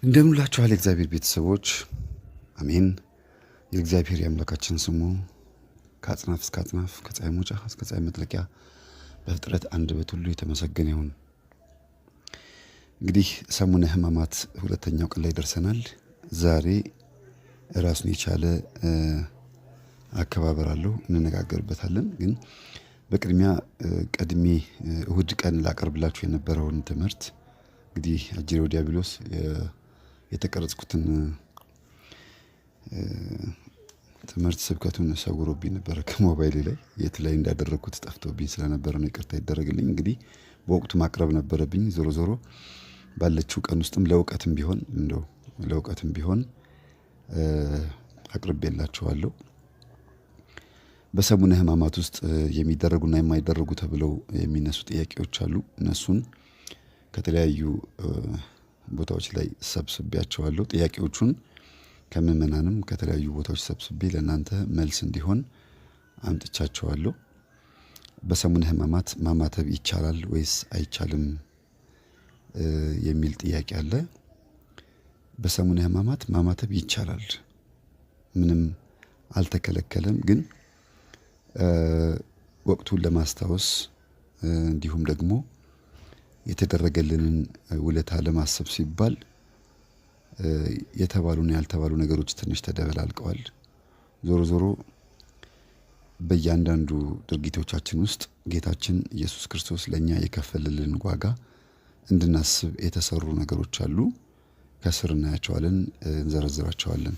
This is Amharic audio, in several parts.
እንደምንላችኋል የእግዚአብሔር ቤተሰቦች አሜን። የእግዚአብሔር የአምላካችን ስሙ ከአጽናፍ እስከ አጽናፍ ከፀሐይ መውጫ እስከ ፀሐይ መጥለቂያ በፍጥረት አንደበት ሁሉ የተመሰገነ ይሁን። እንግዲህ ሰሙነ ሕማማት ሁለተኛው ቀን ላይ ደርሰናል። ዛሬ ራሱን የቻለ አከባበር አለው፣ እንነጋገርበታለን። ግን በቅድሚያ ቀድሜ እሁድ ቀን ላቀርብላችሁ የነበረውን ትምህርት እንግዲህ አጅሬው ዲያብሎስ የተቀረጽኩትን ትምህርት ስብከቱን ሰውሮብኝ ነበር ከሞባይሌ ላይ የት ላይ እንዳደረኩት ጠፍቶብኝ ስለነበር ነው። ይቅርታ ይደረግልኝ። እንግዲህ በወቅቱ ማቅረብ ነበረብኝ። ዞሮ ዞሮ ባለችው ቀን ውስጥም ለውቀትም ቢሆን አቅርቤላችኋለሁ። በሰሙነ ሕማማት ውስጥ የሚደረጉና የማይደረጉ ተብለው የሚነሱ ጥያቄዎች አሉ። እነሱን ከተለያዩ ቦታዎች ላይ ሰብስቤያቸዋለሁ። ጥያቄዎቹን ከምዕመናንም ከተለያዩ ቦታዎች ሰብስቤ ለእናንተ መልስ እንዲሆን አምጥቻቸዋለሁ። በሰሙነ ሕማማት ማማተብ ይቻላል ወይስ አይቻልም የሚል ጥያቄ አለ። በሰሙነ ሕማማት ማማተብ ይቻላል፣ ምንም አልተከለከለም። ግን ወቅቱን ለማስታወስ እንዲሁም ደግሞ የተደረገልንን ውለታ ለማሰብ ሲባል የተባሉና ያልተባሉ ነገሮች ትንሽ ተደበላልቀዋል። ዞሮ ዞሮ በእያንዳንዱ ድርጊቶቻችን ውስጥ ጌታችን ኢየሱስ ክርስቶስ ለእኛ የከፈለልን ዋጋ እንድናስብ የተሰሩ ነገሮች አሉ። ከስር እናያቸዋለን፣ እንዘረዝራቸዋለን።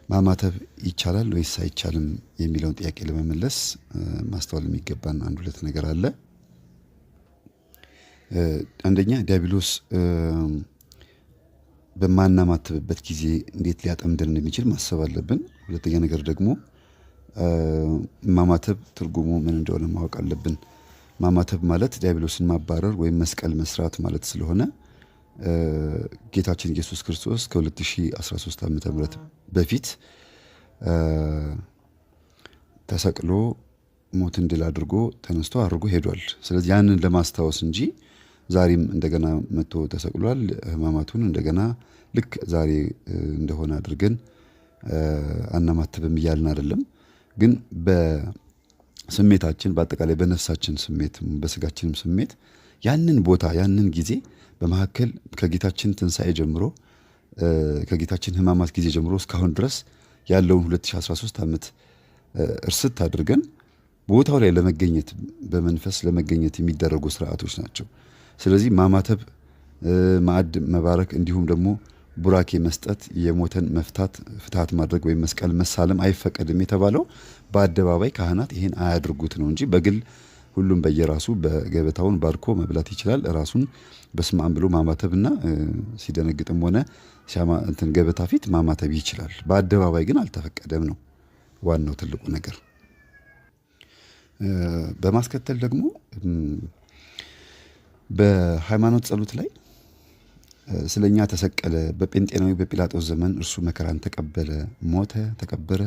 ማማተብ ይቻላል ወይስ አይቻልም የሚለውን ጥያቄ ለመመለስ ማስተዋል የሚገባን አንድ ሁለት ነገር አለ። አንደኛ ዲያብሎስ በማናማትብበት ጊዜ እንዴት ሊያጠምደን እንደሚችል ማሰብ አለብን። ሁለተኛ ነገር ደግሞ ማማተብ ትርጉሙ ምን እንደሆነ ማወቅ አለብን። ማማተብ ማለት ዲያብሎስን ማባረር ወይም መስቀል መስራት ማለት ስለሆነ ጌታችን ኢየሱስ ክርስቶስ ከ2013 ዓ.ም በፊት ተሰቅሎ ሞትን ድል አድርጎ ተነስቶ አድርጎ ሄዷል። ስለዚህ ያንን ለማስታወስ እንጂ ዛሬም እንደገና መጥቶ ተሰቅሏል። ሕማማቱን እንደገና ልክ ዛሬ እንደሆነ አድርገን አናማትብም እያልን አይደለም። ግን በስሜታችን በአጠቃላይ በነፍሳችን ስሜት በስጋችንም ስሜት ያንን ቦታ ያንን ጊዜ በመካከል ከጌታችን ትንሣኤ ጀምሮ ከጌታችን ሕማማት ጊዜ ጀምሮ እስካሁን ድረስ ያለውን 2013 ዓመት እርስት አድርገን ቦታው ላይ ለመገኘት በመንፈስ ለመገኘት የሚደረጉ ስርዓቶች ናቸው። ስለዚህ ማማተብ፣ ማዕድ መባረክ እንዲሁም ደግሞ ቡራኬ መስጠት፣ የሞተን መፍታት ፍትሐት ማድረግ ወይም መስቀል መሳለም አይፈቀድም የተባለው በአደባባይ ካህናት ይሄን አያድርጉት ነው እንጂ በግል ሁሉም በየራሱ በገበታውን ባርኮ መብላት ይችላል። ራሱን በስመ አብ ብሎ ማማተብና ሲደነግጥም ሆነ ገበታ ፊት ማማተብ ይችላል። በአደባባይ ግን አልተፈቀደም ነው ዋናው ትልቁ ነገር። በማስከተል ደግሞ በሃይማኖት ጸሎት ላይ ስለኛ ተሰቀለ፣ በጴንጤናዊ በጲላጦስ ዘመን እርሱ መከራን ተቀበለ፣ ሞተ፣ ተቀበረ፣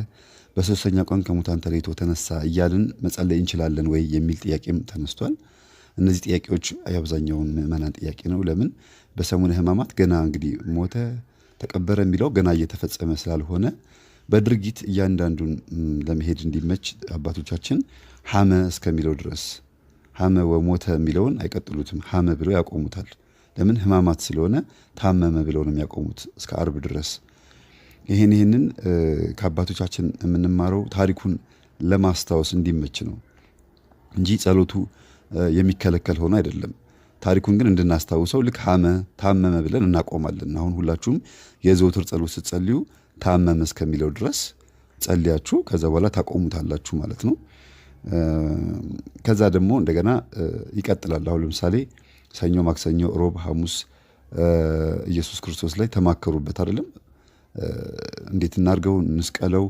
በሶስተኛ ቀን ከሙታን ተለይቶ ተነሳ እያልን መጸለይ እንችላለን ወይ የሚል ጥያቄም ተነስቷል። እነዚህ ጥያቄዎች የአብዛኛውን ምዕመናን ጥያቄ ነው። ለምን በሰሙነ ሕማማት ገና እንግዲህ ሞተ ተቀበረ የሚለው ገና እየተፈጸመ ስላልሆነ በድርጊት እያንዳንዱን ለመሄድ እንዲመች አባቶቻችን ሐመ እስከሚለው ድረስ ሐመ ወሞተ የሚለውን አይቀጥሉትም፣ ሐመ ብለው ያቆሙታል። ለምን ሕማማት ስለሆነ ታመመ ብለው ነው የሚያቆሙት እስከ አርብ ድረስ። ይህንን ከአባቶቻችን የምንማረው ታሪኩን ለማስታወስ እንዲመች ነው እንጂ ጸሎቱ የሚከለከል ሆኖ አይደለም። ታሪኩን ግን እንድናስታውሰው ልክ ሐመ ታመመ ብለን እናቆማለን። አሁን ሁላችሁም የዘወትር ጸሎት ስትጸልዩ ታመመ እስከሚለው ድረስ ጸልያችሁ ከዛ በኋላ ታቆሙታላችሁ ማለት ነው። ከዛ ደግሞ እንደገና ይቀጥላል። አሁን ለምሳሌ ሰኞ፣ ማክሰኞ፣ ሮብ፣ ሐሙስ ኢየሱስ ክርስቶስ ላይ ተማከሩበት አይደለም? እንዴት እናርገው፣ እንስቀለው፣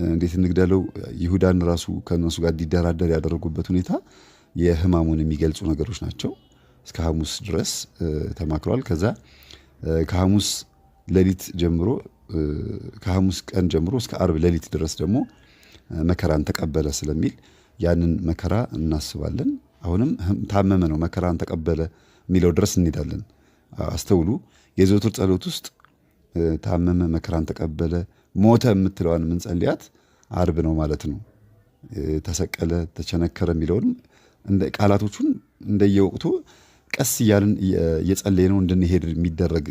እንዴት እንግደለው፣ ይሁዳን ራሱ ከነሱ ጋር እንዲደራደር ያደረጉበት ሁኔታ የሕማሙን የሚገልጹ ነገሮች ናቸው። እስከ ሐሙስ ድረስ ተማክሯል። ከዛ ከሐሙስ ሌሊት ጀምሮ ከሐሙስ ቀን ጀምሮ እስከ አርብ ሌሊት ድረስ ደግሞ መከራን ተቀበለ ስለሚል ያንን መከራ እናስባለን። አሁንም ታመመ ነው መከራን ተቀበለ የሚለው ድረስ እንሄዳለን። አስተውሉ። የዘወትር ጸሎት ውስጥ ታመመ፣ መከራን ተቀበለ፣ ሞተ የምትለዋን የምንጸልያት አርብ ነው ማለት ነው። ተሰቀለ፣ ተቸነከረ የሚለውንም ቃላቶቹን እንደየወቅቱ ቀስ እያልን እየጸለየ ነው እንድንሄድ የሚደረግ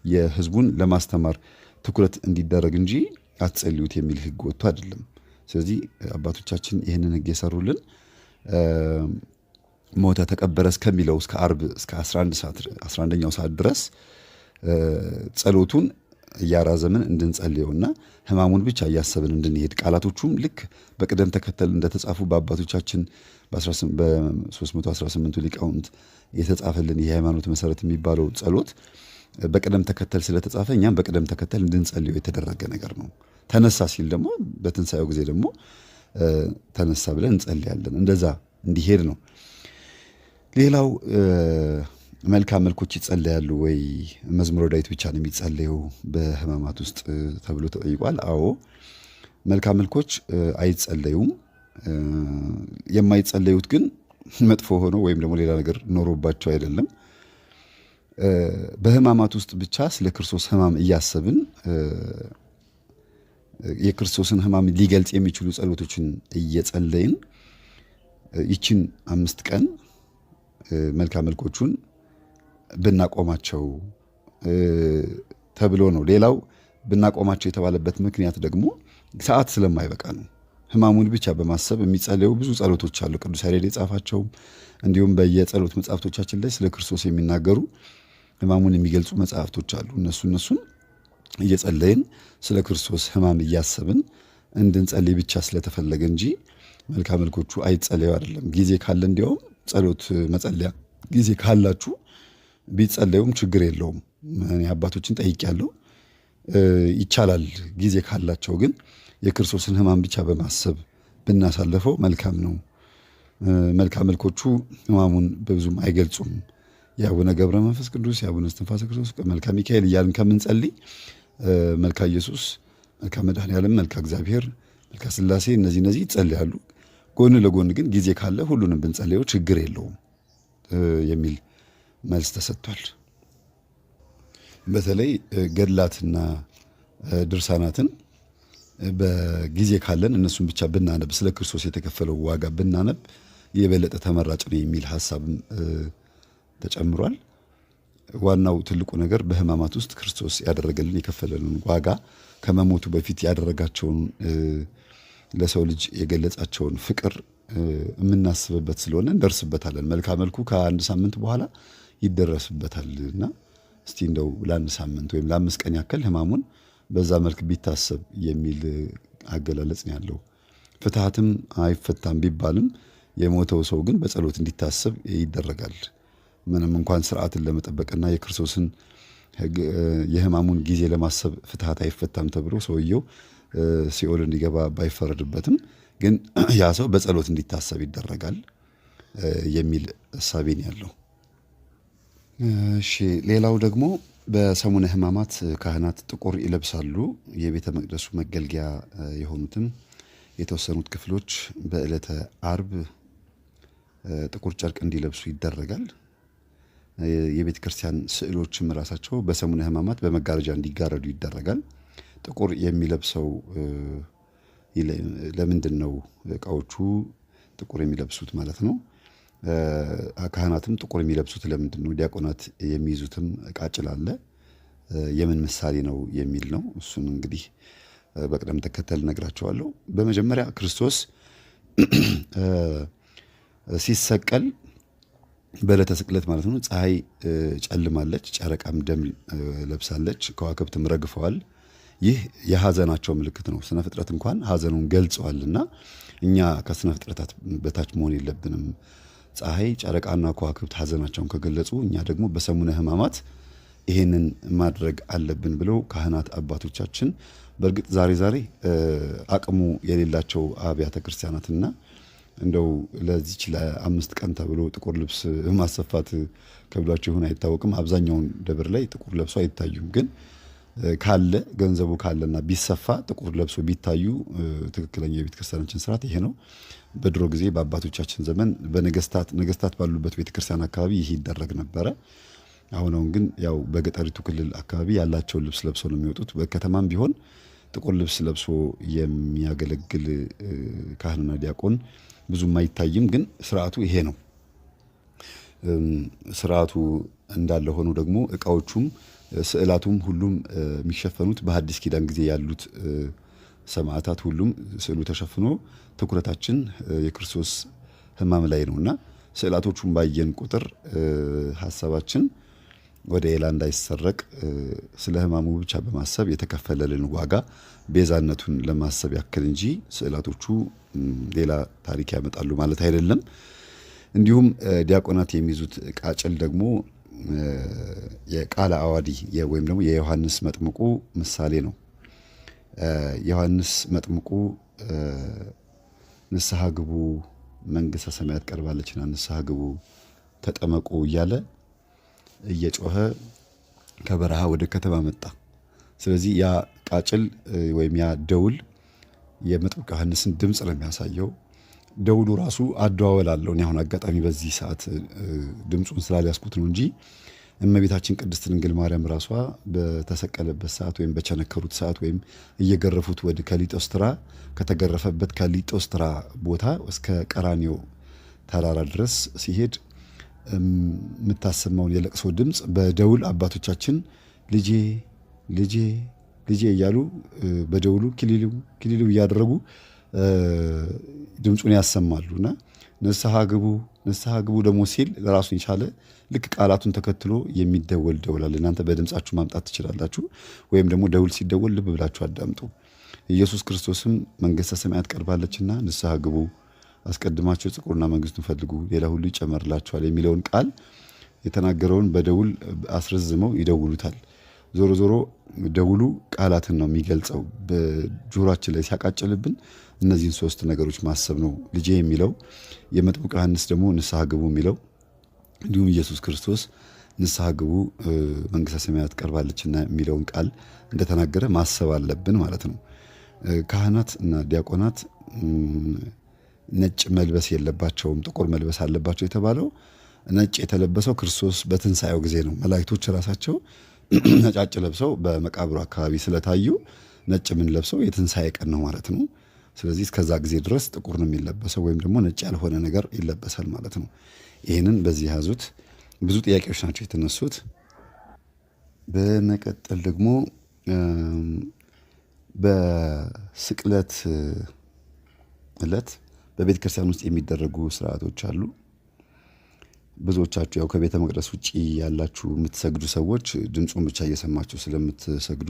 የህዝቡን ለማስተማር ትኩረት እንዲደረግ እንጂ አትጸልዩት የሚል ህግ ወጥቶ አይደለም። ስለዚህ አባቶቻችን ይህንን ህግ የሰሩልን ሞተ ተቀበረ እስከሚለው እስከ አርብ እስከ 11ኛው ሰዓት ድረስ ጸሎቱን እያራዘምን እንድንጸልየውና ህማሙን ብቻ እያሰብን እንድንሄድ ቃላቶቹም ልክ በቅደም ተከተል እንደተጻፉ በአባቶቻችን በ318ቱ ሊቃውንት የተጻፈልን የሃይማኖት መሰረት የሚባለው ጸሎት በቅደም ተከተል ስለተጻፈ እኛም በቅደም ተከተል እንድንጸልየው የተደረገ ነገር ነው። ተነሳ ሲል ደግሞ በትንሳኤው ጊዜ ደግሞ ተነሳ ብለን እንጸልያለን። እንደዛ እንዲሄድ ነው። ሌላው መልካም መልኮች ይጸለያሉ ወይ? መዝሙረ ዳዊት ብቻ ነው የሚጸለየው በህማማት ውስጥ ተብሎ ተጠይቋል። አዎ መልካም መልኮች አይጸለዩም። የማይጸለዩት ግን መጥፎ ሆኖ ወይም ደግሞ ሌላ ነገር ኖሮባቸው አይደለም። በህማማት ውስጥ ብቻ ስለ ክርስቶስ ህማም እያሰብን የክርስቶስን ህማም ሊገልጽ የሚችሉ ጸሎቶችን እየጸለይን ይችን 5 ቀን መልካም መልኮቹን ብናቆማቸው ተብሎ ነው። ሌላው ብናቆማቸው የተባለበት ምክንያት ደግሞ ሰዓት ስለማይበቃ ነው። ህማሙን ብቻ በማሰብ የሚጸለዩ ብዙ ጸሎቶች አሉ። ቅዱስ ያሬድ የጻፋቸው እንዲሁም በየጸሎት መጽሐፍቶቻችን ላይ ስለ ክርስቶስ የሚናገሩ ህማሙን የሚገልጹ መጽሐፍቶች አሉ። እነሱን እየጸለይን ስለ ክርስቶስ ህማም እያሰብን እንድንጸልይ ብቻ ስለተፈለገ እንጂ መልካም መልኮቹ አይጸለዩ አይደለም። ጊዜ ካለ እንዲያውም ጸሎት መጸለያ ጊዜ ካላችሁ ቢጸለዩም ችግር የለውም። እኔ አባቶችን ጠይቄያለሁ፣ ይቻላል። ጊዜ ካላቸው ግን የክርስቶስን ህማም ብቻ በማሰብ ብናሳልፈው መልካም ነው። መልካም መልኮቹ ህማሙን በብዙም አይገልጹም። የአቡነ ገብረ መንፈስ ቅዱስ፣ የአቡነ እስትንፋሰ ክርስቶስ፣ መልካ ሚካኤል እያልን ከምንጸልይ መልካ ኢየሱስ፣ መልካ መድኃኔዓለም፣ መልካ እግዚአብሔር፣ መልካ ሥላሴ እነዚህ ይጸልያሉ። ጎን ለጎን ግን ጊዜ ካለ ሁሉንም ብንጸልየው ችግር የለውም የሚል መልስ ተሰጥቷል። በተለይ ገድላትና ድርሳናትን በጊዜ ካለን እነሱን ብቻ ብናነብ፣ ስለ ክርስቶስ የተከፈለው ዋጋ ብናነብ የበለጠ ተመራጭ ነው የሚል ሐሳብም ተጨምሯል። ዋናው ትልቁ ነገር በህማማት ውስጥ ክርስቶስ ያደረገልን የከፈለልን ዋጋ ከመሞቱ በፊት ያደረጋቸውን ለሰው ልጅ የገለጻቸውን ፍቅር የምናስብበት ስለሆነ እንደርስበታለን። መልካም መልኩ ከ1 ሳምንት በኋላ ይደረስበታል እና እስቲ እንደው ለ1 ሳምንት ወይም ለ5 ቀን ያክል ህማሙን በዛ መልክ ቢታሰብ የሚል አገላለጽ ነው ያለው። ፍትሐትም አይፈታም ቢባልም የሞተው ሰው ግን በጸሎት እንዲታሰብ ይደረጋል። ምንም እንኳን ስርዓትን ለመጠበቅና የክርስቶስን የህማሙን ጊዜ ለማሰብ ፍትሐት አይፈታም ተብሎ ሰውየው ሲኦል እንዲገባ ባይፈረድበትም ግን ያ ሰው በጸሎት እንዲታሰብ ይደረጋል የሚል እሳቤን ያለው። እሺ ሌላው ደግሞ በሰሙነ ህማማት ካህናት ጥቁር ይለብሳሉ። የቤተ መቅደሱ መገልገያ የሆኑትን የተወሰኑት ክፍሎች በዕለተ አርብ ጥቁር ጨርቅ እንዲለብሱ ይደረጋል። የቤተ ክርስቲያን ስዕሎችም ራሳቸው በሰሙነ ህማማት በመጋረጃ እንዲጋረዱ ይደረጋል። ጥቁር የሚለብሰው ለምንድን ነው? እቃዎቹ ጥቁር የሚለብሱት ማለት ነው። ካህናትም ጥቁር የሚለብሱት ለምንድን ነው? ዲያቆናት የሚይዙትም ቃጭል አለ። የምን ምሳሌ ነው የሚል ነው። እሱን እንግዲህ በቅደም ተከተል እነግራቸዋለሁ። በመጀመሪያ ክርስቶስ ሲሰቀል በዕለተ ስቅለት ማለት ነው ፀሐይ ጨልማለች፣ ጨረቃም ደም ለብሳለች፣ ከዋክብትም ረግፈዋል። ይህ የሐዘናቸው ምልክት ነው። ስነ ፍጥረት እንኳን ሐዘኑን ገልጸዋልና እኛ ከስነ ፍጥረታት በታች መሆን የለብንም። ፀሐይ ጨረቃና ከዋክብት ሐዘናቸውን ከገለጹ እኛ ደግሞ በሰሙነ ህማማት ይሄንን ማድረግ አለብን ብለው ካህናት አባቶቻችን በእርግጥ ዛሬ አቅሙ የሌላቸው አብያተ ክርስቲያናትና እንደው ለዚች ለ5 ቀን ተብሎ ጥቁር ልብስ ማሰፋት ከብሏቸው ይሁን አይታወቅም። አብዛኛውን ደብር ላይ ጥቁር ለብሶ አይታዩም። ግን ካለ ገንዘቡ ካለና ቢሰፋ ጥቁር ለብሶ ቢታዩ ትክክለኛ የቤተ ክርስቲያናችን ስርዓት ይሄ ነው። በድሮ ጊዜ በአባቶቻችን ዘመን በነገስታት ባሉበት ቤተ ክርስቲያን አካባቢ ይሄ ይደረግ ነበረ። አሁን ግን ያው በገጠሪቱ ክልል አካባቢ ያላቸውን ልብስ ለብሰው ነው የሚወጡት። በከተማም ቢሆን ጥቁር ልብስ ለብሶ የሚያገለግል ካህንና ዲያቆን ብዙም አይታይም። ግን ስርዓቱ ይሄ ነው። ስርዓቱ እንዳለ ሆኖ ደግሞ እቃዎቹም ስዕላቱም ሁሉም የሚሸፈኑት በሐዲስ ኪዳን ጊዜ ያሉት ሰማዕታት ሁሉም ስዕሉ ተሸፍኖ ትኩረታችን የክርስቶስ ሕማም ላይ ነውና ስዕላቶቹን ባየን ቁጥር ሐሳባችን ወደ ሌላ እንዳይሰረቅ ስለ ሕማሙ ብቻ በማሰብ የተከፈለልን ዋጋ ቤዛነቱን ለማሰብ ያክል እንጂ ስዕላቶቹ ሌላ ታሪክ ያመጣሉ ማለት አይደለም። እንዲሁም ዲያቆናት የሚይዙት ቃጭል ደግሞ የቃለ ዓዋዲ ወይም ደግሞ የዮሐንስ መጥምቁ ምሳሌ ነው። ዮሐንስ መጥምቁ ንስሐ ግቡ መንግሥተ ሰማያት ቀርባለችና ንስሐ ግቡ ተጠመቁ እያለ እየጮኸ ከበረሃ ወደ ከተማ መጣ። ስለዚህ ያ ቃጭል ወይም ያ ደውል የመጥምቁ ዮሐንስን ድምፅ ነው የሚያሳየው። ደውሉ ራሱ አደዋወል አለው። እኔ አሁን አጋጣሚ በዚህ ሰዓት ድምፁን ስላልያዝኩት ነው እንጂ እመቤታችን ቅድስት ድንግል ማርያም ራሷ በተሰቀለበት ሰዓት ወይም በቸነከሩት ሰዓት ወይም እየገረፉት ወደ ከሊጦስትራ ከተገረፈበት ከሊጦስትራ ቦታ እስከ ቀራኒዮ ተራራ ድረስ ሲሄድ የምታሰማውን የለቅሶ ድምፅ በደውል አባቶቻችን ልጄ ልጄ ልጄ እያሉ በደውሉ ኪሊሉ እያደረጉ ድምፁን ያሰማሉና ንስሐ ግቡ ደግሞ ሲል ለራሱን የቻለ ልክ ቃላቱን ተከትሎ የሚደወል ደውላል። እናንተ በድምጻችሁ ማምጣት ትችላላችሁ፣ ወይም ደግሞ ደውል ሲደወል ልብ ብላችሁ አዳምጡ። ኢየሱስ ክርስቶስም መንግሥተ ሰማያት ቀርባለችና ንስሐ ግቡ፣ አስቀድማችሁ ጽድቁንና መንግሥቱን ፈልጉ፣ ሌላ ሁሉ ይጨመርላችኋል የሚለውን ቃል የተናገረውን በደውል አስረዝመው ይደውሉታል። ዞሮ ዞሮ ደውሉ ቃላትን ነው የሚገልጸው። በጆሮአችን ላይ ሲያቃጭልብን እነዚህን ሶስት ነገሮች ማሰብ ነው። ልጄ የሚለው የመጥምቁ ዮሐንስ ደግሞ ንስሐ ግቡ የሚለው እንዲሁም ኢየሱስ ክርስቶስ ንስሐ ግቡ መንግሥተ ሰማያት ቀርባለችና የሚለውን ቃል እንደተናገረ ማሰብ አለብን ማለት ነው። ካህናት እና ዲያቆናት ነጭ መልበስ የለባቸውም፣ ጥቁር መልበስ አለባቸው የተባለው ነጭ የተለበሰው ክርስቶስ በትንሣኤው ጊዜ ነው። መላእክቶች ራሳቸው ነጫጭ ለብሰው በመቃብሩ አካባቢ ስለታዩ ነጭ ምን ለብሰው የትንሣኤ ቀን ነው ማለት ነው። ስለዚህ እስከዛ ጊዜ ድረስ ጥቁር ነው የሚለበሰው ወይም ደግሞ ነጭ ያልሆነ ነገር ይለበሳል ማለት ነው። ይህንን በዚህ ያዙት። ብዙ ጥያቄዎች ናቸው የተነሱት። በመቀጠል ደግሞ በስቅለት ዕለት በቤተ ክርስቲያን ውስጥ የሚደረጉ ስርዓቶች አሉ። ብዙዎቻችሁ ያው ከቤተ መቅደስ ውጭ ያላችሁ የምትሰግዱ ሰዎች ድምፁን ብቻ እየሰማችሁ ስለምትሰግዱ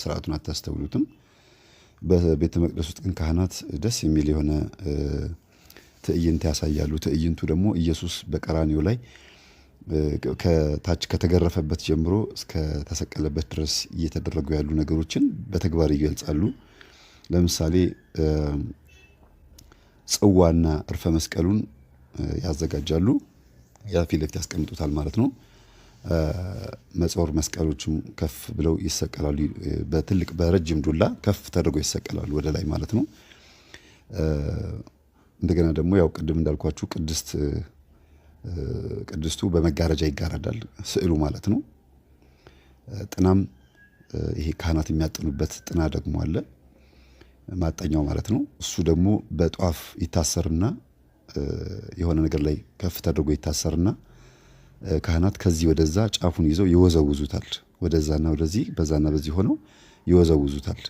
ስርዓቱን አታስተውሉትም። በቤተ መቅደስ ውስጥ ግን ካህናት ደስ የሚል የሆነ ትዕይንት ያሳያሉ። ትዕይንቱ ደግሞ ኢየሱስ በቀራኒዮ ላይ ከታች ከተገረፈበት ጀምሮ እስከ ተሰቀለበት ድረስ እየተደረጉ ያሉ ነገሮችን በተግባር ይገልጻሉ። ለምሳሌ ጽዋና እርፈ መስቀሉን ያዘጋጃሉ። ያ ፊት ለፊት ያስቀምጡታል ማለት ነው። መጾር መስቀሎችም ከፍ ብለው ይሰቀላሉ። በትልቅ በረጅም ዱላ ከፍ ተደርገው ይሰቀላሉ ወደ ላይ ማለት ነው። እንደገና ደግሞ ያው ቅድም እንዳልኳችሁ ቅድስቱ በመጋረጃ ይጋረዳል፣ ስዕሉ ማለት ነው። ጥናም ይሄ ካህናት የሚያጥኑበት ጥና ደግሞ አለ፣ ማጠኛው ማለት ነው። እሱ ደግሞ በጧፍ ይታሰርና የሆነ ነገር ላይ ከፍ ተደርጎ ይታሰርና ካህናት ከዚህ ወደዛ ጫፉን ይዘው ይወዘውዙታል። ወደዛና ወደዚህ በዛና በዚህ ሆነው ይወዘውዙታል።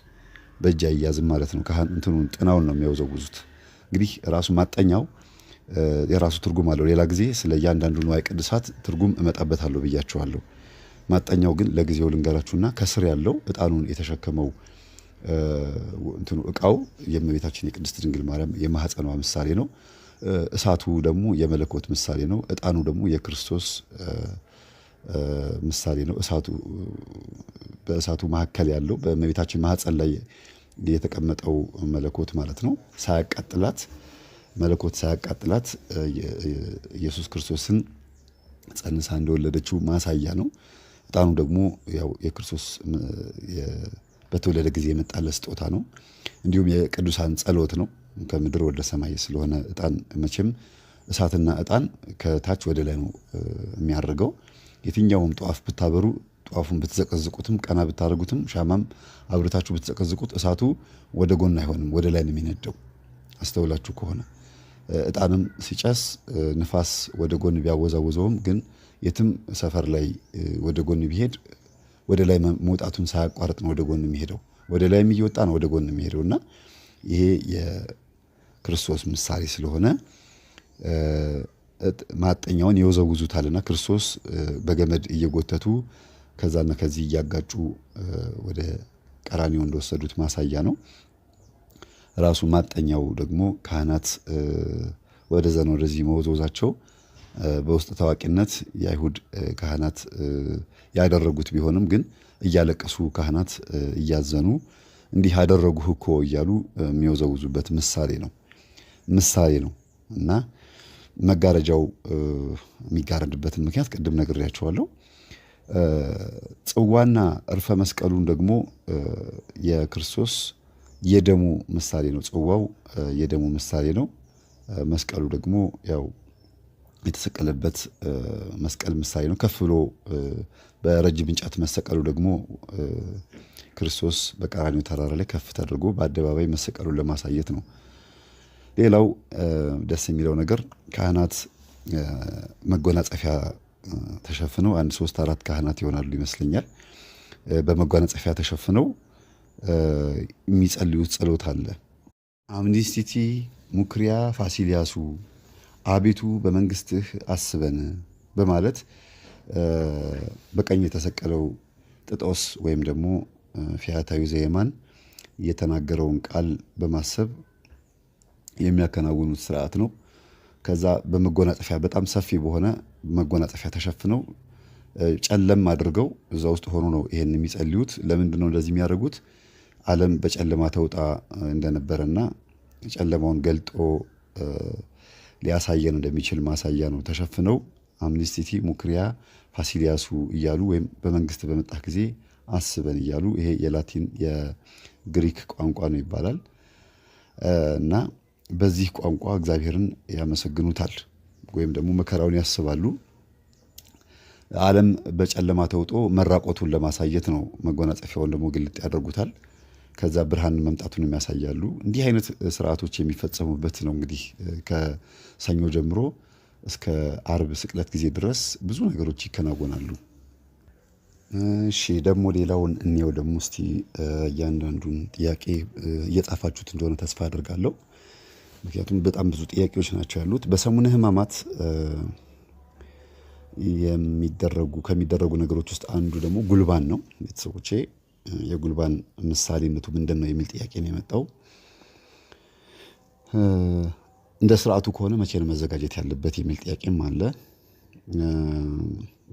በእጅ አያያዝም ማለት ነው። እንትኑን ጥናውን ነው የሚያወዘውዙት። እንግዲህ ራሱ ማጠኛው የራሱ ትርጉም አለው። ሌላ ጊዜ ስለ እያንዳንዱ ንዋየ ቅድሳት ትርጉም እመጣበታለሁ ብያችኋለሁ። ማጠኛው ግን ለጊዜው ልንገራችሁና ከስር ያለው ዕጣኑን የተሸከመው እንትኑ ዕቃው የእመቤታችን የቅድስት ድንግል ማርያም የማኅፀኗ ምሳሌ ነው። እሳቱ ደግሞ የመለኮት ምሳሌ ነው። ዕጣኑ ደግሞ የክርስቶስ ምሳሌ ነው። በእሳቱ መካከል ያለው በእመቤታችን ማኅፀን ላይ የተቀመጠው መለኮት ማለት ነው። ሳያቃጥላት መለኮት ሳያቃጥላት ኢየሱስ ክርስቶስን ጸንሳ እንደወለደችው ማሳያ ነው። ዕጣኑ ደግሞ ያው የክርስቶስ በተወለደ ጊዜ የመጣለት ስጦታ ነው። እንዲሁም የቅዱሳን ጸሎት ነው። ከምድር ወደ ሰማይ ስለሆነ ዕጣን መቼም እሳትና ዕጣን ከታች ወደ ላይ ነው የሚያርገው። የትኛውም ጧፍ ብታበሩ ጧፉን ብትዘቀዝቁትም ቀና ብታደርጉትም ሻማም አብርታችሁ ብትዘቀዝቁት እሳቱ ወደ ጎን አይሆንም፣ ወደ ላይ ነው የሚነደው። አስተውላችሁ ከሆነ እጣንም ሲጨስ ንፋስ ወደ ጎን ቢያወዛውዘውም ግን የትም ሰፈር ላይ ወደ ጎን ቢሄድ ወደ ላይ መውጣቱን ሳያቋርጥ ነው ወደ ጎን የሚሄደው። ወደ ላይ እየወጣ ነው ወደ ጎን የሚሄደውና ይሄ የክርስቶስ ምሳሌ ስለሆነ ማጠኛውን ይወዘውዙታልና ክርስቶስ በገመድ እየጎተቱ ከዛና ከዚህ እያጋጩ ወደ ቀራንዮ እንደወሰዱት ማሳያ ነው። ራሱ ማጠኛው ደግሞ ካህናት ወደዛና ወደዚህ መወዝወዛቸው በውስጥ ታዋቂነት የአይሁድ ካህናት ያደረጉት ቢሆንም ግን እያለቀሱ ካህናት እያዘኑ እንዲህ ያደረጉህ እኮ እያሉ የሚወዘውዙበት ምሳሌ ነው እና መጋረጃው የሚጋረድበትን ምክንያት ቅድም ነግሬያቸዋለሁ። ጽዋና እርፈ መስቀሉን ደግሞ የክርስቶስ የደሙ ምሳሌ ነው። ጽዋው የደሙ ምሳሌ ነው። መስቀሉ ደግሞ ያው የተሰቀለበት መስቀል ምሳሌ ነው። ከፍ ብሎ በረጅም እንጨት መሰቀሉ ደግሞ ክርስቶስ በቀራንዮ ተራራ ላይ ከፍ ተደርጎ በአደባባይ መሰቀሉን ለማሳየት ነው። ሌላው ደስ የሚለው ነገር ካህናት መጎናጸፊያ ተሸፍነው 1 3 4 ካህናት ይሆናሉ ይመስለኛል። በመጎናጸፊያ ተሸፍነው የሚጸልዩት ጸሎት አለ። አምኒስቲቲ ሙክሪያ ፋሲሊያሱ አቤቱ በመንግስትህ አስበን በማለት በቀኝ የተሰቀለው ጥጦስ ወይም ደግሞ ፊያታዊ ዘየማን የተናገረውን ቃል በማሰብ የሚያከናውኑት ስርዓት ነው። ከዛ በመጎናጸፊያ በጣም ሰፊ በሆነ መጎናጸፊያ ተሸፍነው ጨለም አድርገው እዛ ውስጥ ሆኖ ነው ይሄን የሚጸልዩት። ለምንድን ነው እንደዚህ የሚያደርጉት? ዓለም በጨለማ ተውጣ እንደነበረና ጨለማውን ገልጦ ሊያሳየን እንደሚችል ማሳያ ነው። ተሸፍነው አምኒስቲቲ ሙክሪያ ፋሲሊያሱ እያሉ ወይም በመንግስት በመጣህ ጊዜ አስበን እያሉ ይሄ የላቲን የግሪክ ቋንቋ ነው ይባላል እና በዚህ ቋንቋ እግዚአብሔርን ያመሰግኑታል ወይም ደግሞ መከራውን ያስባሉ። ዓለም በጨለማ ተውጦ መራቆቱን ለማሳየት ነው። መጎናጸፊያውን ደግሞ ግልጥ ያደርጉታል። ከዛ ብርሃን መምጣቱን የሚያሳያሉ። እንዲህ አይነት ስርዓቶች የሚፈጸሙበት ነው። እንግዲህ ከሰኞ ጀምሮ እስከ አርብ ስቅለት ጊዜ ድረስ ብዙ ነገሮች ይከናወናሉ። እሺ ደግሞ ሌላውን እንየው። ደግሞ እስቲ እያንዳንዱን ጥያቄ እየጻፋችሁት እንደሆነ ተስፋ አድርጋለሁ። ምክንያቱም በጣም ብዙ ጥያቄዎች ናቸው ያሉት። በሰሙነ ሕማማት ከሚደረጉ ነገሮች ውስጥ አንዱ ደግሞ ጉልባን ነው። ቤተሰቦቼ የጉልባን ምሳሌነቱ ምንድን ነው የሚል ጥያቄ ነው የመጣው። እንደ ስርዓቱ ከሆነ መቼ ነው መዘጋጀት ያለበት የሚል ጥያቄም አለ።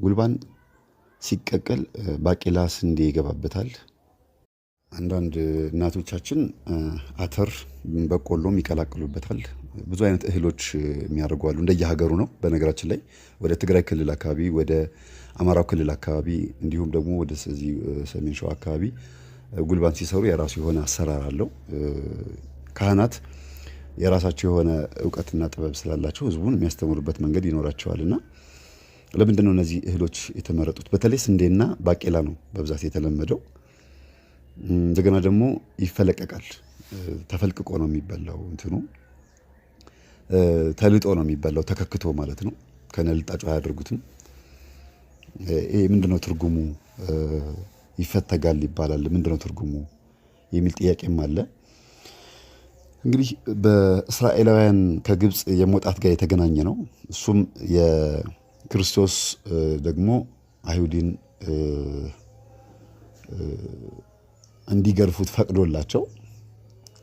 ጉልባን ሲቀቀል ባቄላ ስንዴ ይገባበታል። አንዳንድ እናቶቻችን አተር በቆሎም ይቀላቅሉበታል። ብዙ አይነት እህሎች የሚያደርጉ አሉ። እንደየሀገሩ ነው። በነገራችን ላይ ወደ ትግራይ ክልል አካባቢ፣ ወደ አማራው ክልል አካባቢ እንዲሁም ደግሞ ወደ ሰሜን ሸዋ አካባቢ ጉልባን ሲሰሩ የራሱ የሆነ አሰራር አለው። ካህናት የራሳቸው የሆነ እውቀትና ጥበብ ስላላቸው ህዝቡን የሚያስተምሩበት መንገድ ይኖራቸዋልና ለምንድን ነው እነዚህ እህሎች የተመረጡት? በተለይ ስንዴና ባቄላ ነው በብዛት የተለመደው። እንደገና ደግሞ ይፈለቀቃል። ተፈልቅቆ ነው የሚበላው። እንትኑ ተልጦ ነው የሚበላው፣ ተከክቶ ማለት ነው። ከነልጣጩ አያደርጉትም። ይሄ ምንድነው ትርጉሙ? ይፈተጋል ይባላል። ምንድነው ትርጉሙ የሚል ጥያቄም አለ። እንግዲህ በእስራኤላውያን ከግብፅ የመውጣት ጋር የተገናኘ ነው። እሱም የክርስቶስ ደግሞ አይሁድን እንዲገርፉት ፈቅዶላቸው፣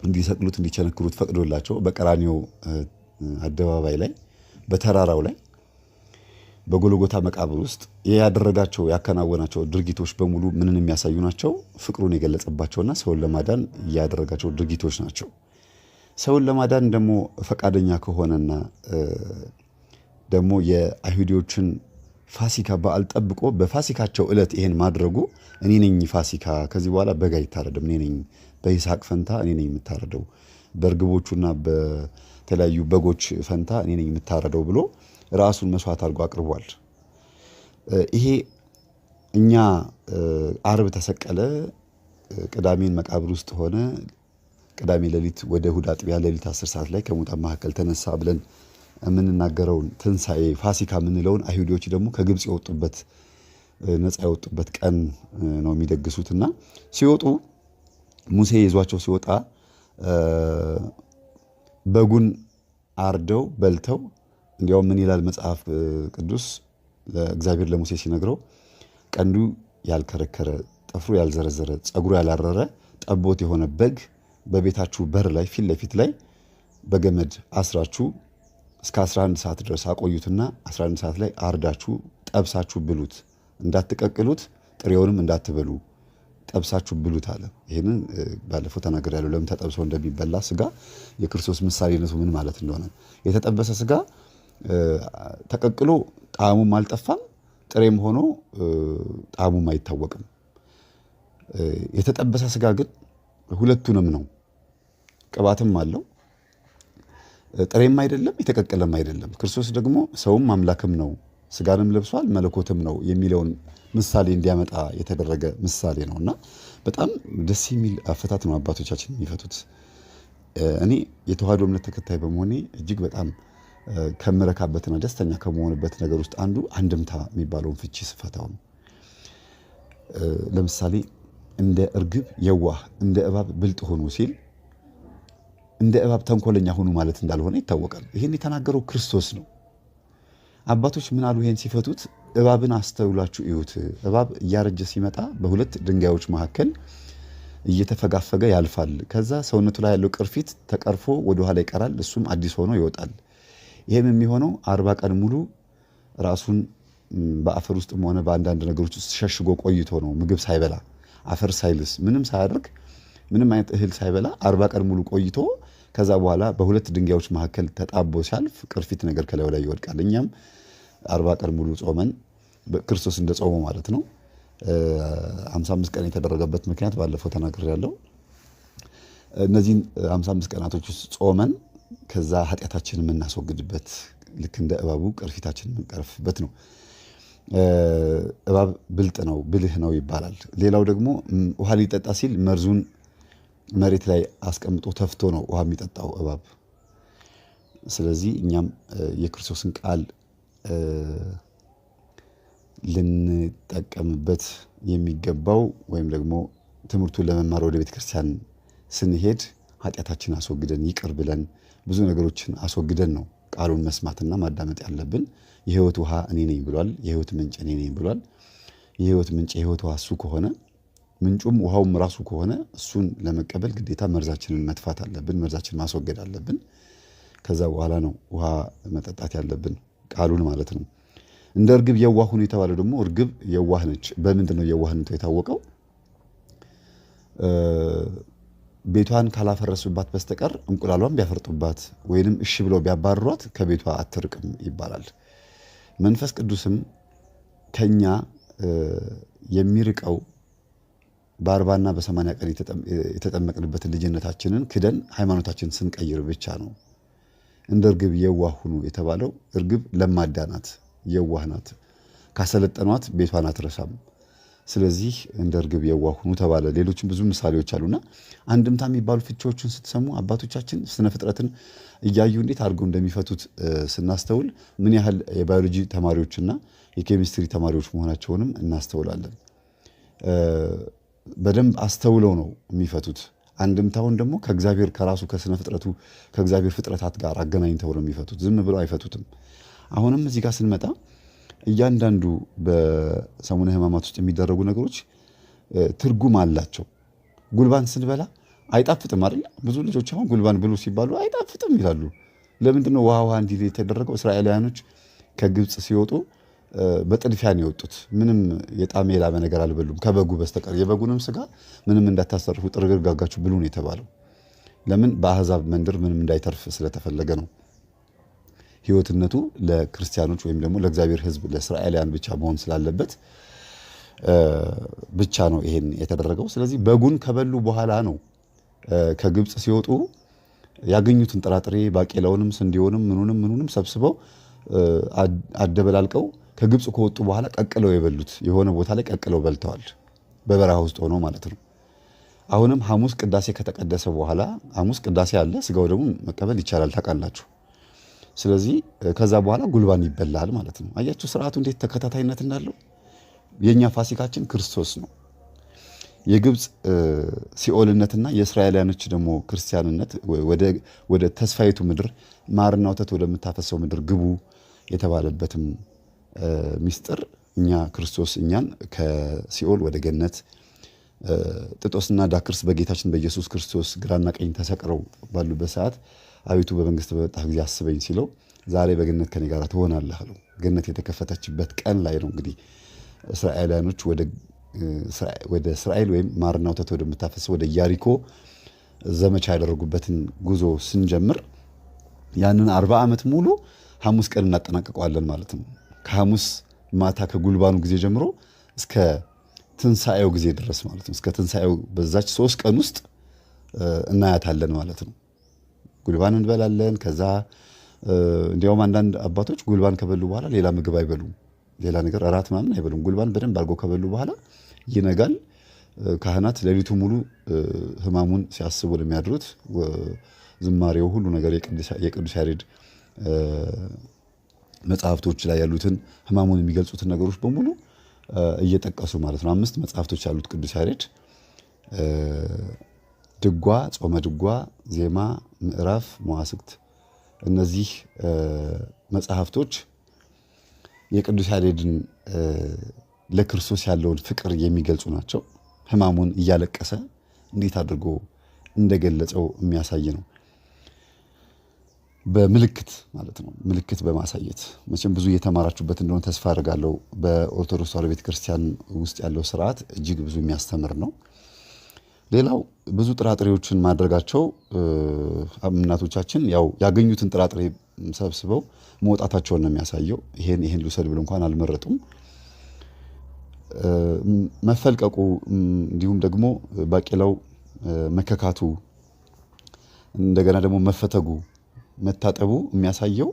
እንዲሰቅሉት፣ እንዲቸነክሩት ፈቅዶላቸው በቀራንዮ አደባባይ ላይ በተራራው ላይ በጎልጎታ መቃብር ውስጥ ያደረጋቸው ያከናወናቸው ድርጊቶች በሙሉ ምንን የሚያሳዩ ናቸው? ፍቅሩን የገለጸባቸውና ሰውን ለማዳን ያደረጋቸው ድርጊቶች ናቸው። ሰውን ለማዳን ደግሞ ፈቃደኛ ከሆነና ደግሞ የአይሁዲዎችን ፋሲካ በዓል ጠብቆ በፋሲካቸው ዕለት ይሄን ማድረጉ እኔ ነኝ ፋሲካ፣ ከዚህ በኋላ በግ አይታረድም፣ እኔ ነኝ በይስሐቅ ፈንታ እኔ ነኝ የምታረደው፣ በእርግቦቹና በተለያዩ በጎች ፈንታ እኔ ነኝ የምታረደው ብሎ ራሱን መስዋዕት አድርጎ አቅርቧል። ይሄ እኛ አርብ ተሰቀለ፣ ቅዳሜን መቃብር ውስጥ ሆነ፣ ቅዳሜ ሌሊት ወደ እሑድ አጥቢያ ሌሊት 10 ሰዓት ላይ ከሙታን መካከል ተነሳ ብለን የምንናገረውን ትንሣኤ ፋሲካ የምንለውን አይሁዶች ደግሞ ከግብፅ የወጡበት ነፃ የወጡበት ቀን ነው የሚደግሱትና ሲወጡ ሙሴ ይዟቸው ሲወጣ በጉን አርደው በልተው እንዲያውም ምን ይላል መጽሐፍ ቅዱስ እግዚአብሔር ለሙሴ ሲነግረው ቀንዱ ያልከረከረ ጥፍሩ ያልዘረዘረ ጸጉሩ ያላረረ ጠቦት የሆነ በግ በቤታችሁ በር ላይ ፊት ለፊት ላይ በገመድ አስራችሁ እስከ 11 ሰዓት ድረስ አቆዩትና 11 ሰዓት ላይ አርዳችሁ ጠብሳችሁ ብሉት፣ እንዳትቀቅሉት ጥሬውንም እንዳትበሉ ጠብሳችሁ ብሉት አለ። ይሄንን ባለፈው ተናግሬያለሁ። ለምን ተጠብሶ እንደሚበላ ስጋ የክርስቶስ ምሳሌነቱ ምን ማለት እንደሆነ። የተጠበሰ ስጋ ተቀቅሎ ጣዕሙም አልጠፋም፣ ጥሬም ሆኖ ጣዕሙም አይታወቅም። የተጠበሰ ስጋ ግን ሁለቱንም ነው፣ ቅባትም አለው፣ ጥሬም አይደለም፣ የተቀቀለም አይደለም። ክርስቶስ ደግሞ ሰውም አምላክም ነው፣ ስጋንም ለብሷል፣ መለኮትም ነው የሚለውን ምሳሌ እንዲያመጣ የተደረገ ምሳሌ ነውና በጣም ደስ የሚል አፈታት ነው አባቶቻችን የሚፈቱት። እኔ የተዋህዶ እምነት ተከታይ በመሆኔ እጅግ በጣም ከምረካበትና ደስተኛ ከመሆንበት ነገር ውስጥ አንዱ አንድምታ የሚባለውን ፍቺ ስፈታው ነው። ለምሳሌ እንደ እርግብ የዋህ እንደ እባብ ብልጥ ሆኑ ሲል እንደ እባብ ተንኮለኛ ሆኑ ማለት እንዳልሆነ ይታወቃል። ይህን የተናገረው ክርስቶስ ነው። አባቶች ምን አሉ? ይሄን ሲፈቱት እባብን አስተውላችሁ እዩት። እባብ እያረጀ ሲመጣ በሁለት ድንጋዮች መካከል እየተፈጋፈገ ያልፋል። ከዛ ሰውነቱ ላይ ያለው ቅርፊት ተቀርፎ ወደ ኋላ ይቀራል፣ እሱም አዲስ ሆኖ ይወጣል። ይሄም የሚሆነው 40 ቀን ሙሉ ራሱን በአፈር ውስጥም ሆነ በአንዳንድ ነገሮች ውስጥ ሸሽጎ ቆይቶ ነው። ምግብ ሳይበላ አፈር ሳይልስ ምንም ሳያደርግ ምንም አይነት እህል ሳይበላ 40 ቀን ሙሉ ቆይቶ ከዛ በኋላ በሁለት ድንጋዮች መካከል ተጣቦ ሲያልፍ ቅርፊት ነገር ከላዩ ላይ ይወድቃል። እኛም 40 ቀን ሙሉ ጾመን ክርስቶስ እንደጾመው ማለት ነው። 55 ቀን የተደረገበት ምክንያት ባለፈው ተናግሬያለሁ። እነዚህን 55 ቀናቶች ውስጥ ጾመን ከዛ ኃጢአታችንን የምናስወግድበት ልክ እንደ እባቡ ቅርፊታችንን የምንቀርፍበት ነው። እባብ ብልጥ ነው ብልህ ነው ይባላል። ሌላው ደግሞ ውሃ ሊጠጣ ሲል መርዙን መሬት ላይ አስቀምጦ ተፍቶ ነው ውሃ የሚጠጣው እባብ። ስለዚህ እኛም የክርስቶስን ቃል ልንጠቀምበት የሚገባው ወይም ደግሞ ትምህርቱን ለመማር ወደ ቤተክርስቲያን ስንሄድ ኃጢአታችን አስወግደን ይቅር ብለን ብዙ ነገሮችን አስወግደን ነው ቃሉን መስማትና ማዳመጥ ያለብን። የህይወት ውሃ እኔ ነኝ ብሏል። የህይወት ምንጭ እኔ ነኝ ብሏል። የህይወት ምንጭ የህይወት ውሃ እሱ ከሆነ ምንጩም ውሃውም ራሱ ከሆነ እሱን ለመቀበል ግዴታ መርዛችንን መጥፋት አለብን፣ መርዛችንን ማስወገድ አለብን። ከዛ በኋላ ነው ውሃ መጠጣት ያለብን፣ ቃሉን ማለት ነው። እንደ እርግብ የዋህ ሁኑ የተባለው ደግሞ እርግብ የዋህ ነች። በምንድን ነው የዋህነቷ የታወቀው? ቤቷን ካላፈረሱባት በስተቀር እንቁላሏን ቢያፈርጡባት ወይንም እሺ ብለው ቢያባርሯት ከቤቷ አትርቅም ይባላል። መንፈስ ቅዱስም ከኛ የሚርቀው በ40ና በ80 ቀን የተጠመቅንበትን ልጅነታችንን ክደን ሃይማኖታችንን ስንቀይር ብቻ ነው። እንደ እርግብ የዋህ ሁኑ የተባለው እርግብ ለማዳ ናት፣ የዋህ ናት። ካሰለጠኗት ቤቷን አትረሳም። ስለዚህ እንደ እርግብ የዋህ ሁኑ ተባለ። ሌሎችም ብዙ ምሳሌዎች አሉና አንድምታ የሚባሉ ፍቺዎችን ስትሰሙ አባቶቻችን ስነ ፍጥረትን እያዩ እንዴት አድርገው እንደሚፈቱት ስናስተውል ምን ያህል የባዮሎጂ ተማሪዎችና የኬሚስትሪ ተማሪዎች መሆናቸውንም እናስተውላለን። በደንብ አስተውለው ነው የሚፈቱት። አንድምታውን ደግሞ ከእግዚአብሔር ከራሱ ከስነ ፍጥረቱ ከእግዚአብሔር ፍጥረታት ጋር አገናኝተው ነው የሚፈቱት። ዝም ብለው አይፈቱትም። አሁንም እዚህ ጋር ስንመጣ እያንዳንዱ በሰሙነ ሕማማት ውስጥ የሚደረጉ ነገሮች ትርጉም አላቸው። ጉልባን ስንበላ አይጣፍጥም አይደል? ብዙ ልጆች አሁን ጉልባን ብሉ ሲባሉ አይጣፍጥም ይላሉ። ለምንድን ነው ውሃ እንዲል የተደረገው? እስራኤላውያኖች ከግብፅ ሲወጡ በጥድፊያ ነው የወጡት። ምንም የጣም የላመ ነገር አልበሉም ከበጉ በስተቀር። የበጉንም ስጋ ምንም እንዳታሰርፉ ጥርግርጋጋችሁ ብሉ ነው የተባለው። ለምን? በአሕዛብ መንደር ምንም እንዳይተርፍ ስለተፈለገ ነው። ህይወትነቱ ለክርስቲያኖች ወይም ደግሞ ለእግዚአብሔር ሕዝብ ለእስራኤላውያን ብቻ መሆን ስላለበት ብቻ ነው ይሄን የተደረገው። ስለዚህ በጉን ከበሉ በኋላ ነው ከግብፅ ሲወጡ ያገኙትን ጥራጥሬ ባቄላውንም ስንዴውንም ምኑንም ሰብስበው አደበላልቀው ከግብፅ ከወጡ በኋላ ቀቅለው የበሉት የሆነ ቦታ ላይ ቀቅለው በልተዋል፣ በበረሃ ውስጥ ሆኖ ማለት ነው። አሁንም ሐሙስ ቅዳሴ ከተቀደሰ በኋላ ሐሙስ ቅዳሴ አለ፣ ስጋው ደግሞ መቀበል ይቻላል ታውቃላችሁ። ስለዚህ ከዛ በኋላ ጉልባን ይበላል ማለት ነው። አያችሁ ስርዓቱ እንዴት ተከታታይነት እንዳለው። የኛ ፋሲካችን ክርስቶስ ነው። የግብፅ ሲኦልነትና የእስራኤላውያኖች ደግሞ ክርስቲያንነት ወደ ተስፋይቱ ምድር ማርና ወተት ወደምታፈሰው ምድር ግቡ የተባለበትም ሚስጥር እኛ ክርስቶስ እኛን ከሲኦል ወደ ገነት ጥጦስና ዳክርስ በጌታችን በኢየሱስ ክርስቶስ ግራና ቀኝ ተሰቅረው ባሉበት ሰዓት አቤቱ በመንግስት በመጣህ ጊዜ አስበኝ ሲለው ዛሬ በገነት ከኔ ጋር ትሆናለህ አለው። ገነት የተከፈተችበት ቀን ላይ ነው እንግዲህ እስራኤላውያኖች ወደ እስራኤል ወይም ማርና ወተት ወደምታፈሰው ወደ ኢያሪኮ ዘመቻ ያደረጉበትን ጉዞ ስንጀምር ያንን 40 ዓመት ሙሉ ሐሙስ ቀን እናጠናቀቀዋለን ማለት ነው። ከሐሙስ ማታ ከጉልባኑ ጊዜ ጀምሮ እስከ ትንሣኤው ጊዜ ድረስ ማለት ነው። እስከ ትንሣኤው በዛች 3 ቀን ውስጥ እናያታለን ማለት ነው። ጉልባን እንበላለን። ከዛ እንዲያውም አንዳንድ አባቶች ጉልባን ከበሉ በኋላ ሌላ ምግብ አይበሉም፣ ሌላ ነገር እራት ምናምን አይበሉም። ጉልባን በደንብ አድርገው ከበሉ በኋላ ይነጋል። ካህናት ሌሊቱ ሙሉ ሕማሙን ሲያስቡ ለሚያድሩት ዝማሬው ሁሉ ነገር የቅዱስ ያሬድ መጽሐፍቶች ላይ ያሉትን ሕማሙን የሚገልጹትን ነገሮች በሙሉ እየጠቀሱ ማለት ነው። 5 መጽሐፍቶች ያሉት ቅዱስ ያሬድ ድጓ፣ ጾመ ድጓ፣ ዜማ፣ ምዕራፍ፣ መዋስክት እነዚህ መጽሐፍቶች የቅዱስ ያሬድን ለክርስቶስ ያለውን ፍቅር የሚገልጹ ናቸው። ሕማሙን እያለቀሰ እንዴት አድርጎ እንደገለጸው የሚያሳይ ነው። በምልክት ማለት ነው። ምልክት በማሳየት መቼም ብዙ እየተማራችሁበት እንደሆነ ተስፋ አድርጋለሁ። በኦርቶዶክስ ተዋሕዶ ቤተክርስቲያን ውስጥ ያለው ስርዓት እጅግ ብዙ የሚያስተምር ነው። ሌላው ብዙ ጥራጥሬዎችን ማድረጋቸው እናቶቻችን ያው ያገኙትን ጥራጥሬ ሰብስበው መውጣታቸውን ነው የሚያሳየው። ይሄን ልውሰድ ብሎ እንኳን አልመረጡም። መፈልቀቁ እንዲሁም ደግሞ ባቄላው መከካቱ እንደገና ደግሞ መፈተጉ መታጠቡ የሚያሳየው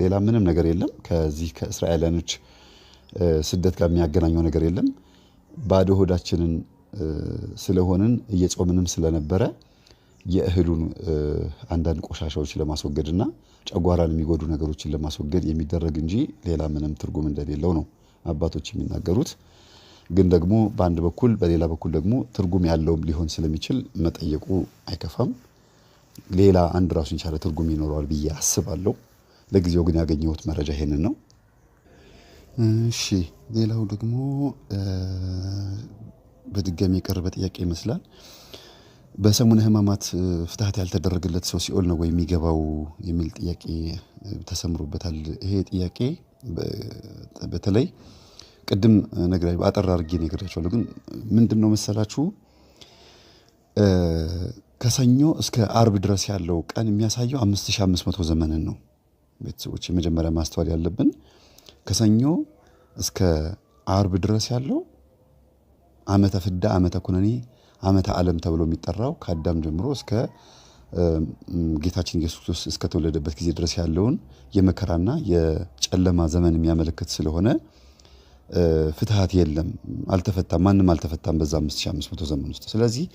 ሌላ ምንም ነገር የለም። ከዚህ ከእስራኤላውያኖች ስደት ጋር የሚያገናኘው ነገር የለም። ባዶ ሆዳችንን ስለሆንን እየጾምንም ስለነበረ የእህሉን አንዳንድ ቆሻሻዎች ለማስወገድና ጨጓራን የሚጎዱ ነገሮችን ለማስወገድ የሚደረግ እንጂ ሌላ ምንም ትርጉም እንደሌለው ነው አባቶች የሚናገሩት። ግን ደግሞ በአንድ በኩል በሌላ በኩል ደግሞ ትርጉም ያለውም ሊሆን ስለሚችል መጠየቁ አይከፋም። ሌላ አንድ ራሱን የቻለ ትርጉም ይኖረዋል ብዬ አስባለሁ። ለጊዜው ግን ያገኘሁት መረጃ ይሄንን ነው። እሺ፣ ሌላው ደግሞ በድጋሚ የቀረበ ጥያቄ ይመስላል። በሰሙነ ሕማማት ፍትሐት ያልተደረገለት ሰው ሲኦል ነው ወይ የሚገባው የሚል ጥያቄ ተሰምሮበታል። ይሄ ጥያቄ በተለይ ቅድም አጠር አድርጌ ነግሬያቸዋለሁ። ግን ምንድን ነው መሰላችሁ ከሰኞ እስከ አርብ ድረስ ያለው ቀን የሚያሳየው 5500 ዘመንን ነው። ቤተሰቦች የመጀመሪያ ማስተዋል ያለብን ከሰኞ እስከ አርብ ድረስ ያለው ዓመተ ፍዳ፣ ዓመተ ኩነኔ፣ ዓመተ ዓለም ተብሎ የሚጠራው ከአዳም ጀምሮ እስከ ጌታችን ኢየሱስ ክርስቶስ እስከተወለደበት ጊዜ ድረስ ያለውን የመከራና የጨለማ ዘመን የሚያመለክት ስለሆነ ፍትሐት የለም፣ አልተፈታም፣ ማንም አልተፈታም በዛ 5500 ዘመን ውስጥ። ስለዚህ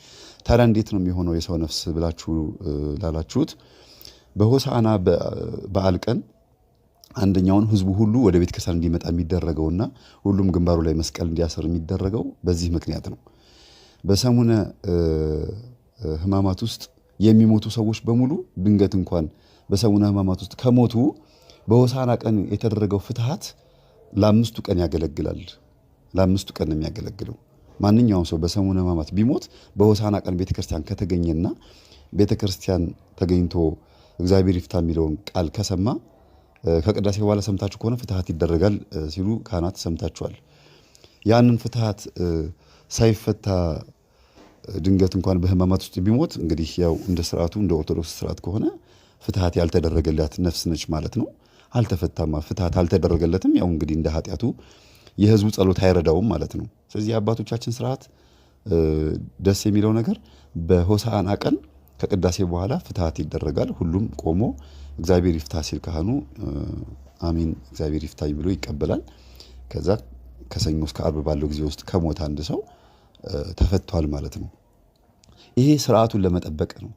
ታዲያ እንዴት ነው የሚሆነው የሰው ነፍስ ብላችሁ ላላችሁት በሆሳዕና በዓል ቀን አንደኛውን ሕዝቡ ሁሉ ወደ ቤተ ክርስቲያን እንዲመጣ የሚደረገውና ሁሉም ግንባሩ ላይ መስቀል እንዲያስር የሚደረገው በዚህ ምክንያት ነው። በሰሙነ ሕማማት ውስጥ የሚሞቱ ሰዎች በሙሉ ድንገት እንኳን በሰሙነ ሕማማት ውስጥ ከሞቱ በሆሳዕና ቀን የተደረገው ፍትሐት ለ5ቱ ቀን ያገለግላል። ለ5ቱ ቀን ነው የሚያገለግለው። ማንኛውም ሰው በሰሙነ ሕማማት ቢሞት በሆሳዕና ቀን ቤተክርስቲያን ከተገኘና ቤተክርስቲያን ተገኝቶ እግዚአብሔር ይፍታ የሚለውን ቃል ከሰማ ከቅዳሴ በኋላ ሰምታችሁ ከሆነ ፍትሐት ይደረጋል ሲሉ ካህናት ሰምታችኋል። ያንን ፍትሐት ሳይፈታ ድንገት እንኳን በሕማማት ውስጥ ቢሞት እንግዲህ ያው እንደ ስርዓቱ እንደ ኦርቶዶክስ ስርዓት ከሆነ ፍትሐት ያልተደረገላት ነፍስ ነች ማለት ነው። አልተፈታማ፣ ፍትሐት አልተደረገለትም። ያው እንግዲህ እንደ ኃጢአቱ የህዝቡ ጸሎት አይረዳውም ማለት ነው። ስለዚህ የአባቶቻችን ስርዓት ደስ የሚለው ነገር በሆሳዕና ቀን ከቅዳሴ በኋላ ፍትሐት ይደረጋል። ሁሉም ቆሞ እግዚአብሔር ይፍታ ሲል ካህኑ አሚን እግዚአብሔር ይፍታ ብሎ ይቀበላል። ከዛ ከሰኞ እስከ አርብ ባለው ጊዜ ውስጥ ከሞተ አንድ ሰው ተፈቷል ማለት ነው። ይሄ ስርዓቱን ለመጠበቅ ነው።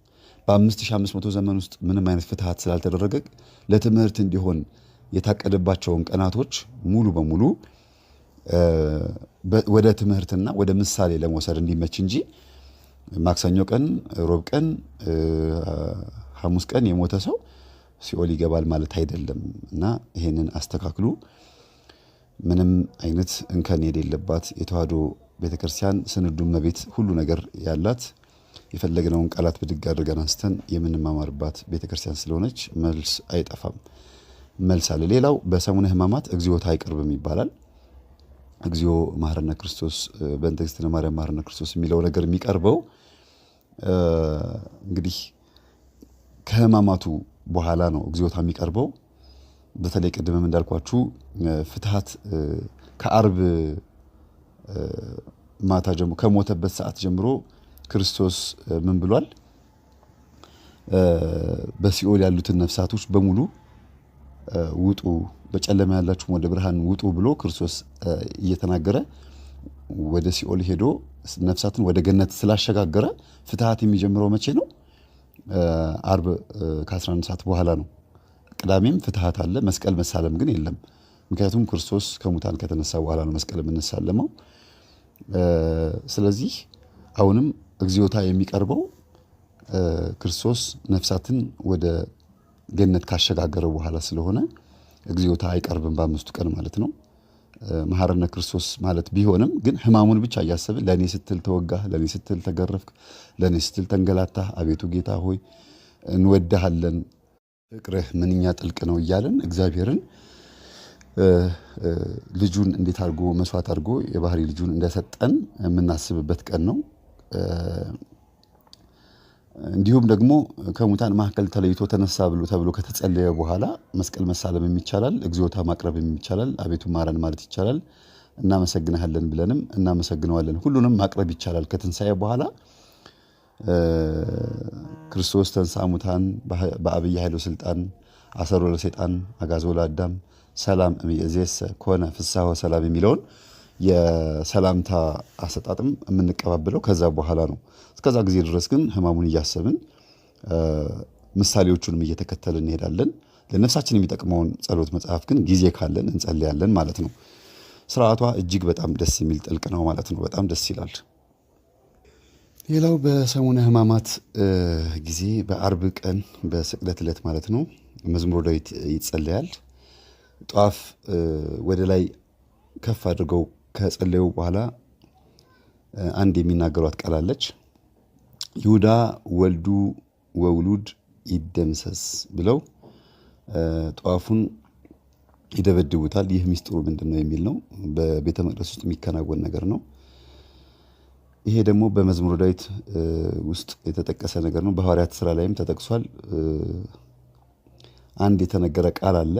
በ5500 ዘመን ውስጥ ምንም አይነት ፍትሐት ስላልተደረገ ለትምህርት እንዲሆን የታቀደባቸውን ቀናቶች ሙሉ በሙሉ ወደ ትምህርትና ወደ ምሳሌ ለመውሰድ እንዲመች እንጂ ማክሰኞ ቀን፣ ሮብ ቀን፣ ሐሙስ ቀን የሞተ ሰው ሲኦል ይገባል ማለት አይደለም እና ይሄንን አስተካክሉ። ምንም አይነት እንከን የሌለባት የተዋሕዶ ቤተክርስቲያን ስንዱ እመቤት ሁሉ ነገር ያላት የፈለግነውን ቃላት ብድግ አድርገን አንስተን የምንማማርባት ቤተክርስቲያን ስለሆነች መልስ አይጠፋም፣ መልስ አለ። ሌላው በሰሙነ ሕማማት እግዚኦታ አይቀርብም ይባላል። እግዚኦ መሐረነ ክርስቶስ በእንተ እግዝእትነ ማርያም መሐረነ ክርስቶስ የሚለው ነገር የሚቀርበው እንግዲህ ከሕማማቱ በኋላ ነው እግዚኦታ የሚቀርበው። በተለይ ቅድምም እንዳልኳችሁ ፍትሐት ከአርብ ማታ ጀምሮ ከሞተበት ሰዓት ጀምሮ ክርስቶስ ምን ብሏል? በሲኦል ያሉትን ነፍሳቶች በሙሉ ውጡ፣ በጨለማ ያላችሁ ወደ ብርሃን ውጡ ብሎ ክርስቶስ እየተናገረ ወደ ሲኦል ሄዶ ነፍሳትን ወደ ገነት ስላሸጋገረ ፍትሐት የሚጀምረው መቼ ነው? አርብ ከ11 ሰዓት በኋላ ነው። ቅዳሜም ፍትሐት አለ፣ መስቀል መሳለም ግን የለም። ምክንያቱም ክርስቶስ ከሙታን ከተነሳ በኋላ ነው መስቀል የምንሳለመው። ስለዚህ አሁንም እግዚኦታ የሚቀርበው ክርስቶስ ነፍሳትን ወደ ገነት ካሸጋገረ በኋላ ስለሆነ እግዚኦታ አይቀርብም በአምስቱ ቀን ማለት ነው። መሐረነ ክርስቶስ ማለት ቢሆንም ግን ሕማሙን ብቻ እያሰብን ለእኔ ስትል ተወጋህ፣ ለእኔ ስትል ተገረፍክ፣ ለእኔ ስትል ተንገላታህ፣ አቤቱ ጌታ ሆይ እንወድሃለን፣ ፍቅርህ ምንኛ ጥልቅ ነው እያለን እግዚአብሔርን ልጁን እንዴት አድርጎ መስዋዕት አድርጎ የባህሪ ልጁን እንደሰጠን የምናስብበት ቀን ነው። እንዲሁም ደግሞ ከሙታን መካከል ተለይቶ ተነሳ ተብሎ ከተጸለየ በኋላ መስቀል መሳለም ይቻላል፣ እግዚኦታ ማቅረብ ይቻላል፣ አቤቱ ማረን ማለት ይቻላል፣ እናመሰግንሃለን ብለንም እናመሰግነዋለን። ሁሉንም ማቅረብ ይቻላል። ከትንሣኤ በኋላ ክርስቶስ ተንሥአ እሙታን በዐቢይ ኃይል ወሥልጣን አሰሮ ለሰይጣን አግዓዞ ለአዳም ሰላም እምይእዜሰ ኮነ ፍስሐ ወሰላም የሚለውን የሰላምታ አሰጣጥም የምንቀባበለው ከዛ በኋላ ነው። እስከዛ ጊዜ ድረስ ግን ሕማሙን እያሰብን ምሳሌዎቹንም እየተከተልን እንሄዳለን። ለነፍሳችን የሚጠቅመውን ጸሎት መጽሐፍ ግን ጊዜ ካለን እንጸልያለን ማለት ነው። ስርዓቷ እጅግ በጣም ደስ የሚል ጥልቅ ነው ማለት ነው። በጣም ደስ ይላል። ሌላው በሰሙነ ሕማማት ጊዜ በአርብ ቀን በስቅለት ዕለት ማለት ነው መዝሙረ ዳዊት ይጸለያል። ጧፍ ወደ ላይ ከፍ አድርገው ከጸለዩ በኋላ አንድ የሚናገሯት ቃል አለች። ይሁዳ ወልዱ ወውሉድ ይደምሰስ ብለው ጧፉን ይደበድቡታል። ይህ ሚስጥሩ ምንድን ነው የሚል ነው። በቤተ መቅደስ ውስጥ የሚከናወን ነገር ነው። ይሄ ደግሞ በመዝሙረ ዳዊት ውስጥ የተጠቀሰ ነገር ነው። በሐዋርያት ሥራ ላይም ተጠቅሷል። አንድ የተነገረ ቃል አለ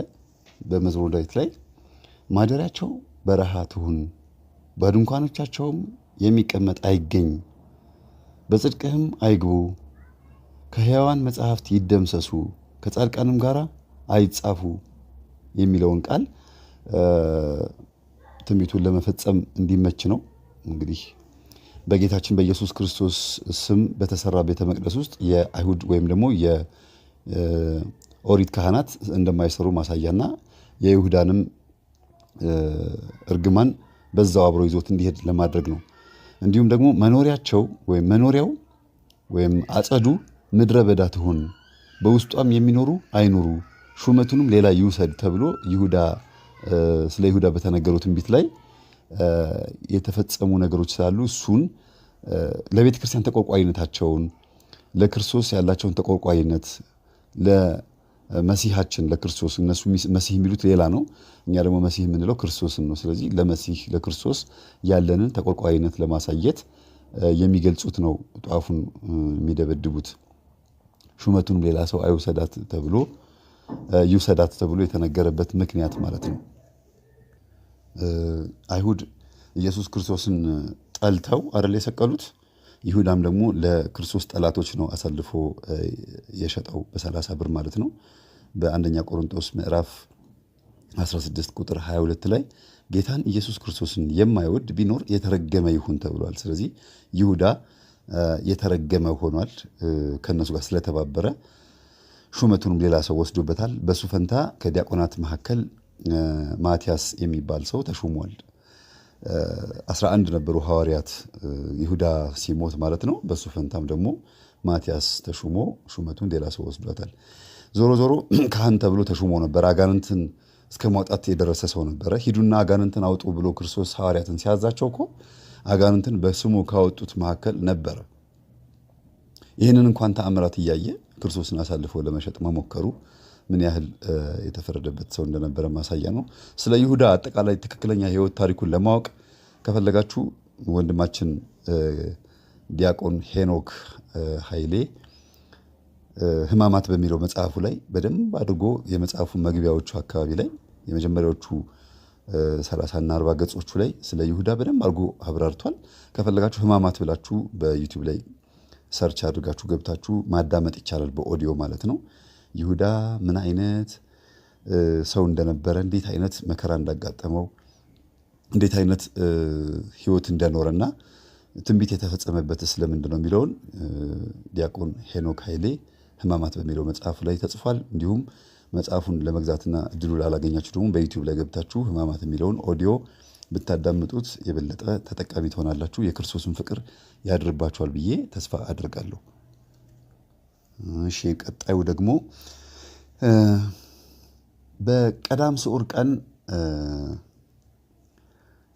በመዝሙረ ዳዊት ላይ ማደሪያቸው በረሃ ትሁን፣ በድንኳኖቻቸውም የሚቀመጥ አይገኝ፣ በጽድቅህም አይግቡ፣ ከሕያዋን መጻሕፍት ይደምሰሱ፣ ከጻድቃንም ጋር አይጻፉ የሚለውን ቃል ትንቢቱን ለመፈጸም እንዲመች ነው። እንግዲህ በጌታችን በኢየሱስ ክርስቶስ ስም በተሰራ ቤተ መቅደስ ውስጥ የአይሁድ ወይም ደግሞ የኦሪት ካህናት እንደማይሰሩ ማሳያና የይሁዳንም እርግማን በዛው አብሮ ይዞት እንዲሄድ ለማድረግ ነው። እንዲሁም ደግሞ መኖሪያው ወይም አጸዱ ምድረ በዳ ትሁን፣ በውስጧም የሚኖሩ አይኑሩ፣ ሹመቱንም ሌላ ይውሰድ ተብሎ ስለ ይሁዳ በተነገረው ትንቢት ላይ የተፈጸሙ ነገሮች ስላሉ እሱን ለቤተ ክርስቲያን ተቆርቋሪነታቸውን፣ ለክርስቶስ ያላቸውን ተቆርቋሪነት፣ ለመሲሐችን ለክርስቶስ እነሱ መሲህ የሚሉት ሌላ ነው፣ እኛ ደግሞ መሲህ የምንለው ክርስቶስን ነው። ስለዚህ ለክርስቶስ ያለንን ተቆርቋሪነት ለማሳየት የሚገልጹት ነው ጧፉን የሚደበድቡት። ሹመቱንም ሌላ ሰው ይውሰዳት ተብሎ የተነገረበት ምክንያት ማለት ነው። አይሁድ ኢየሱስ ክርስቶስን ጠልተው አይደል የሰቀሉት። ይሁዳም ደግሞ ለክርስቶስ ጠላቶች ነው አሳልፎ የሸጠው በ30 ብር ማለት ነው። በአንደኛ ቆሮንቶስ ምዕራፍ 16 ቁጥር 22 ላይ ጌታን ኢየሱስ ክርስቶስን የማይወድ ቢኖር የተረገመ ይሁን ተብሏል። ስለዚህ ይሁዳ የተረገመ ሆኗል። ከነሱ ጋር ስለተባበረ ሹመቱንም ሌላ ሰው ወስዶበታል። በሱ ፈንታ ከዲያቆናት መካከል ማቲያስ የሚባል ሰው ተሹሟል። 11 ነበሩ ሐዋርያት ይሁዳ ሲሞት ማለት ነው። በሱ ፈንታም ደግሞ ማቲያስ ተሹሞ ሹመቱን ሌላ ሰው ወስዶታል። ዞሮ ዞሮ ካህን ተብሎ ተሹሞ ነበር። አጋንንትን እስከ ማውጣት የደረሰ ሰው ነበረ። ሂዱና አጋንንትን አውጡ ብሎ ክርስቶስ ሐዋርያትን ሲያዛቸው እኮ አጋንንትን በስሙ ካወጡት መካከል ነበረ። ይህንን እንኳን ተአምራት እያየ ክርስቶስን አሳልፎ ለመሸጥ መሞከሩ ምን ያህል የተፈረደበት ሰው እንደነበረ ማሳያ ነው። ስለ ይሁዳ አጠቃላይ ትክክለኛ የህይወት ታሪኩን ለማወቅ ከፈለጋችሁ ወንድማችን ዲያቆን ሄኖክ ኃይሌ ሕማማት በሚለው መጽሐፉ ላይ በደንብ አድርጎ የመጽሐፉ መግቢያዎቹ አካባቢ ላይ የመጀመሪያዎቹ 30 እና 40 ገጾቹ ላይ ስለ ይሁዳ በደንብ አድርጎ አብራርቷል። ከፈለጋችሁ ሕማማት ብላችሁ በዩቲዩብ ላይ ሰርች አድርጋችሁ ገብታችሁ ማዳመጥ ይቻላል፣ በኦዲዮ ማለት ነው። ይሁዳ ምን አይነት ሰው እንደነበረ፣ እንዴት አይነት መከራ እንዳጋጠመው፣ እንዴት አይነት ህይወት እንደኖረና ትንቢት የተፈጸመበት ስለምንድን ነው የሚለውን ዲያቆን ሄኖክ ኃይሌ ሕማማት በሚለው መጽሐፉ ላይ ተጽፏል። እንዲሁም መጽሐፉን ለመግዛትና እድሉ ላላገኛችሁ ደግሞ በዩቲዩብ ላይ ገብታችሁ ሕማማት የሚለውን ኦዲዮ ብታዳምጡት የበለጠ ተጠቃሚ ትሆናላችሁ። የክርስቶስን ፍቅር ያድርባችኋል ብዬ ተስፋ አድርጋለሁ። እሺ፣ ቀጣዩ ደግሞ በቀዳም ስዑር ቀን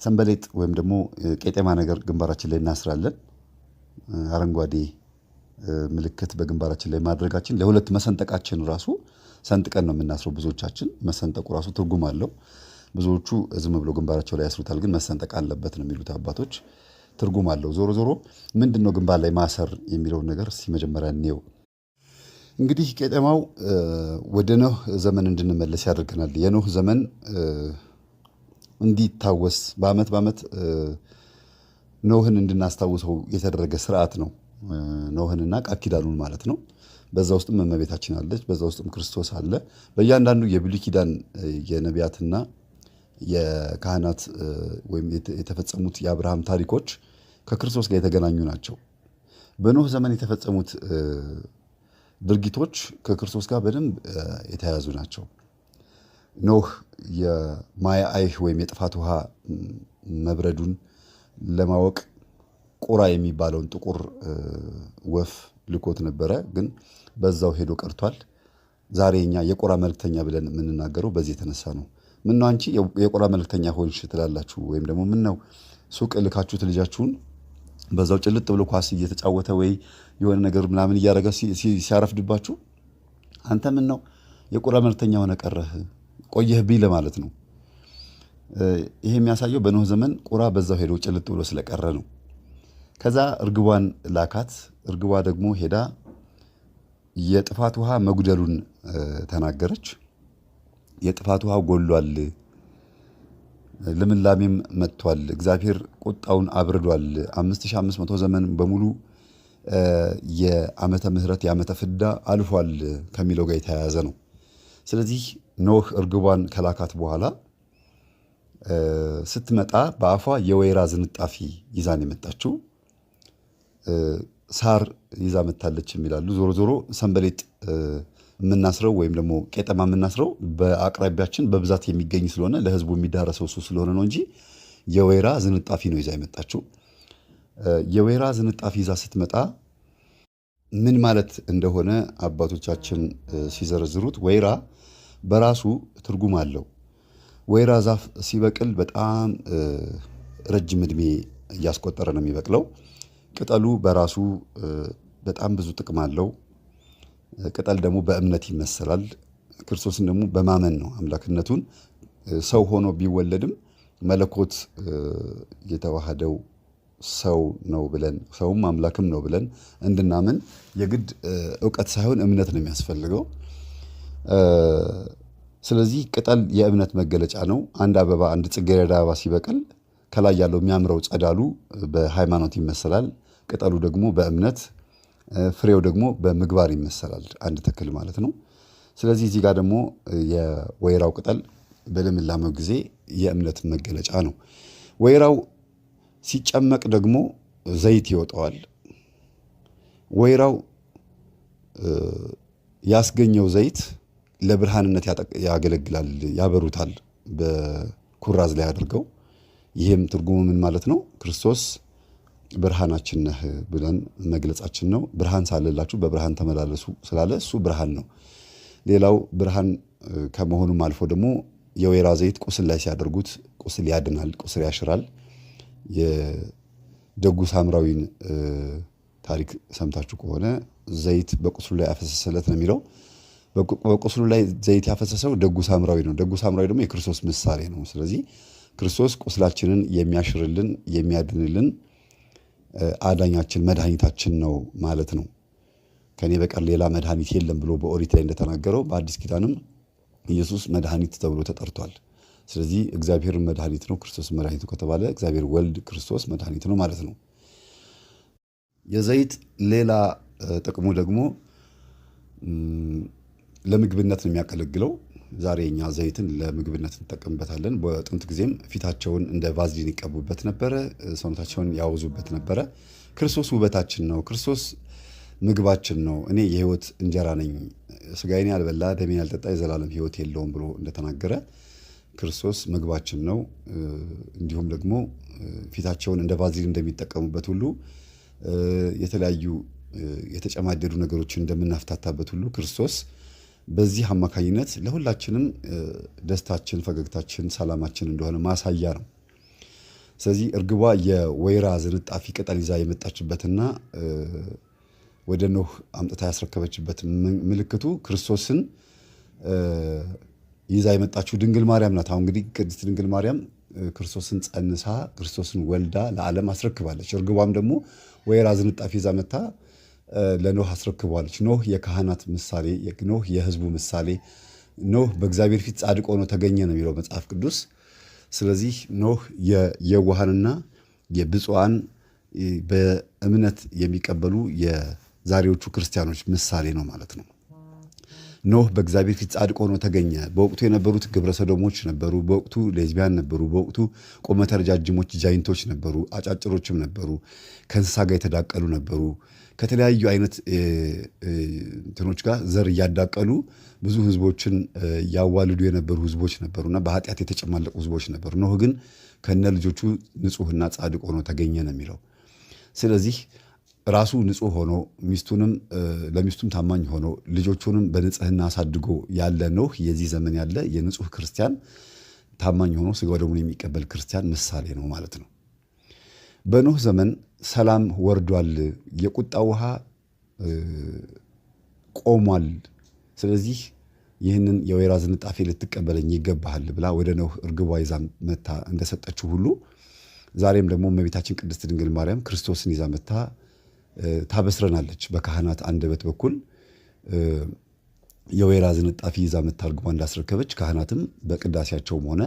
ሰንበሌጥ ወይም ደግሞ ቄጤማ ነገር ግንባራችን ላይ እናስራለን። አረንጓዴ ምልክት በግንባራችን ላይ ማድረጋችን ለሁለት መሰንጠቃችን ራሱ ሰንጥቀን ነው የምናስረው። ብዙዎቻችን መሰንጠቁ ራሱ ትርጉም አለው። ብዙዎቹ ዝም ብሎ ግንባራቸው ላይ ያስሩታል፣ ግን መሰንጠቅ አለበት ነው የሚሉት አባቶች። ትርጉም አለው። ዞሮ ዞሮ ምንድን ነው ግንባር ላይ ማሰር የሚለውን ነገር እስቲ መጀመሪያ እንየው። እንግዲህ ቄጤማው ወደ ኖህ ዘመን እንድንመለስ ያደርገናል። የኖህ ዘመን እንዲታወስ በአመት ኖህን እንድናስታውሰው የተደረገ ስርዓት ነው። ኖህንና ቃል ኪዳኑን ማለት ነው። በዛ ውስጥም እመቤታችን አለች፣ በዛ ውስጥም ክርስቶስ አለ። በእያንዳንዱ የብሉይ ኪዳን የነቢያትና የካህናት ወይም የተፈጸሙት የአብርሃም ታሪኮች ከክርስቶስ ጋር የተገናኙ ናቸው። በኖህ ዘመን የተፈጸሙት ድርጊቶች ከክርስቶስ ጋር በደንብ የተያያዙ ናቸው። ኖህ የማየ አይህ ወይም የጥፋት ውሃ መብረዱን ለማወቅ ቁራ የሚባለውን ጥቁር ወፍ ልኮት ነበረ፣ ግን በዛው ሄዶ ቀርቷል። ዛሬ እኛ የቁራ መልክተኛ ብለን የምንናገረው በዚህ የተነሳ ነው። ምነው አንቺ የቁራ መልክተኛ ሆንሽ ትላላችሁ? ወይም ደግሞ ምነው ሱቅ ልካችሁት ልጃችሁን በዛው ጭልጥ ብሎ ኳስ እየተጫወተ ወይ የሆነ ነገር ምናምን እያደረገ ሲያረፍድባችሁ አንተ ምነው የቁራ መልክተኛ ሆነ ቀረህ ቆየህብኝ ለማለት ነው። ይሄ የሚያሳየው በኖህ ዘመን ቁራ በዛው ሄዶ ጭልጥ ብሎ ስለቀረ ነው። ከዛ እርግቧን ላካት። እርግቧ ደግሞ ሄዳ የጥፋት ውሃ መጉደሉን ተናገረች። የጥፋት ውሃ ጎሏል፣ ልምላሜም መጥቷል፣ እግዚአብሔር ቁጣውን አብርዷል፣ 5500 ዘመን በሙሉ የዓመተ ምሕረት የዓመተ ፍዳ አልፏል ከሚለው ጋር የተያያዘ ነው። ስለዚህ ኖህ እርግቧን ከላካት በኋላ ስትመጣ በአፏ የወይራ ዝንጣፊ ይዛን የመጣችው ሳር ይዛ መታለች የሚላሉ። ዞሮ ዞሮ ሰንበሌጥ የምናስረው ወይም ደግሞ ቄጠማ የምናስረው በአቅራቢያችን በብዛት የሚገኝ ስለሆነ ለሕዝቡ የሚዳረሰው እሱ ስለሆነ ነው እንጂ የወይራ ዝንጣፊ ነው ይዛ የመጣችው። የወይራ ዝንጣፊ ይዛ ስትመጣ ምን ማለት እንደሆነ አባቶቻችን ሲዘረዝሩት ወይራ በራሱ ትርጉም አለው። ወይራ ዛፍ ሲበቅል በጣም ረጅም ዕድሜ እያስቆጠረ ነው የሚበቅለው። ቅጠሉ በራሱ በጣም ብዙ ጥቅም አለው። ቅጠል ደግሞ በእምነት ይመሰላል። ክርስቶስን ደግሞ በማመን ነው አምላክነቱን። ሰው ሆኖ ቢወለድም መለኮት የተዋሃደው ሰው ነው ብለን ሰውም አምላክም ነው ብለን እንድናምን የግድ እውቀት ሳይሆን እምነት ነው የሚያስፈልገው። ስለዚህ ቅጠል የእምነት መገለጫ ነው። አንድ አበባ አንድ ጽጌረዳ አበባ ሲበቅል ከላይ ያለው የሚያምረው ጸዳሉ በሃይማኖት ይመሰላል። ቅጠሉ ደግሞ በእምነት፣ ፍሬው ደግሞ በምግባር ይመሰላል። አንድ ተክል ማለት ነው። ስለዚህ እዚህ ጋር ደግሞ የወይራው ቅጠል በልምላሜው ጊዜ የእምነት መገለጫ ነው። ወይራው ሲጨመቅ ደግሞ ዘይት ይወጣዋል። ወይራው ያስገኘው ዘይት ለብርሃንነት ያገለግላል፣ ያበሩታል በኩራዝ ላይ አድርገው። ይህም ትርጉሙ ምን ማለት ነው? ክርስቶስ ብርሃናችን ነህ ብለን መግለጻችን ነው። ብርሃን ሳለላችሁ በብርሃን ተመላለሱ ስላለ እሱ ብርሃን ነው። ሌላው ብርሃን ከመሆኑም አልፎ ደግሞ የወይራ ዘይት ቁስል ላይ ሲያደርጉት ቁስል ያድናል፣ ቁስል ያሽራል። የደጉ ሳምራዊን ታሪክ ሰምታችሁ ከሆነ ዘይት በቁስሉ ላይ ያፈሰሰለት ነው የሚለው። በቁስሉ ላይ ዘይት ያፈሰሰው ደጉ ሳምራዊ ነው። ደጉ ሳምራዊ ደግሞ የክርስቶስ ምሳሌ ነው። ስለዚህ ክርስቶስ ቁስላችንን የሚያሽርልን የሚያድንልን አዳኛችን መድኃኒታችን ነው ማለት ነው። ከኔ በቀር ሌላ መድኃኒት የለም ብሎ በኦሪት ላይ እንደተናገረው በአዲስ ኪዳንም ኢየሱስ መድኃኒት ተብሎ ተጠርቷል። ስለዚህ እግዚአብሔር መድኃኒት ነው፣ ክርስቶስ መድኃኒቱ ከተባለ እግዚአብሔር ወልድ ክርስቶስ መድኃኒት ነው ማለት ነው። የዘይት ሌላ ጥቅሙ ደግሞ ለምግብነት ነው የሚያገለግለው። ዛሬ እኛ ዘይትን ለምግብነት እንጠቀምበታለን። በጥንት ጊዜም ፊታቸውን እንደ ቫዝሊን ይቀቡበት ነበረ፣ ሰውነታቸውን ያወዙበት ነበረ። ክርስቶስ ውበታችን ነው፣ ክርስቶስ ምግባችን ነው። እኔ የሕይወት እንጀራ ነኝ፣ ስጋዬን ያልበላ ደሜን ያልጠጣ የዘላለም ሕይወት የለውም ብሎ እንደተናገረ ክርስቶስ ምግባችን ነው። እንዲሁም ደግሞ ፊታቸውን እንደ ቫዝሊን እንደሚጠቀሙበት ሁሉ የተለያዩ የተጨማደዱ ነገሮችን እንደምናፍታታበት ሁሉ ክርስቶስ በዚህ አማካኝነት ለሁላችንም ደስታችን፣ ፈገግታችን፣ ሰላማችን እንደሆነ ማሳያ ነው። ስለዚህ እርግቧ የወይራ ዝንጣፊ ቅጠል ይዛ የመጣችበትና ወደ ኖህ አምጥታ ያስረከበችበት ምልክቱ ክርስቶስን ይዛ የመጣችው ድንግል ማርያም ናት። አሁን እንግዲህ ቅድስት ድንግል ማርያም ክርስቶስን ጸንሳ ክርስቶስን ወልዳ ለዓለም አስረክባለች። እርግቧም ደግሞ ወይራ ዝንጣፊ ይዛ መታ ለኖህ አስረክቧለች። ኖህ የካህናት ምሳሌ፣ ኖህ የሕዝቡ ምሳሌ፣ ኖህ በእግዚአብሔር ፊት ጻድቅ ሆኖ ተገኘ ነው የሚለው መጽሐፍ ቅዱስ። ስለዚህ ኖህ የዋሃንና የብፁዓን በእምነት የሚቀበሉ የዛሬዎቹ ክርስቲያኖች ምሳሌ ነው ማለት ነው። ኖህ በእግዚአብሔር ፊት ጻድቅ ሆኖ ተገኘ። በወቅቱ የነበሩት ግብረ ሰዶሞች ነበሩ። በወቅቱ ሌዝቢያን ነበሩ። በወቅቱ ቁመተ ረጃጅሞች ጃይንቶች ነበሩ። አጫጭሮችም ነበሩ። ከእንስሳ ጋር የተዳቀሉ ነበሩ። ከተለያዩ አይነት እንትኖች ጋር ዘር እያዳቀሉ ብዙ ህዝቦችን ያዋልዱ የነበሩ ህዝቦች ነበሩና በኃጢአት የተጨማለቁ ህዝቦች ነበሩ። ኖህ ግን ከነ ልጆቹ ንጹሕና ጻድቅ ሆኖ ተገኘ ነው የሚለው። ስለዚህ ራሱ ንጹሕ ሆኖ ለሚስቱም ታማኝ ሆኖ ልጆቹንም በንጽህና አሳድጎ ያለ ኖህ የዚህ ዘመን ያለ የንጹሕ ክርስቲያን ታማኝ ሆኖ ስጋ ወደሙን የሚቀበል ክርስቲያን ምሳሌ ነው ማለት ነው። በኖህ ዘመን ሰላም ወርዷል፣ የቁጣ ውሃ ቆሟል። ስለዚህ ይህንን የወይራ ዝንጣፊ ልትቀበለኝ ይገባሃል ብላ ወደ ኖህ እርግቧ ይዛ መታ እንደሰጠችው ሁሉ ዛሬም ደግሞ እመቤታችን ቅድስት ድንግል ማርያም ክርስቶስን ይዛ መታ ታበስረናለች። በካህናት አንደበት በኩል የወይራ ዝንጣፊ ይዛ መታ እርግቧ እንዳስረከበች ካህናትም በቅዳሴያቸውም ሆነ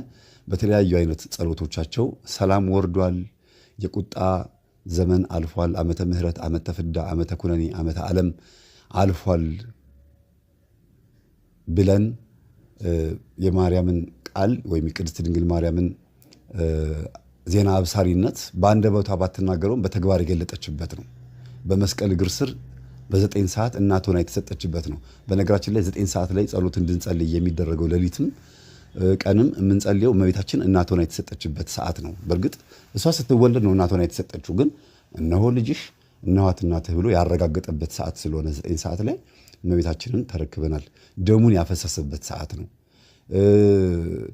በተለያዩ አይነት ጸሎቶቻቸው ሰላም ወርዷል፣ የቁጣ ዘመን አልፏል፣ ዓመተ ምሕረት፣ ዓመተ ፍዳ፣ ዓመተ ኩነኔ፣ ዓመተ ዓለም አልፏል ብለን የማርያምን ቃል ወይም የቅድስት ድንግል ማርያምን ዜና አብሳሪነት በአንደበቷ ባትናገረውም በተግባር የገለጠችበት ነው። በመስቀል እግር ስር በ9 ሰዓት እናት ሆና የተሰጠችበት ነው። በነገራችን ላይ 9 ሰዓት ላይ ጸሎት እንድንጸልይ የሚደረገው ሌሊትም ቀንም የምንጸልየው እመቤታችን እናት ሆና የተሰጠችበት ሰዓት ነው። በእርግጥ እሷ ስትወለድ ነው እናት ሆና የተሰጠችው፣ ግን እነሆ ልጅሽ እነኋት እናትህ ብሎ ያረጋገጠበት ሰዓት ስለሆነ 9 ሰዓት ላይ እመቤታችንን ተረክበናል። ደሙን ያፈሰሰበት ሰዓት ነው።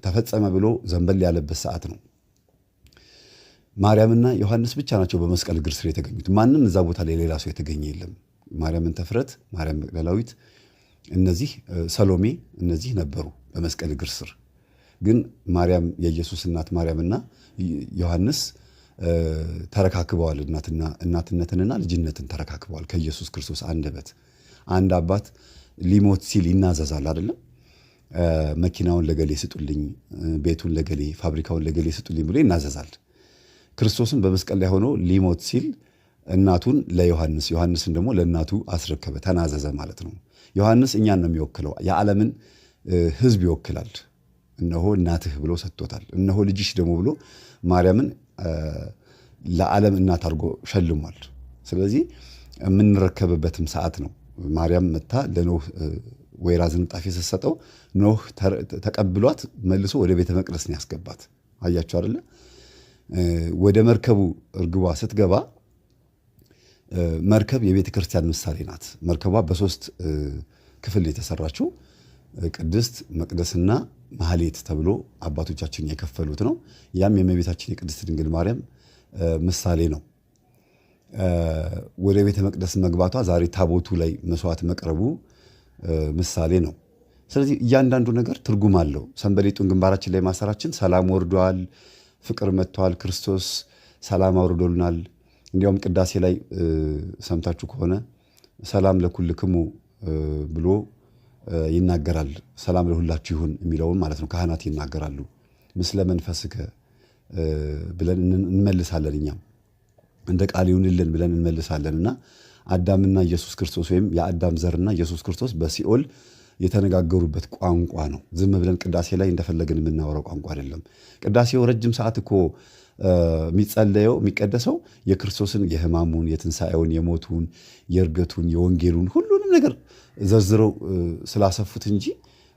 ተፈጸመ ብሎ ዘንበል ያለበት ሰዓት ነው። ማርያምና ዮሐንስ ብቻ ናቸው በመስቀል እግር ስር የተገኙት። ማንም እዛ ቦታ ላይ ሌላ ሰው የተገኘ የለም። ማርያምን ተፍረት፣ ማርያም መግደላዊት፣ እነዚህ ሰሎሜ፣ እነዚህ ነበሩ በመስቀል እግር ስር። ግን ማርያም የኢየሱስ እናት ማርያምና ዮሐንስ ተረካክበዋል። እናትነትንና ልጅነትን ተረካክበዋል ከኢየሱስ ክርስቶስ አንደበት። አንድ አባት ሊሞት ሲል ይናዘዛል አይደለም? መኪናውን ለገሌ ስጡልኝ፣ ቤቱን ለገሌ፣ ፋብሪካውን ለገሌ ስጡልኝ ብሎ ይናዘዛል። ክርስቶስን በመስቀል ላይ ሆኖ ሊሞት ሲል እናቱን ለዮሐንስ፣ ዮሐንስን ደግሞ ለእናቱ አስረከበ፣ ተናዘዘ ማለት ነው። ዮሐንስ እኛን ነው የሚወክለው፣ የዓለምን ሕዝብ ይወክላል። እነሆ እናትህ ብሎ ሰጥቶታል። እነሆ ልጅሽ ደግሞ ብሎ ማርያምን ለዓለም እናት አድርጎ ሸልሟል። ስለዚህ የምንረከብበትም ሰዓት ነው። ማርያም መታ ለኖህ ወይራ ዝንጣፊ ስትሰጠው ኖህ ተቀብሏት መልሶ ወደ ቤተ መቅደስ ነው ያስገባት። አያችሁ አይደለ? ወደ መርከቡ እርግቧ ስትገባ መርከብ የቤተ ክርስቲያን ምሳሌ ናት። መርከቧ በሶስት ክፍል የተሰራችው ቅድስት፣ መቅደስና ማህሌት ተብሎ አባቶቻችን የከፈሉት ነው። ያም የእመቤታችን የቅድስት ድንግል ማርያም ምሳሌ ነው። ወደ ቤተ መቅደስ መግባቷ ዛሬ ታቦቱ ላይ መስዋዕት መቅረቡ ምሳሌ ነው። ስለዚህ እያንዳንዱ ነገር ትርጉም አለው። ሰንበሌጡን ግንባራችን ላይ ማሰራችን ሰላም ወርዷል፣ ፍቅር መጥቷል፣ ክርስቶስ ሰላም አውርዶልናል። እንዲያውም ቅዳሴ ላይ ሰምታችሁ ከሆነ ሰላም ለኩልክሙ ብሎ ይናገራል። ሰላም ለሁላችሁ ይሁን የሚለውን ማለት ነው ካህናት ይናገራሉ። ምስለ መንፈስከ ብለን እንመልሳለን። እኛም እንደ ቃል ይሁንልን ብለን እንመልሳለንና አዳምና ኢየሱስ ክርስቶስ ወይም የአዳም ዘርና ኢየሱስ ክርስቶስ በሲኦል የተነጋገሩበት ቋንቋ ነው። ዝም ብለን ቅዳሴ ላይ እንደፈለግን የምናወራው ቋንቋ አይደለም። ቅዳሴው ረጅም ሰዓት እኮ የሚጸለየው የሚቀደሰው የክርስቶስን የሕማሙን፣ የትንሣኤውን፣ የሞቱን፣ የእርገቱን፣ የወንጌሉን ሁሉንም ነገር ዘርዝረው ስላሰፉት እንጂ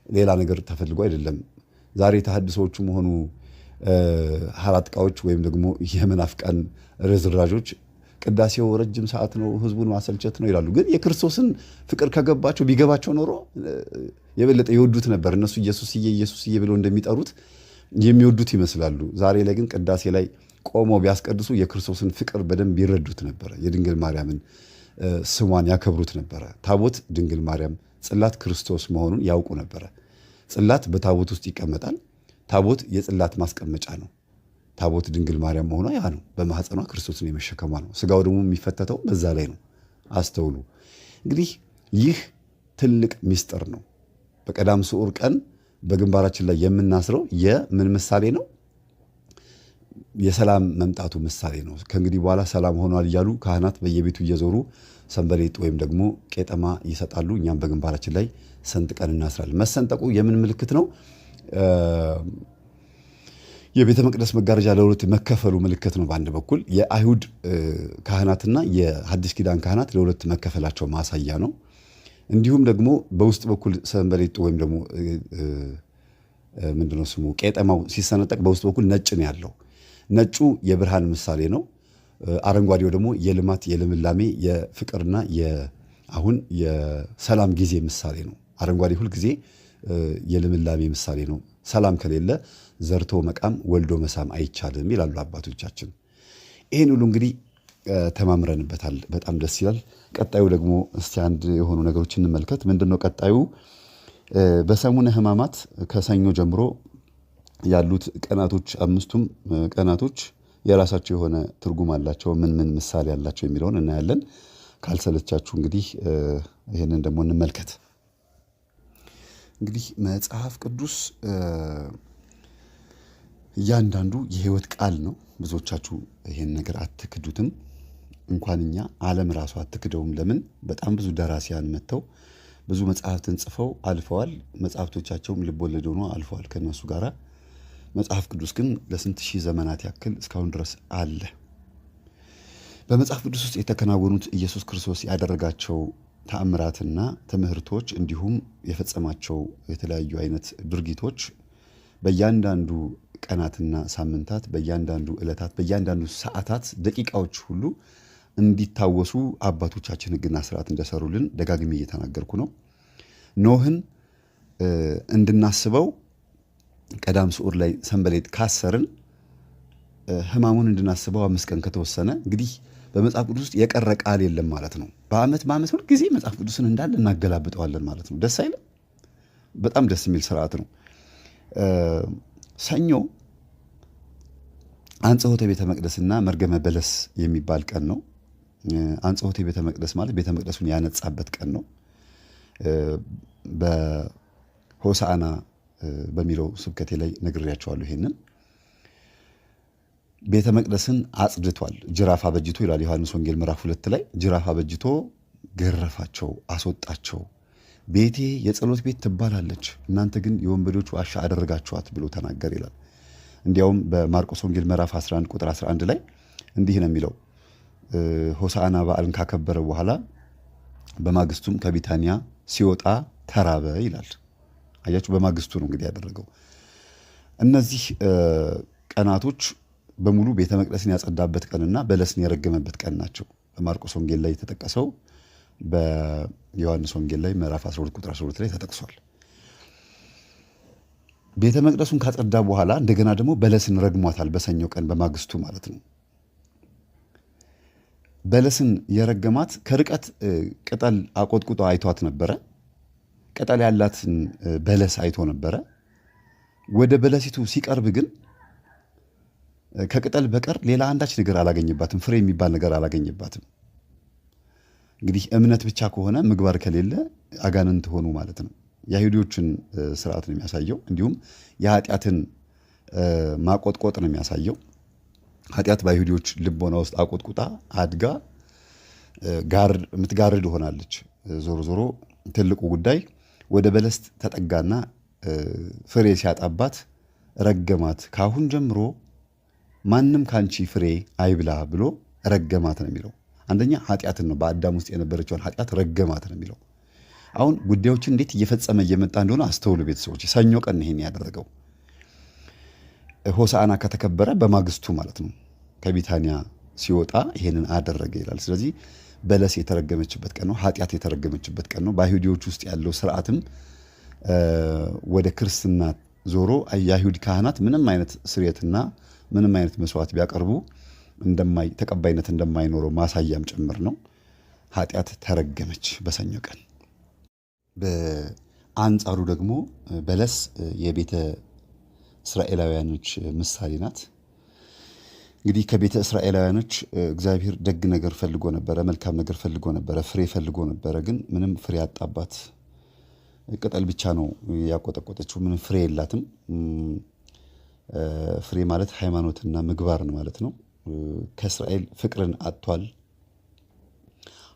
ሌላ ነገር ተፈልጎ አይደለም። ዛሬ ተሐድሶዎቹም ሆኑ ሐራጥቃዎች ወይም ደግሞ የመናፍቃን ርዝራዦች ቅዳሴው ረጅም ሰዓት ነው፣ ህዝቡን ማሰልቸት ነው ይላሉ። ግን የክርስቶስን ፍቅር ከገባቸው ቢገባቸው ኖሮ የበለጠ ይወዱት ነበር። እነሱ ኢየሱስዬ ኢየሱስዬ ብለው እንደሚጠሩት የሚወዱት ይመስላሉ። ዛሬ ላይ ግን ቅዳሴ ላይ ቆመው ቢያስቀድሱ የክርስቶስን ፍቅር በደንብ ይረዱት ነበረ። የድንግል ማርያምን ስሟን ያከብሩት ነበረ። ታቦት ድንግል ማርያም፣ ጽላት ክርስቶስ መሆኑን ያውቁ ነበረ። ጽላት በታቦት ውስጥ ይቀመጣል። ታቦት የጽላት ማስቀመጫ ነው። ታቦት ድንግል ማርያም መሆኗ ያ ነው። በማህፀኗ ክርስቶስን የመሸከሟ ነው። ስጋው ደግሞ የሚፈተተው በዛ ላይ ነው። አስተውሉ እንግዲህ ይህ ትልቅ ሚስጥር ነው። በቀዳም ስዑር ቀን በግንባራችን ላይ የምናስረው የምን ምሳሌ ነው? የሰላም መምጣቱ ምሳሌ ነው። ከእንግዲህ በኋላ ሰላም ሆኗል እያሉ ካህናት በየቤቱ እየዞሩ ሰንበሌጥ ወይም ደግሞ ቄጠማ ይሰጣሉ። እኛም በግንባራችን ላይ ሰንጥቀን እናስራለን። መሰንጠቁ የምን ምልክት ነው? የቤተ መቅደስ መጋረጃ ለሁለት መከፈሉ ምልክት ነው። በአንድ በኩል የአይሁድ ካህናትና የሐዲስ ኪዳን ካህናት ለሁለት መከፈላቸው ማሳያ ነው። እንዲሁም ደግሞ በውስጥ በኩል ሰንበሌጡ ወይም ደግሞ ምንድነው ስሙ ቄጠማው ሲሰነጠቅ በውስጥ በኩል ነጭ ነው ያለው። ነጩ የብርሃን ምሳሌ ነው። አረንጓዴው ደግሞ የልማት፣ የልምላሜ፣ የፍቅርና አሁን የሰላም ጊዜ ምሳሌ ነው። አረንጓዴ ሁል ጊዜ የልምላሜ ምሳሌ ነው። ሰላም ከሌለ ዘርቶ መቃም ወልዶ መሳም አይቻልም ይላሉ አባቶቻችን። ይህን ሁሉ እንግዲህ ተማምረንበታል። በጣም ደስ ይላል። ቀጣዩ ደግሞ እስቲ አንድ የሆኑ ነገሮች እንመልከት። ምንድነው ቀጣዩ? በሰሙነ ሕማማት ከሰኞ ጀምሮ ያሉት ቀናቶች፣ አምስቱም ቀናቶች የራሳቸው የሆነ ትርጉም አላቸው። ምን ምን ምሳሌ አላቸው የሚለውን እናያለን። ካልሰለቻችሁ እንግዲህ ይህንን ደግሞ እንመልከት። እንግዲህ መጽሐፍ ቅዱስ እያንዳንዱ የህይወት ቃል ነው። ብዙዎቻችሁ ይሄን ነገር አትክዱትም። እንኳን እኛ ዓለም ራሱ አትክደውም። ለምን? በጣም ብዙ ደራሲያን መጥተው ብዙ መጽሐፍትን ጽፈው አልፈዋል። መጽሐፍቶቻቸውም ልቦለድ ሆኖ አልፈዋል ከነሱ ጋራ። መጽሐፍ ቅዱስ ግን ለስንት ሺህ ዘመናት ያክል እስካሁን ድረስ አለ። በመጽሐፍ ቅዱስ ውስጥ የተከናወኑት ኢየሱስ ክርስቶስ ያደረጋቸው ተአምራትና ትምህርቶች እንዲሁም የፈጸማቸው የተለያዩ አይነት ድርጊቶች በእያንዳንዱ ቀናትና ሳምንታት፣ በእያንዳንዱ ዕለታት፣ በእያንዳንዱ ሰዓታት፣ ደቂቃዎች ሁሉ እንዲታወሱ አባቶቻችን ሕግና ስርዓት እንደሰሩልን ደጋግሜ እየተናገርኩ ነው። ኖህን እንድናስበው ቀዳም ስዑር ላይ ሰንበሌጥ ካሰርን ሕማሙን እንድናስበው 5 ቀን ከተወሰነ እንግዲህ በመጽሐፍ ቅዱስ ውስጥ የቀረ ቃል የለም ማለት ነው። በዓመት ሁል ጊዜ መጽሐፍ ቅዱስን እንዳለ እናገላብጠዋለን ማለት ነው። ደስ አይልም? በጣም ደስ የሚል ስርዓት ነው። ሰኞ አንጽሖተ ቤተ መቅደስና መርገመ በለስ የሚባል ቀን ነው። አንጽሖተ ቤተ መቅደስ ማለት ቤተ መቅደሱን ያነጻበት ቀን ነው። በሆሳዕና በሚለው ስብከቴ ላይ ነግሬያቸዋለሁ። ይሄንን ቤተ መቅደስን አጽድቷል፣ ጅራፍ አበጅቶ ይላል ዮሐንስ ወንጌል ምዕራፍ 2 ላይ። ጅራፍ አበጅቶ ገረፋቸው፣ አስወጣቸው። ቤቴ የጸሎት ቤት ትባላለች፣ እናንተ ግን የወንበዶች ዋሻ አደረጋችኋት ብሎ ተናገር ይላል። እንዲያውም በማርቆስ ወንጌል ምዕራፍ 11 ቁጥር 11 ላይ እንዲህ ነው የሚለው፣ ሆሳዕና በዓልን ካከበረ በኋላ በማግስቱም ከቢታንያ ሲወጣ ተራበ ይላል። አያችሁ፣ በማግስቱ ነው እንግዲህ ያደረገው። እነዚህ ቀናቶች በሙሉ ቤተ መቅደስን ያጸዳበት ቀንና በለስን የረገመበት ቀን ናቸው። በማርቆስ ወንጌል ላይ የተጠቀሰው በዮሐንስ ወንጌል ላይ ምዕራፍ 12 ቁጥር 12 ላይ ተጠቅሷል። ቤተ መቅደሱን ካጸዳ በኋላ እንደገና ደግሞ በለስን ረግሟታል። በሰኞ ቀን በማግስቱ ማለት ነው። በለስን የረገማት ከርቀት ቅጠል አቆጥቁጦ አይቷት ነበረ። ቅጠል ያላትን በለስ አይቶ ነበረ። ወደ በለሲቱ ሲቀርብ ግን ከቅጠል በቀር ሌላ አንዳች ነገር አላገኘባትም። ፍሬ የሚባል ነገር አላገኘባትም። እንግዲህ እምነት ብቻ ከሆነ ምግባር ከሌለ አጋንንት ሆኑ ማለት ነው። የአይሁዶችን ስርዓት ነው የሚያሳየው። እንዲሁም የኃጢአትን ማቆጥቆጥ ነው የሚያሳየው። ኃጢአት በአይሁዶች ልቦና ውስጥ አቆጥቁጣ አድጋ የምትጋርድ ሆናለች። ዞሮ ዞሮ ትልቁ ጉዳይ ወደ በለስ ተጠጋና ፍሬ ሲያጣባት ረገማት። ካሁን ጀምሮ ማንም ካንቺ ፍሬ አይብላ ብሎ ረገማት ነው የሚለው። አንደኛ ኃጢአትን ነው፣ በአዳም ውስጥ የነበረችውን ኃጢአት ረገማት ነው የሚለው። አሁን ጉዳዮችን እንዴት እየፈጸመ እየመጣ እንደሆነ አስተውሉ ቤተሰቦች። ሰኞ ቀን ይሄን ያደረገው ሆሳዕና ከተከበረ በማግስቱ ማለት ነው። ከቢታንያ ሲወጣ ይሄንን አደረገ ይላል። ስለዚህ በለስ የተረገመችበት ቀን ነው። ኃጢአት የተረገመችበት ቀን ነው። በአይሁዲዎች ውስጥ ያለው ስርዓትም ወደ ክርስትና ዞሮ የአይሁድ ካህናት ምንም አይነት ስርየትና ምንም አይነት መስዋዕት ቢያቀርቡ ተቀባይነት እንደማይኖረው ማሳያም ጭምር ነው። ኃጢአት ተረገመች በሰኞ ቀን። በአንጻሩ ደግሞ በለስ የቤተ እስራኤላውያኖች ምሳሌ ናት። እንግዲህ ከቤተ እስራኤላውያኖች እግዚአብሔር ደግ ነገር ፈልጎ ነበረ፣ መልካም ነገር ፈልጎ ነበረ፣ ፍሬ ፈልጎ ነበረ። ግን ምንም ፍሬ ያጣባት ቅጠል ብቻ ነው ያቆጠቆጠችው። ምንም ፍሬ የላትም። ፍሬ ማለት ሃይማኖትና ምግባርን ማለት ነው። ከእስራኤል ፍቅርን አጥቷል።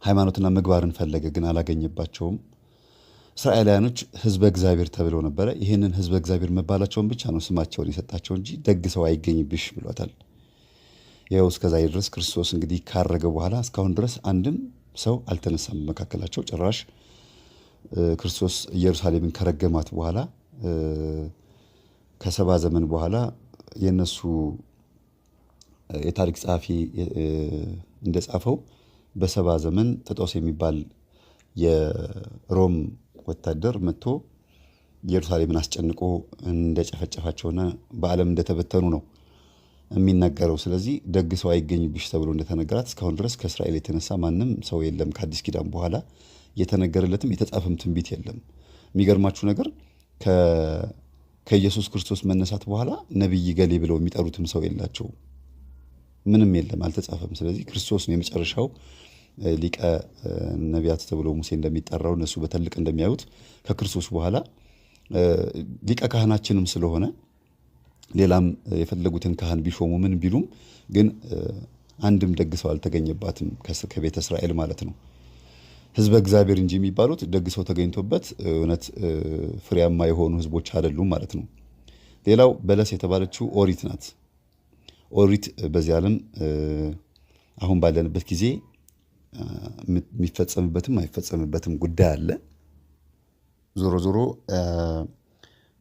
ሃይማኖትና ምግባርን ፈለገ፣ ግን አላገኘባቸውም። እስራኤላውያኖች ሕዝበ እግዚአብሔር ተብለው ነበረ። ይህንን ሕዝበ እግዚአብሔር መባላቸውን ብቻ ነው ስማቸውን የሰጣቸው እንጂ ደግ ሰው አይገኝብሽ ብሏታል። ይኸው እስከዛ ድረስ ክርስቶስ እንግዲህ ካረገ በኋላ እስካሁን ድረስ አንድም ሰው አልተነሳም በመካከላቸው። ጭራሽ ክርስቶስ ኢየሩሳሌምን ከረገማት በኋላ ከሰባ ዘመን በኋላ የነሱ የታሪክ ጸሐፊ እንደጻፈው በሰባ ዘመን ጥጦስ የሚባል የሮም ወታደር መጥቶ ኢየሩሳሌምን አስጨንቆ እንደጨፈጨፋቸውና በዓለም እንደተበተኑ ነው የሚነገረው። ስለዚህ ደግ ሰው አይገኝብሽ ተብሎ እንደተነገራት እስካሁን ድረስ ከእስራኤል የተነሳ ማንም ሰው የለም። ከአዲስ ኪዳን በኋላ የተነገረለትም የተጻፈም ትንቢት የለም። የሚገርማችሁ ነገር ከኢየሱስ ክርስቶስ መነሳት በኋላ ነቢይ ገሌ ብለው የሚጠሩትም ሰው የላቸው፣ ምንም የለም፣ አልተጻፈም። ስለዚህ ክርስቶስ ነው የመጨረሻው ሊቀ ነቢያት ተብሎ ሙሴ እንደሚጠራው እነሱ በትልቅ እንደሚያዩት ከክርስቶስ በኋላ ሊቀ ካህናችንም ስለሆነ ሌላም የፈለጉትን ካህን ቢሾሙ ምን ቢሉም ግን አንድም ደግ ሰው አልተገኘባትም ከቤተ እስራኤል ማለት ነው። ሕዝበ እግዚአብሔር እንጂ የሚባሉት ደግ ሰው ተገኝቶበት እውነት ፍሬያማ የሆኑ ሕዝቦች አይደሉም ማለት ነው። ሌላው በለስ የተባለችው ኦሪት ናት። ኦሪት በዚህ ዓለም አሁን ባለንበት ጊዜ የሚፈጸምበትም አይፈጸምበትም ጉዳይ አለ። ዞሮ ዞሮ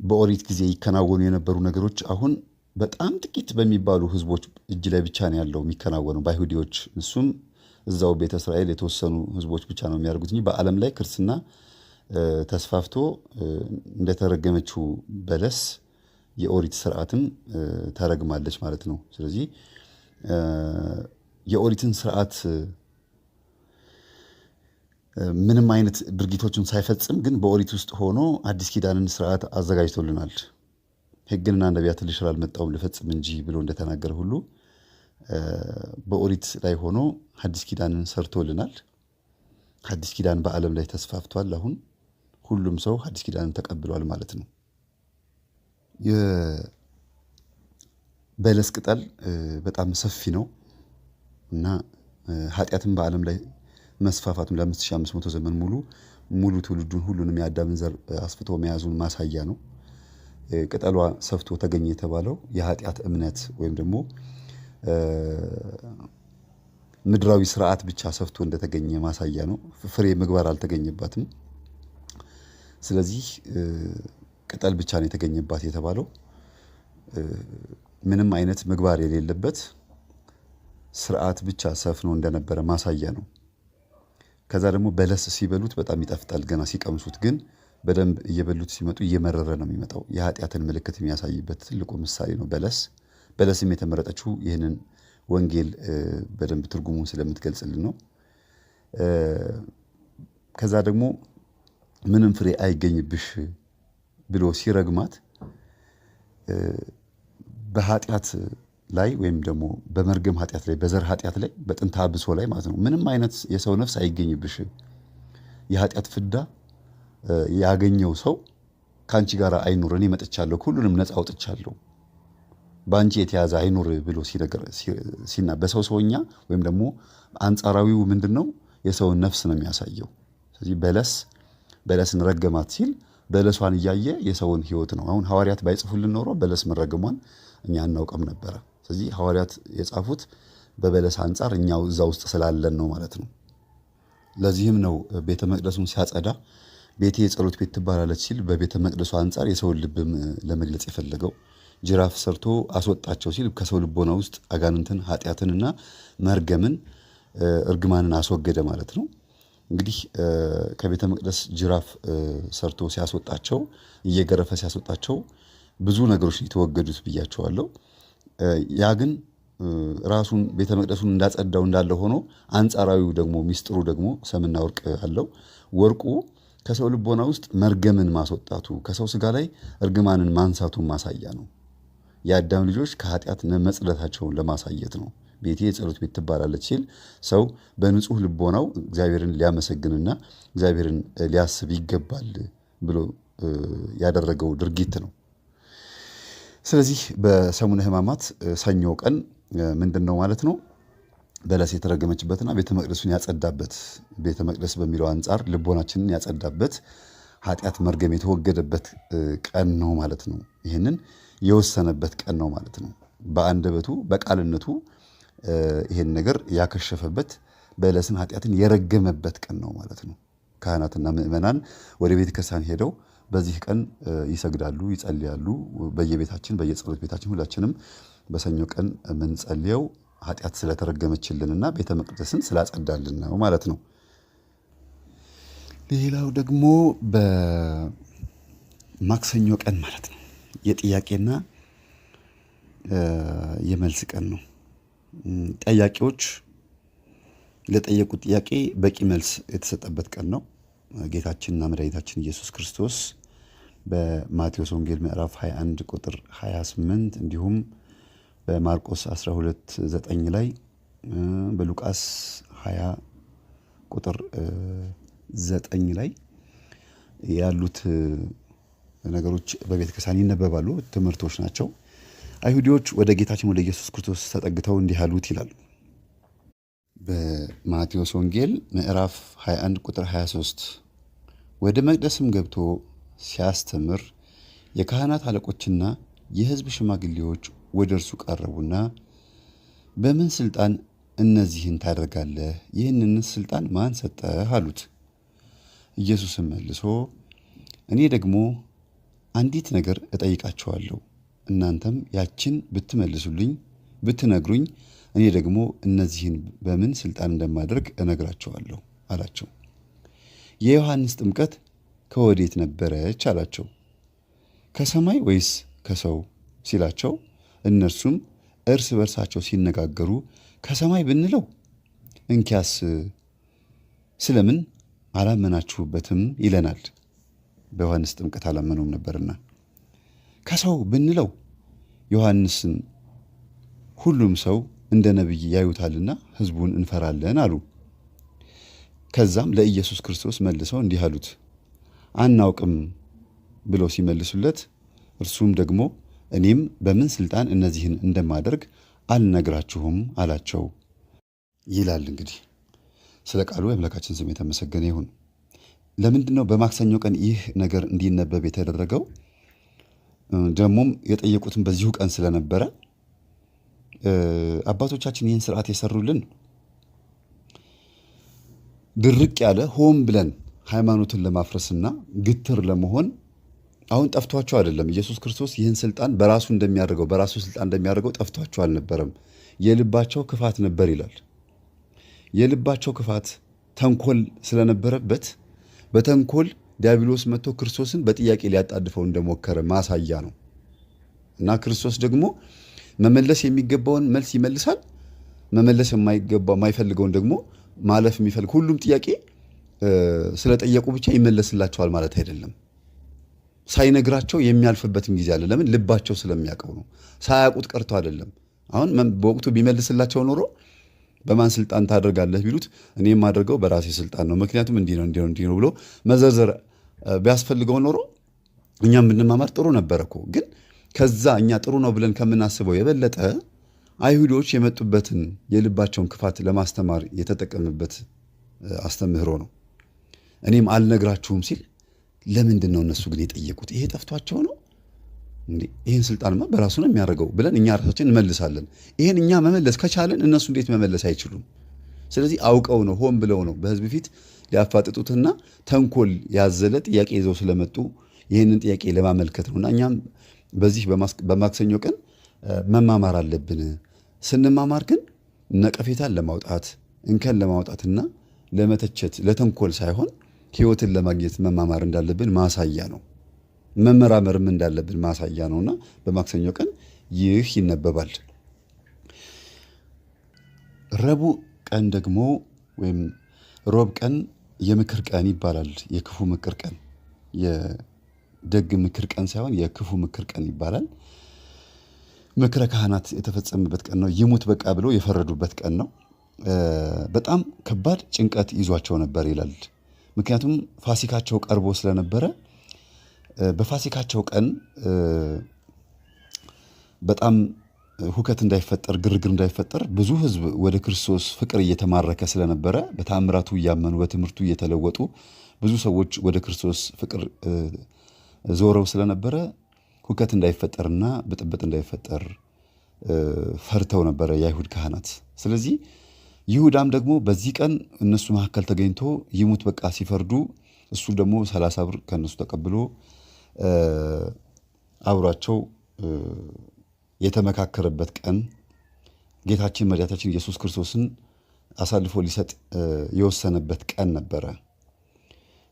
በኦሪት ጊዜ ይከናወኑ የነበሩ ነገሮች አሁን በጣም ጥቂት በሚባሉ ህዝቦች እጅ ላይ ብቻ ነው ያለው የሚከናወነው፣ በአይሁዲዎች። እሱም እዛው ቤተ እስራኤል የተወሰኑ ህዝቦች ብቻ ነው የሚያደርጉት እንጂ በዓለም ላይ ክርስትና ተስፋፍቶ እንደተረገመችው በለስ የኦሪት ስርዓትን ተረግማለች ማለት ነው። ስለዚህ የኦሪትን ስርዓት ምንም አይነት ድርጊቶችን ሳይፈጽም ግን በኦሪት ውስጥ ሆኖ አዲስ ኪዳንን ስርዓት አዘጋጅቶልናል። ሕግንና ነቢያትን ልሽር አልመጣሁም ልፈጽም እንጂ ብሎ እንደተናገረ ሁሉ በኦሪት ላይ ሆኖ አዲስ ኪዳንን ሰርቶልናል። አዲስ ኪዳን በዓለም ላይ ተስፋፍቷል። አሁን ሁሉም ሰው አዲስ ኪዳንን ተቀብሏል ማለት ነው። የበለስ ቅጠል በጣም ሰፊ ነው እና ኃጢአትን በዓለም ላይ መስፋፋቱን ለ5500 ዘመን ሙሉ ትውልዱን ሁሉንም የአዳምን ዘር አስፍቶ መያዙን ማሳያ ነው። ቅጠሏ ሰፍቶ ተገኘ የተባለው የኃጢአት እምነት ወይም ደግሞ ምድራዊ ስርዓት ብቻ ሰፍቶ እንደተገኘ ማሳያ ነው። ፍሬ ምግባር አልተገኘባትም። ስለዚህ ቅጠል ብቻ ነው የተገኘባት የተባለው ምንም አይነት ምግባር የሌለበት ስርዓት ብቻ ሰፍኖ እንደነበረ ማሳያ ነው። ከዛ ደግሞ በለስ ሲበሉት በጣም ይጣፍጣል። ገና ሲቀምሱት ግን በደንብ እየበሉት ሲመጡ እየመረረ ነው የሚመጣው። የኃጢአትን ምልክት የሚያሳይበት ትልቁ ምሳሌ ነው በለስም የተመረጠችው ይህንን ወንጌል በደንብ ትርጉሙን ስለምትገልጽልን ነው። ከዛ ደግሞ ምንም ፍሬ አይገኝብሽ ብሎ ሲረግማት በኃጢአት ላይ ወይም ደግሞ በመርገም ኃጢአት ላይ በዘር ኃጢአት ላይ በጥንተ አብሶ ላይ ማለት ነው ምንም አይነት የሰው ነፍስ አይገኝብሽ፣ የኃጢአት ፍዳ ያገኘው ሰው ከአንቺ ጋር አይኑር፣ እኔ መጥቻለሁ፣ ሁሉንም ነፃ አውጥቻለሁ፣ በአንቺ የተያዘ አይኑር ብሎ በሰው ሰውኛ ወይም ደግሞ አንጻራዊው ምንድን ነው? የሰውን ነፍስ ነው የሚያሳየው። ስለዚህ በለስን ረገማት ሲል በለሷን እያየ የሰውን ሕይወት ነው። አሁን ሐዋርያት ባይጽፉልን ኖሮ በለስ መረገሟን እኛ እናውቅም ነበረ። ስለዚህ ሐዋርያት የጻፉት በበለስ አንጻር እኛው እዛ ውስጥ ስላለን ነው ማለት ነው። ለዚህም ነው ቤተ መቅደሱን ሲያጸዳ ቤቴ የጸሎት ቤት ትባላለች ሲል በቤተ መቅደሱ አንጻር የሰውን ልብም ለመግለጽ የፈለገው። ጅራፍ ሰርቶ አስወጣቸው ሲል ከሰው ልቦና ውስጥ አጋንንትን፣ ኃጢአትንና መርገምን፣ እርግማንን አስወገደ ማለት ነው። እንግዲህ ከቤተ መቅደስ ጅራፍ ሰርቶ ሲያስወጣቸው፣ እየገረፈ ሲያስወጣቸው ብዙ ነገሮች የተወገዱት ብያቸዋለሁ። ያ ግን ራሱን ቤተ መቅደሱን እንዳጸዳው እንዳለ ሆኖ አንጻራዊው ደግሞ ሚስጥሩ ደግሞ ሰምና ወርቅ አለው። ወርቁ ከሰው ልቦና ውስጥ መርገምን ማስወጣቱ፣ ከሰው ስጋ ላይ እርግማንን ማንሳቱን ማሳያ ነው። የአዳም ልጆች ከኃጢአት መጽዳታቸውን ለማሳየት ነው። ቤቴ የጸሎት ቤት ትባላለች ሲል ሰው በንጹህ ልቦናው እግዚአብሔርን ሊያመሰግንና እግዚአብሔርን ሊያስብ ይገባል ብሎ ያደረገው ድርጊት ነው። ስለዚህ በሰሙነ ሕማማት ሰኞ ቀን ምንድን ነው ማለት ነው? በለስ የተረገመችበትና ቤተ መቅደሱን ያጸዳበት፣ ቤተ መቅደስ በሚለው አንጻር ልቦናችንን ያጸዳበት፣ ኃጢአት መርገም የተወገደበት ቀን ነው ማለት ነው። ይህንን የወሰነበት ቀን ነው ማለት ነው። በአንደበቱ በቃልነቱ ይህን ነገር ያከሸፈበት፣ በለስን ኃጢአትን የረገመበት ቀን ነው ማለት ነው። ካህናትና ምእመናን ወደ ቤተ ክርስቲያን ሄደው በዚህ ቀን ይሰግዳሉ፣ ይጸልያሉ። በየቤታችን በየጸሎት ቤታችን ሁላችንም በሰኞ ቀን የምንጸልየው ኃጢአት ስለተረገመችልንና ቤተ መቅደስን ስላጸዳልን ነው ማለት ነው። ሌላው ደግሞ በማክሰኞ ቀን ማለት ነው የጥያቄና የመልስ ቀን ነው። ጠያቂዎች ለጠየቁት ጥያቄ በቂ መልስ የተሰጠበት ቀን ነው። ጌታችንና መድኃኒታችን ኢየሱስ ክርስቶስ በማቴዎስ ወንጌል ምዕራፍ 21 ቁጥር 28 እንዲሁም በማርቆስ 12:9 ላይ በሉቃስ 20 ቁጥር 9 ላይ ያሉት ነገሮች በቤተ ክርስቲያን ይነበባሉ። ትምህርቶች ናቸው። አይሁዲዎች ወደ ጌታችን ወደ ኢየሱስ ክርስቶስ ተጠግተው እንዲህ አሉት ይላል። በማቴዎስ ወንጌል ምዕራፍ 21 ቁጥር 23 ወደ መቅደስም ገብቶ ሲያስተምር የካህናት አለቆችና የሕዝብ ሽማግሌዎች ወደ እርሱ ቀረቡና በምን ስልጣን እነዚህን ታደርጋለህ? ይህንን ስልጣን ማን ሰጠህ? አሉት። ኢየሱስም መልሶ እኔ ደግሞ አንዲት ነገር እጠይቃቸዋለሁ፣ እናንተም ያችን ብትነግሩኝ እኔ ደግሞ እነዚህን በምን ስልጣን እንደማደርግ እነግራቸዋለሁ አላቸው። የዮሐንስ ጥምቀት ከወዴት ነበረች አላቸው። ከሰማይ ወይስ ከሰው ሲላቸው፣ እነርሱም እርስ በርሳቸው ሲነጋገሩ ከሰማይ ብንለው እንኪያስ ስለምን አላመናችሁበትም ይለናል። በዮሐንስ ጥምቀት አላመነውም ነበርና። ከሰው ብንለው ዮሐንስን ሁሉም ሰው እንደ ነቢይ ያዩታልና ሕዝቡን እንፈራለን አሉ። ከዛም ለኢየሱስ ክርስቶስ መልሰው እንዲህ አሉት፣ አናውቅም ብለው ሲመልሱለት እርሱም ደግሞ እኔም በምን ስልጣን እነዚህን እንደማደርግ አልነግራችሁም አላቸው ይላል። እንግዲህ ስለ ቃሉ የአምላካችን ስም የተመሰገነ ይሁን። ለምንድን ነው በማክሰኞ ቀን ይህ ነገር እንዲነበብ የተደረገው? ደግሞም የጠየቁትን በዚሁ ቀን ስለነበረ አባቶቻችን ይህን ስርዓት የሰሩልን ድርቅ ያለ ሆን ብለን ሃይማኖትን ለማፍረስና ግትር ለመሆን አሁን ጠፍቷቸው አይደለም። ኢየሱስ ክርስቶስ ይህን ስልጣን በራሱ ስልጣን እንደሚያደርገው ጠፍቷቸው አልነበረም። የልባቸው ክፋት ነበር ይላል። የልባቸው ክፋት ተንኮል ስለነበረበት በተንኮል ዲያብሎስ መጥቶ ክርስቶስን በጥያቄ ሊያጣድፈው እንደሞከረ ማሳያ ነው። እና ክርስቶስ ደግሞ መመለስ የሚገባውን መልስ ይመልሳል። መመለስ የማይፈልገውን ደግሞ ማለፍ የሚፈልግ ሁሉም ጥያቄ ስለጠየቁ ብቻ ይመለስላቸዋል ማለት አይደለም። ሳይነግራቸው የሚያልፍበትም ጊዜ አለ። ለምን? ልባቸው ስለሚያውቀው ነው። ሳያውቁት ቀርቶ አይደለም። አሁን በወቅቱ ቢመልስላቸው ኖሮ በማን ስልጣን ታደርጋለህ ቢሉት እኔ የማደርገው በራሴ ስልጣን ነው፣ ምክንያቱም እንዲህ ነው ብሎ መዘርዘር ቢያስፈልገው ኖሮ እኛም ብንማማር ጥሩ ነበረ እኮ። ግን ከዛ እኛ ጥሩ ነው ብለን ከምናስበው የበለጠ አይሁዶች የመጡበትን የልባቸውን ክፋት ለማስተማር የተጠቀምበት አስተምህሮ ነው። እኔም አልነግራችሁም ሲል ለምንድን ነው እነሱ ግን የጠየቁት? ይሄ ጠፍቷቸው ነው እንዴ? ይህን ስልጣንማ በራሱ ነው የሚያደርገው ብለን እኛ ራሳችን እንመልሳለን። ይህን እኛ መመለስ ከቻለን እነሱ እንዴት መመለስ አይችሉም? ስለዚህ አውቀው ነው፣ ሆን ብለው ነው በህዝብ ፊት ሊያፋጥጡትና ተንኮል ያዘለ ጥያቄ ይዘው ስለመጡ ይህንን ጥያቄ ለማመልከት ነውና እኛም በዚህ በማክሰኞ ቀን መማማር አለብን። ስንማማር ግን ነቀፌታን ለማውጣት እንከን ለማውጣትና ለመተቸት ለተንኮል ሳይሆን ህይወትን ለማግኘት መማማር እንዳለብን ማሳያ ነው። መመራመርም እንዳለብን ማሳያ ነውና በማክሰኞ ቀን ይህ ይነበባል። ረቡዕ ቀን ደግሞ ወይም ሮብ ቀን የምክር ቀን ይባላል። የክፉ ምክር ቀን፣ የደግ ምክር ቀን ሳይሆን የክፉ ምክር ቀን ይባላል። ምክረ ካህናት የተፈጸመበት ቀን ነው። ይሙት በቃ ብሎ የፈረዱበት ቀን ነው። በጣም ከባድ ጭንቀት ይዟቸው ነበር ይላል። ምክንያቱም ፋሲካቸው ቀርቦ ስለነበረ በፋሲካቸው ቀን በጣም ሁከት እንዳይፈጠር፣ ግርግር እንዳይፈጠር ብዙ ህዝብ ወደ ክርስቶስ ፍቅር እየተማረከ ስለነበረ በተአምራቱ እያመኑ በትምህርቱ እየተለወጡ ብዙ ሰዎች ወደ ክርስቶስ ፍቅር ዞረው ስለነበረ ሁከት እንዳይፈጠርና ብጥብጥ እንዳይፈጠር ፈርተው ነበረ የአይሁድ ካህናት። ስለዚህ ይሁዳም ደግሞ በዚህ ቀን እነሱ መካከል ተገኝቶ ይሙት በቃ ሲፈርዱ እሱ ደግሞ 30 ብር ከነሱ ተቀብሎ አብሯቸው የተመካከረበት ቀን ጌታችን መድኃኒታችን ኢየሱስ ክርስቶስን አሳልፎ ሊሰጥ የወሰነበት ቀን ነበረ።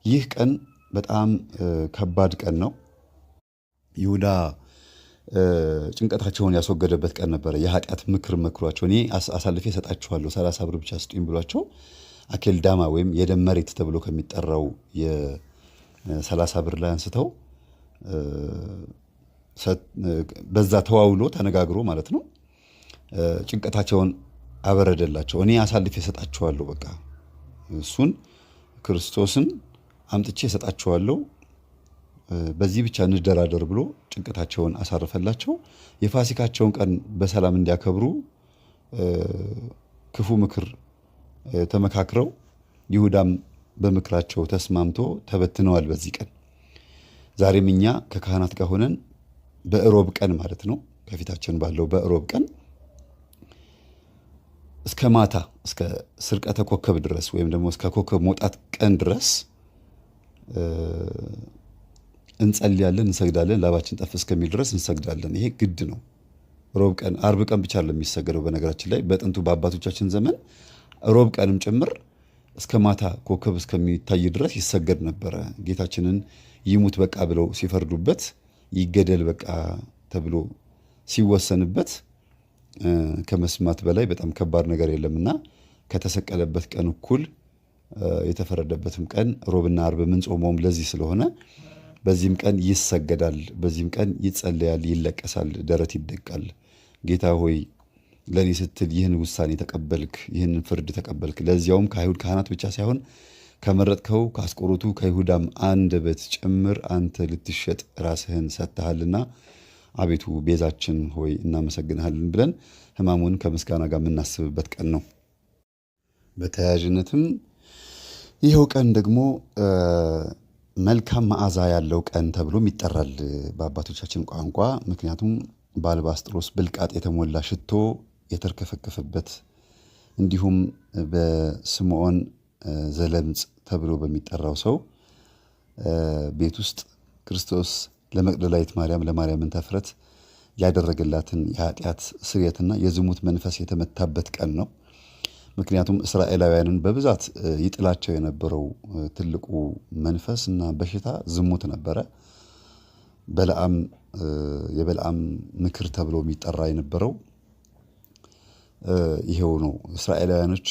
ይህ ቀን በጣም ከባድ ቀን ነው። ይሁዳ ጭንቀታቸውን ያስወገደበት ቀን ነበረ። የኃጢአት ምክር መክሯቸው እኔ አሳልፌ እሰጣችኋለሁ 30 ብር ብቻ ስጡኝ ብሏቸው አኬልዳማ ወይም የደም መሬት ተብሎ ከሚጠራው የ30 ብር ላይ አንስተው በዛ ተዋውሎ ተነጋግሮ ማለት ነው ጭንቀታቸውን አበረደላቸው። እኔ አሳልፌ እሰጣችኋለሁ፣ በቃ እሱን ክርስቶስን አምጥቼ እሰጣችኋለሁ፣ በዚህ ብቻ እንደራደር ብሎ ጭንቀታቸውን አሳረፈላቸው። የፋሲካቸውን ቀን በሰላም እንዲያከብሩ ክፉ ምክር ተመካክረው ይሁዳም በምክራቸው ተስማምቶ ተበትነዋል በዚህ ቀን። ዛሬም እኛ ከካህናት ጋር ሆነን በእሮብ ቀን ማለት ነው ከፊታችን ባለው በእሮብ ቀን እስከ ማታ እስከ ስርቀተ ኮከብ ድረስ ወይም ደግሞ እስከ ኮከብ መውጣት ቀን ድረስ እንጸልያለን፣ እንሰግዳለን። ላባችን ጠፍ እስከሚል ድረስ እንሰግዳለን። ይሄ ግድ ነው። ሮብ ቀን፣ አርብ ቀን ብቻ ለሚሰገደው በነገራችን ላይ በጥንቱ በአባቶቻችን ዘመን ሮብ ቀንም ጭምር እስከ ማታ ኮከብ እስከሚታይ ድረስ ይሰገድ ነበረ። ጌታችንን ይሙት በቃ ብለው ሲፈርዱበት፣ ይገደል በቃ ተብሎ ሲወሰንበት ከመስማት በላይ በጣም ከባድ ነገር የለምና ከተሰቀለበት ቀን እኩል የተፈረደበትም ቀን ሮብና አርብ የምንጾመውም ለዚህ ስለሆነ በዚህም ቀን ይሰገዳል፣ በዚህም ቀን ይጸለያል፣ ይለቀሳል፣ ደረት ይደቃል። ጌታ ሆይ ለኔ ስትል ይህን ውሳኔ ተቀበልክ፣ ይህን ፍርድ ተቀበልክ፣ ለዚያውም ከአይሁድ ካህናት ብቻ ሳይሆን ከመረጥከው ከአስቆሮቱ ከይሁዳም አንደበት ጭምር አንተ ልትሸጥ ራስህን ሰጥተሃልና አቤቱ ቤዛችን ሆይ እናመሰግንሃለን ብለን ሕማሙን ከምስጋና ጋር የምናስብበት ቀን ነው። በተያያዥነትም ይኸው ቀን ደግሞ መልካም መዓዛ ያለው ቀን ተብሎም ይጠራል በአባቶቻችን ቋንቋ። ምክንያቱም በአልባስጥሮስ ብልቃጥ የተሞላ ሽቶ የተርከፈከፈበት እንዲሁም በስምዖን ዘለምጽ ተብሎ በሚጠራው ሰው ቤት ውስጥ ክርስቶስ ለመቅደላዊት ማርያም ለማርያም እንተፍረት ያደረገላትን የኃጢአት ስርየትና የዝሙት መንፈስ የተመታበት ቀን ነው። ምክንያቱም እስራኤላውያንን በብዛት ይጥላቸው የነበረው ትልቁ መንፈስ እና በሽታ ዝሙት ነበረ። የበልዓም ምክር ተብሎ የሚጠራ የነበረው ይሄው ነው። እስራኤላውያኖች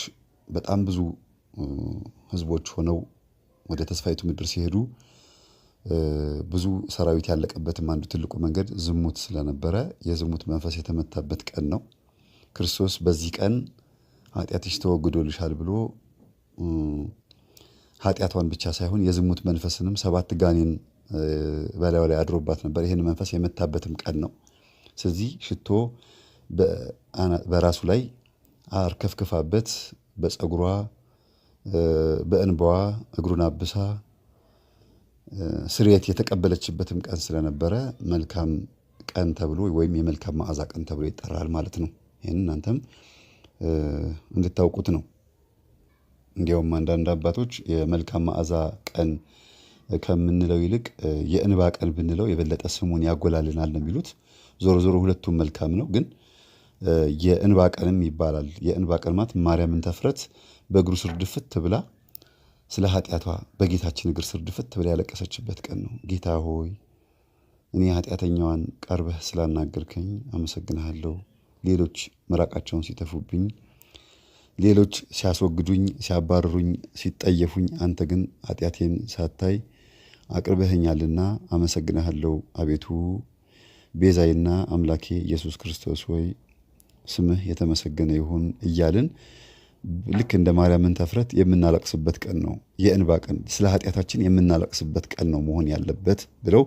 በጣም ብዙ ህዝቦች ሆነው ወደ ተስፋይቱ ምድር ሲሄዱ ብዙ ሰራዊት ያለቀበትም አንዱ ትልቁ መንገድ ዝሙት ስለነበረ የዝሙት መንፈስ የተመታበት ቀን ነው። ክርስቶስ በዚህ ቀን ኃጢአትሽ ተወግዶልሻል ብሎ ኃጢአቷን ብቻ ሳይሆን የዝሙት መንፈስንም 7 ጋኔን በላዩ ላይ አድሮባት ነበር። ይህን መንፈስ የመታበትም ቀን ነው። ስለዚህ ሽቶ በራሱ ላይ አርከፍክፋበት በፀጉሯ በእንባዋ እግሩን አብሳ ስርየት የተቀበለችበትም ቀን ስለነበረ መልካም ቀን ተብሎ ወይም የመልካም መዓዛ ቀን ተብሎ ይጠራል ማለት ነው። ይህን እናንተም እንድታውቁት ነው። እንዲያውም አንዳንድ አባቶች የመልካም መዓዛ ቀን ከምንለው ይልቅ የእንባ ቀን ብንለው የበለጠ ስሙን ያጎላልናል ነው የሚሉት። ዞሮ ዞሮ ሁለቱም መልካም ነው፣ ግን የእንባ ቀንም ይባላል። የእንባ ቀን ማለት ማርያም እንተፍረት በእግሩ ስር ድፍት ብላ ስለ ኃጢአቷ በጌታችን እግር ስር ድፍት ብላ ያለቀሰችበት ቀን ነው። ጌታ ሆይ እኔ ኃጢአተኛዋን ቀርበህ ስላናገርከኝ አመሰግንሃለሁ። ሌሎች ምራቃቸውን ሲተፉብኝ፣ ሌሎች ሲያስወግዱኝ፣ ሲያባርሩኝ፣ ሲጠየፉኝ፣ አንተ ግን ኃጢአቴን ሳታይ አቅርበኸኛልና አመሰግንሃለሁ። አቤቱ ቤዛዬና አምላኬ ኢየሱስ ክርስቶስ ሆይ ስምህ የተመሰገነ ይሁን እያልን ልክ እንደ ማርያም እንተፍረት የምናለቅስበት ቀን ነው። የእንባ ቀን፣ ስለ ኃጢአታችን የምናለቅስበት ቀን ነው መሆን ያለበት ብለው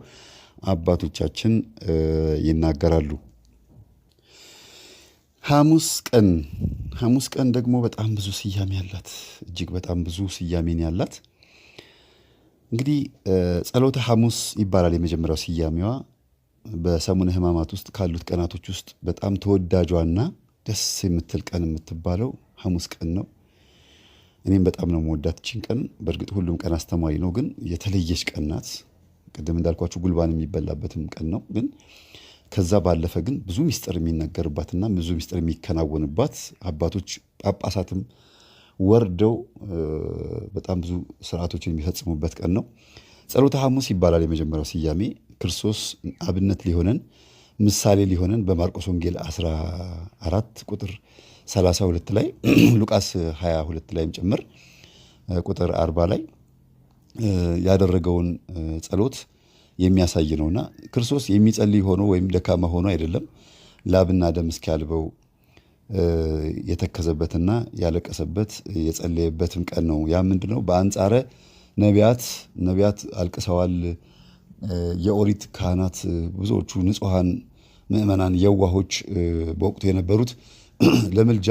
አባቶቻችን ይናገራሉ። ሐሙስ ቀን ደግሞ በጣም ብዙ ስያሜ ያላት፣ እጅግ በጣም ብዙ ስያሜን ያላት እንግዲህ ጸሎተ ሐሙስ ይባላል የመጀመሪያው ስያሜዋ። በሰሙነ ሕማማት ውስጥ ካሉት ቀናቶች ውስጥ በጣም ተወዳጇና ደስ የምትል ቀን የምትባለው ሐሙስ ቀን ነው። እኔም በጣም ነው የምወዳት ይህችን ቀን። በእርግጥ ሁሉም ቀን አስተማሪ ነው፣ ግን የተለየች ቀን ናት። ቅድም እንዳልኳችሁ ጉልባን የሚበላበትም ቀን ነው። ግን ከዛ ባለፈ ግን ብዙ ሚስጥር የሚነገርባትና ብዙ ሚስጥር የሚከናወንባት አባቶች ጳጳሳትም ወርደው በጣም ብዙ ስርዓቶችን የሚፈጽሙበት ቀን ነው። ጸሎተ ሐሙስ ይባላል የመጀመሪያው ስያሜ። ክርስቶስ አብነት ሊሆነን ምሳሌ ሊሆነን በማርቆስ ወንጌል 14 ቁጥር 32 ላይ ሉቃስ 22 ላይም ጭምር ቁጥር 40 ላይ ያደረገውን ጸሎት የሚያሳይ ነውና ክርስቶስ የሚጸልይ ሆኖ ወይም ደካማ ሆኖ አይደለም። ላብና ደም እስኪያልበው የተከዘበትና ያለቀሰበት የጸለየበትም ቀን ነው። ያ ምንድነው? በአንጻረ ነቢያት አልቅሰዋል። የኦሪት ካህናት ብዙዎቹ ንጹሐን ምእመናን የዋሆች በወቅቱ የነበሩት ለምልጃ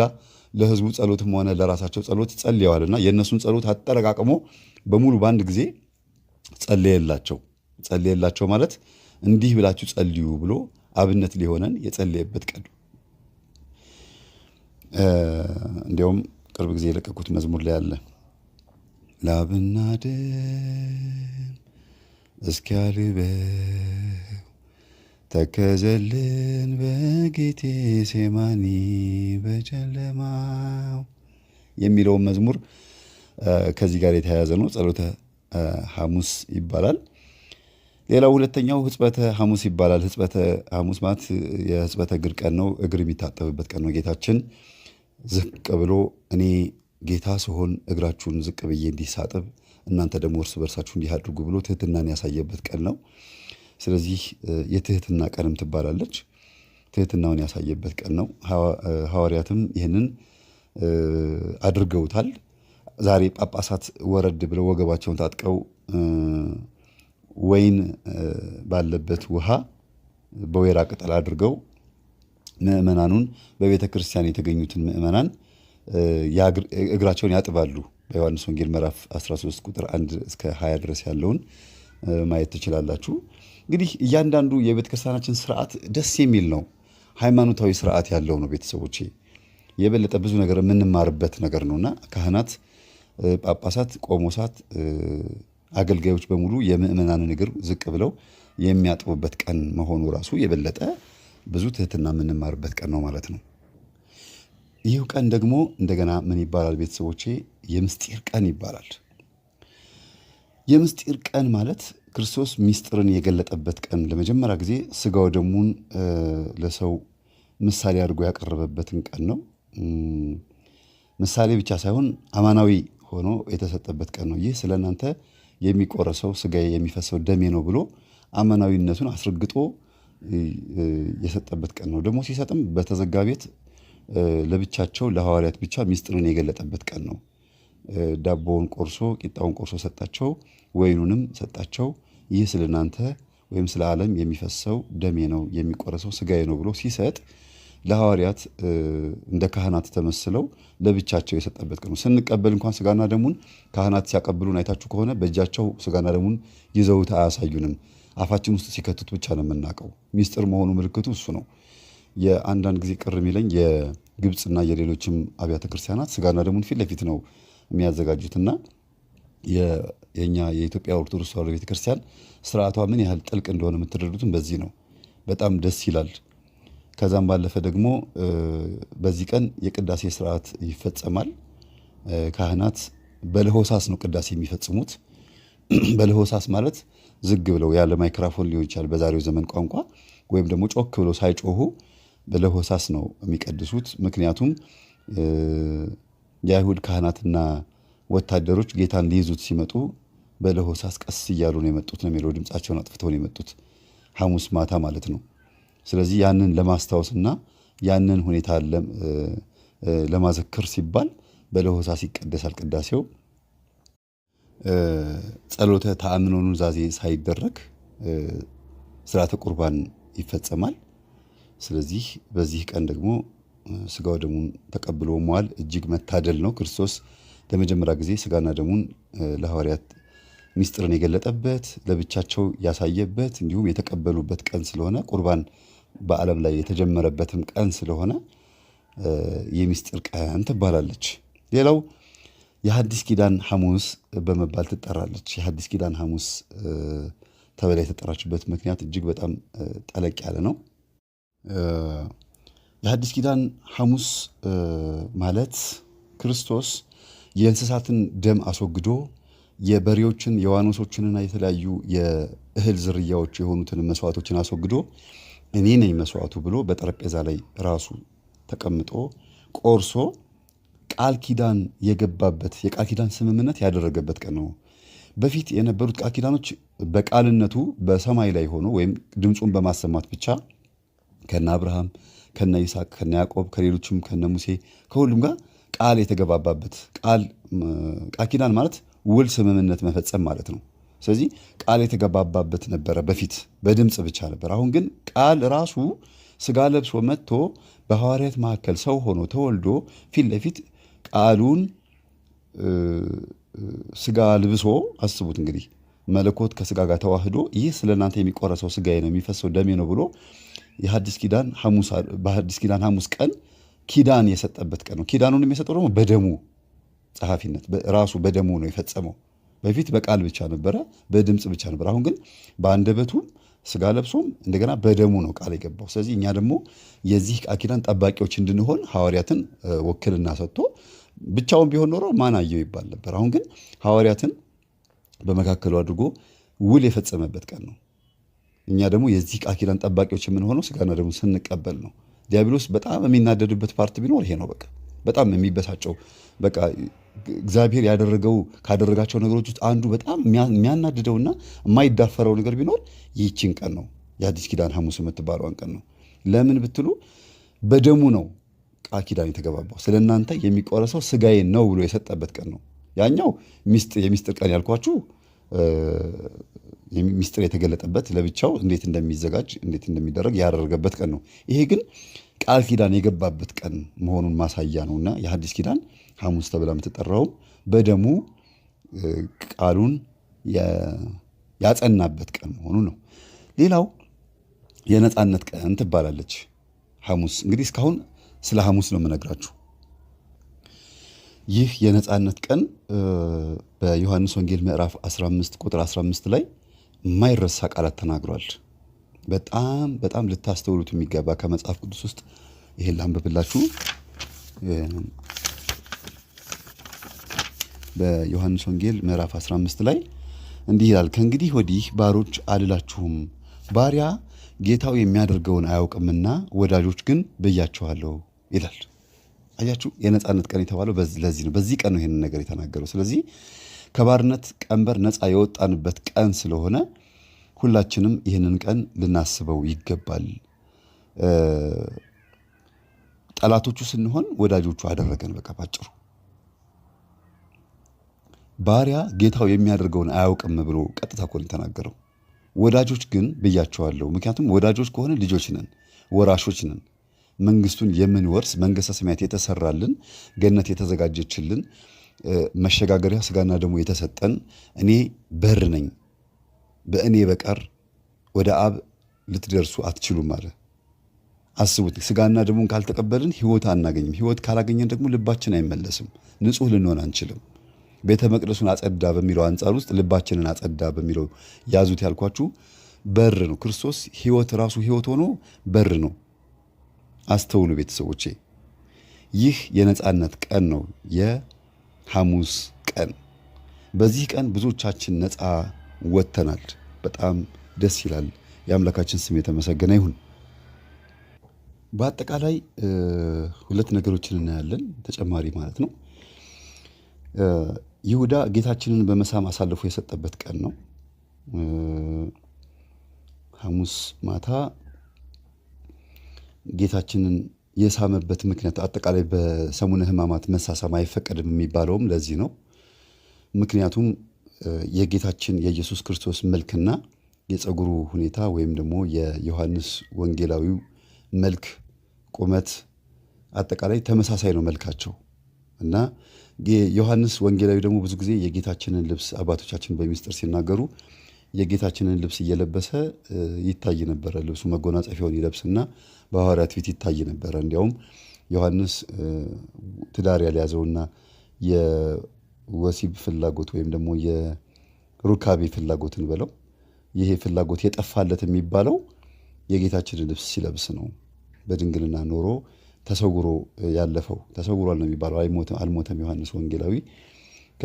ለሕዝቡ ጸሎትም ሆነ ለራሳቸው ጸሎት ጸልየዋልና የእነሱን ጸሎት አጠረቃቅሞ በሙሉ በአንድ ጊዜ ጸልየላቸው ማለት እንዲህ ብላችሁ ጸልዩ ብሎ አብነት ሊሆነን የጸለየበት ቀን። እንዲያውም ቅርብ ጊዜ የለቀኩት መዝሙር ላይ አለ። ላብና ደም እስኪያልበው ተከዘልን በጌቴ ሴማኒ በጨለማው የሚለውን መዝሙር ከዚህ ጋር የተያያዘ ነው። ጸሎተ ሐሙስ ይባላል። ሌላው ሁለተኛው ሕጽበተ ሐሙስ ይባላል። ሕጽበተ ሐሙስ ማለት የሕጽበተ እግር ቀን ነው። እግር የሚታጠብበት ቀን ነው። ጌታችን ዝቅ ብሎ እኔ ጌታ ስሆን እግራችሁን ዝቅ ብዬ እንዲህ ሳጥብ እናንተ ደግሞ እርስ በርሳችሁ እንዲህ አድርጉ ብሎ ትህትናን ያሳየበት ቀን ነው። ስለዚህ የትህትና ቀንም ትባላለች። ትህትናውን ያሳየበት ቀን ነው። ሐዋርያትም ይህንን አድርገውታል። ዛሬ ጳጳሳት ወረድ ብለው ወገባቸውን ታጥቀው ወይን ባለበት ውሃ በወይራ ቅጠል አድርገው ምእመናኑን በቤተ ክርስቲያን የተገኙትን ምእመናን እግራቸውን ያጥባሉ። በዮሐንስ ወንጌል ምዕራፍ 13 ቁጥር 1 እስከ 20 ድረስ ያለውን ማየት ትችላላችሁ። እንግዲህ እያንዳንዱ የቤተ ክርስቲያናችን ስርዓት ደስ የሚል ነው። ሃይማኖታዊ ስርዓት ያለው ነው። ቤተሰቦቼ የበለጠ ብዙ ነገር የምንማርበት ነገር ነውና ካህናት፣ ጳጳሳት፣ ቆሞሳት፣ አገልጋዮች በሙሉ የምእመናንን እግር ዝቅ ብለው የሚያጥቡበት ቀን መሆኑ ራሱ የበለጠ ብዙ ትህትና የምንማርበት ቀን ነው ማለት ነው። ይህ ቀን ደግሞ እንደገና ምን ይባላል ቤተሰቦቼ? የምስጢር ቀን ይባላል። የምስጢር ቀን ማለት ክርስቶስ ምስጢርን የገለጠበት ቀን፣ ለመጀመሪያ ጊዜ ስጋው ደሙን ለሰው ምሳሌ አድርጎ ያቀረበበትን ቀን ነው። ምሳሌ ብቻ ሳይሆን አማናዊ ሆኖ የተሰጠበት ቀን ነው። ይህ ስለ እናንተ የሚቆረሰው ስጋዬ የሚፈሰው ደሜ ነው ብሎ አማናዊነቱን አስረግጦ የሰጠበት ቀን ነው። ደግሞ ሲሰጥም በተዘጋ ቤት ለብቻቸው ለሐዋርያት ብቻ ምስጢርን የገለጠበት ቀን ነው። ዳቦውን ቆርሶ ቂጣውን ቆርሶ ሰጣቸው፣ ወይኑንም ሰጣቸው። ይህ ስለ እናንተ ወይም ስለ ዓለም የሚፈሰው ደሜ ነው የሚቆረሰው ስጋዬ ነው ብሎ ሲሰጥ ለሐዋርያት እንደ ካህናት ተመስለው ለብቻቸው የሰጠበት ቀን ነው። ስንቀበል እንኳን ስጋና ደሙን ካህናት ሲያቀብሉን አይታችሁ ከሆነ በእጃቸው ስጋና ደሙን ይዘውት አያሳዩንም። አፋችን ውስጥ ሲከቱት ብቻ ነው የምናውቀው። ምስጢር መሆኑ ምልክቱ እሱ ነው። የአንዳንድ ጊዜ ቅር የሚለኝ የግብፅና የሌሎችም አብያተ ክርስቲያናት ስጋና ደሙን ፊት ለፊት ነው የሚያዘጋጁትና የኛ የኢትዮጵያ ኦርቶዶክስ ተዋሕዶ ቤተክርስቲያን ስርዓቷ ምን ያህል ጥልቅ እንደሆነ የምትረዱትም በዚህ ነው። በጣም ደስ ይላል። ከዛም ባለፈ ደግሞ በዚህ ቀን የቅዳሴ ስርዓት ይፈጸማል። ካህናት በለሆሳስ ነው ቅዳሴ የሚፈጽሙት። በለሆሳስ ማለት ዝግ ብለው ያለ ማይክራፎን ሊሆን ይችላል በዛሬው ዘመን ቋንቋ፣ ወይም ደግሞ ጮክ ብለው ሳይጮሁ በለሆሳስ ነው የሚቀድሱት። ምክንያቱም የአይሁድ ካህናትና ወታደሮች ጌታን ሊይዙት ሲመጡ በለሆሳስ ቀስ እያሉ ነው የመጡት ነው የሚለው። ድምፃቸውን አጥፍተው ነው የመጡት ሐሙስ ማታ ማለት ነው። ስለዚህ ያንን ለማስታወስና ያንን ሁኔታ ለማዘከር ሲባል በለሆሳስ ይቀደሳል ቅዳሴው። ጸሎተ ተአምኖ ኑዛዜ ሳይደረግ ስርዓተ ቁርባን ይፈጸማል። ስለዚህ በዚህ ቀን ደግሞ ስጋው ደሙን ተቀብሎ መዋል እጅግ መታደል ነው። ክርስቶስ ለመጀመሪያ ጊዜ ስጋና ደሙን ለሐዋርያት ምስጢርን የገለጠበት፣ ለብቻቸው ያሳየበት፣ እንዲሁም የተቀበሉበት ቀን ስለሆነ ቁርባን በዓለም ላይ የተጀመረበትም ቀን ስለሆነ የምስጢር ቀን ትባላለች። ሌላው የሐዲስ ኪዳን ሐሙስ በመባል ትጠራለች። የሐዲስ ኪዳን ሐሙስ ተብላ የተጠራችበት ምክንያት እጅግ በጣም ጠለቅ ያለ ነው። የሐዲስ ኪዳን ሐሙስ ማለት ክርስቶስ የእንስሳትን ደም አስወግዶ የበሬዎችን የዋኖሶችንና የተለያዩ የእህል ዝርያዎች የሆኑትን መስዋዕቶችን አስወግዶ እኔ ነኝ መስዋዕቱ ብሎ በጠረጴዛ ላይ ራሱ ተቀምጦ ቆርሶ ቃል ኪዳን የገባበት የቃል ኪዳን ስምምነት ያደረገበት ቀን ነው። በፊት የነበሩት ቃል ኪዳኖች በቃልነቱ በሰማይ ላይ ሆኖ ወይም ድምፁን በማሰማት ብቻ ከነ አብርሃም፣ ከነ ይስሐቅ፣ ከነ ያዕቆብ፣ ከሌሎችም ከነ ሙሴ ከሁሉም ጋር ቃል የተገባባበት ቃል ኪዳን ማለት ውል ስምምነት መፈጸም ማለት ነው። ስለዚህ ቃል የተገባባበት ነበረ በፊት በድምፅ ብቻ ነበር። አሁን ግን ቃል ራሱ ስጋ ለብሶ መጥቶ በሐዋርያት መካከል ሰው ሆኖ ተወልዶ ፊት ለፊት ቃሉን ስጋ ልብሶ አስቡት እንግዲህ መለኮት ከስጋ ጋር ተዋህዶ ይህ ስለ እናንተ የሚቆረሰው ስጋዬ ነው የሚፈሰው ደሜ ነው ብሎ በሐዲስ ኪዳን ሐሙስ ቀን ኪዳን የሰጠበት ቀን ነው። ኪዳኑን የሚሰጠው ደግሞ በደሙ ጸሐፊነት ራሱ በደሙ ነው የፈጸመው። በፊት በቃል ብቻ ነበረ፣ በድምፅ ብቻ ነበር። አሁን ግን በአንደበቱም ስጋ ለብሶም እንደገና በደሙ ነው ቃል የገባው። ስለዚህ እኛ ደግሞ የዚህ ቃል ኪዳን ጠባቂዎች እንድንሆን ሐዋርያትን ወክልና ሰጥቶ ብቻውን ቢሆን ኖሮ ማን አየው ይባል ነበር። አሁን ግን ሐዋርያትን በመካከሉ አድርጎ ውል የፈጸመበት ቀን ነው። እኛ ደግሞ የዚህ ቃል ኪዳን ጠባቂዎች የምንሆነው ስጋና ደግሞ ስንቀበል ነው። ዲያብሎስ በጣም የሚናደድበት ፓርት ቢኖር ይሄ ነው። በቃ በጣም የሚበሳጨው በቃ እግዚአብሔር ካደረጋቸው ነገሮች ውስጥ አንዱ በጣም የሚያናድደውና የማይዳፈረው ነገር ቢኖር ይህችን ቀን ነው። የሐዲስ ኪዳን ሐሙስ የምትባለዋን ቀን ነው። ለምን ብትሉ በደሙ ነው ቃል ኪዳን የተገባባው። ስለ እናንተ የሚቆረሰው ስጋዬ ነው ብሎ የሰጠበት ቀን ነው። ያኛው የሚስጥር ቀን ያልኳችሁ ሚስጥር የተገለጠበት ለብቻው እንዴት እንደሚዘጋጅ እንዴት እንደሚደረግ ያደረገበት ቀን ነው። ይሄ ግን ቃል ኪዳን የገባበት ቀን መሆኑን ማሳያ ነውና የሐዲስ ኪዳን ሐሙስ ተብላ የምትጠራው በደሙ ቃሉን ያጸናበት ቀን መሆኑ ነው። ሌላው የነጻነት ቀን ትባላለች ሐሙስ። እንግዲህ እስካሁን ስለ ሐሙስ ነው የምነግራችሁ። ይህ የነጻነት ቀን በዮሐንስ ወንጌል ምዕራፍ 15 ቁጥር 15 ላይ የማይረሳ ቃላት ተናግሯል። በጣም በጣም ልታስተውሉት የሚገባ ከመጽሐፍ ቅዱስ ውስጥ ይሄን ላንብብላችሁ። በዮሐንስ ወንጌል ምዕራፍ 15 ላይ እንዲህ ይላል፣ ከእንግዲህ ወዲህ ባሮች አልላችሁም፣ ባሪያ ጌታው የሚያደርገውን አያውቅምና ወዳጆች ግን ብያችኋለሁ ይላል። አያችሁ፣ የነጻነት ቀን የተባለው ለዚህ ነው። በዚህ ቀን ነው ይሄንን ነገር የተናገረው። ስለዚህ ከባርነት ቀንበር ነፃ የወጣንበት ቀን ስለሆነ ሁላችንም ይህንን ቀን ልናስበው ይገባል። ጠላቶቹ ስንሆን ወዳጆቹ አደረገን። በቃ ባጭሩ ባሪያ ጌታው የሚያደርገውን አያውቅም ብሎ ቀጥታ እኮ ነው የተናገረው። ወዳጆች ግን ብያቸዋለሁ። ምክንያቱም ወዳጆች ከሆነ ልጆች ነን፣ ወራሾች ነን። መንግስቱን የምንወርስ መንግስተ ሰማያት የተሰራልን ገነት የተዘጋጀችልን መሸጋገሪያ ስጋና ደሙ የተሰጠን እኔ በር ነኝ፣ በእኔ በቀር ወደ አብ ልትደርሱ አትችሉም አለ። አስቡት፣ ስጋና ደሙን ካልተቀበልን ህይወት አናገኝም። ህይወት ካላገኘን ደግሞ ልባችን አይመለስም፣ ንጹህ ልንሆን አንችልም። ቤተ መቅደሱን አጸዳ በሚለው አንጻር ውስጥ ልባችንን አጸዳ በሚለው ያዙት ያልኳችሁ በር ነው። ክርስቶስ ህይወት ራሱ ህይወት ሆኖ በር ነው። አስተውሉ ቤተሰቦቼ፣ ይህ የነጻነት ቀን ነው፣ የሐሙስ ቀን። በዚህ ቀን ብዙዎቻችን ነፃ ወጥተናል። በጣም ደስ ይላል። የአምላካችን ስም የተመሰገነ ይሁን። በአጠቃላይ ሁለት ነገሮችን እናያለን ተጨማሪ ማለት ነው። ይሁዳ ጌታችንን በመሳም አሳልፎ የሰጠበት ቀን ነው። ሐሙስ ማታ ጌታችንን የሳመበት ምክንያት አጠቃላይ በሰሙነ ሕማማት መሳሳም አይፈቀድም የሚባለውም ለዚህ ነው። ምክንያቱም የጌታችን የኢየሱስ ክርስቶስ መልክና የፀጉሩ ሁኔታ ወይም ደግሞ የዮሐንስ ወንጌላዊው መልክ፣ ቁመት አጠቃላይ ተመሳሳይ ነው መልካቸው እና ዮሐንስ ወንጌላዊ ደግሞ ብዙ ጊዜ የጌታችንን ልብስ አባቶቻችን በሚስጥር ሲናገሩ የጌታችንን ልብስ እየለበሰ ይታይ ነበረ። ልብሱ መጎናጸፊያውን ይለብስና በሐዋርያት ፊት ይታይ ነበረ። እንዲያውም ዮሐንስ ትዳር ያልያዘውና የወሲብ ፍላጎት ወይም ደግሞ የሩካቤ ፍላጎትን በለው ይሄ ፍላጎት የጠፋለት የሚባለው የጌታችንን ልብስ ሲለብስ ነው። በድንግልና ኖሮ ተሰውሮ ያለፈው ተሰውሯል ነው የሚባለው። አልሞተም ዮሐንስ ወንጌላዊ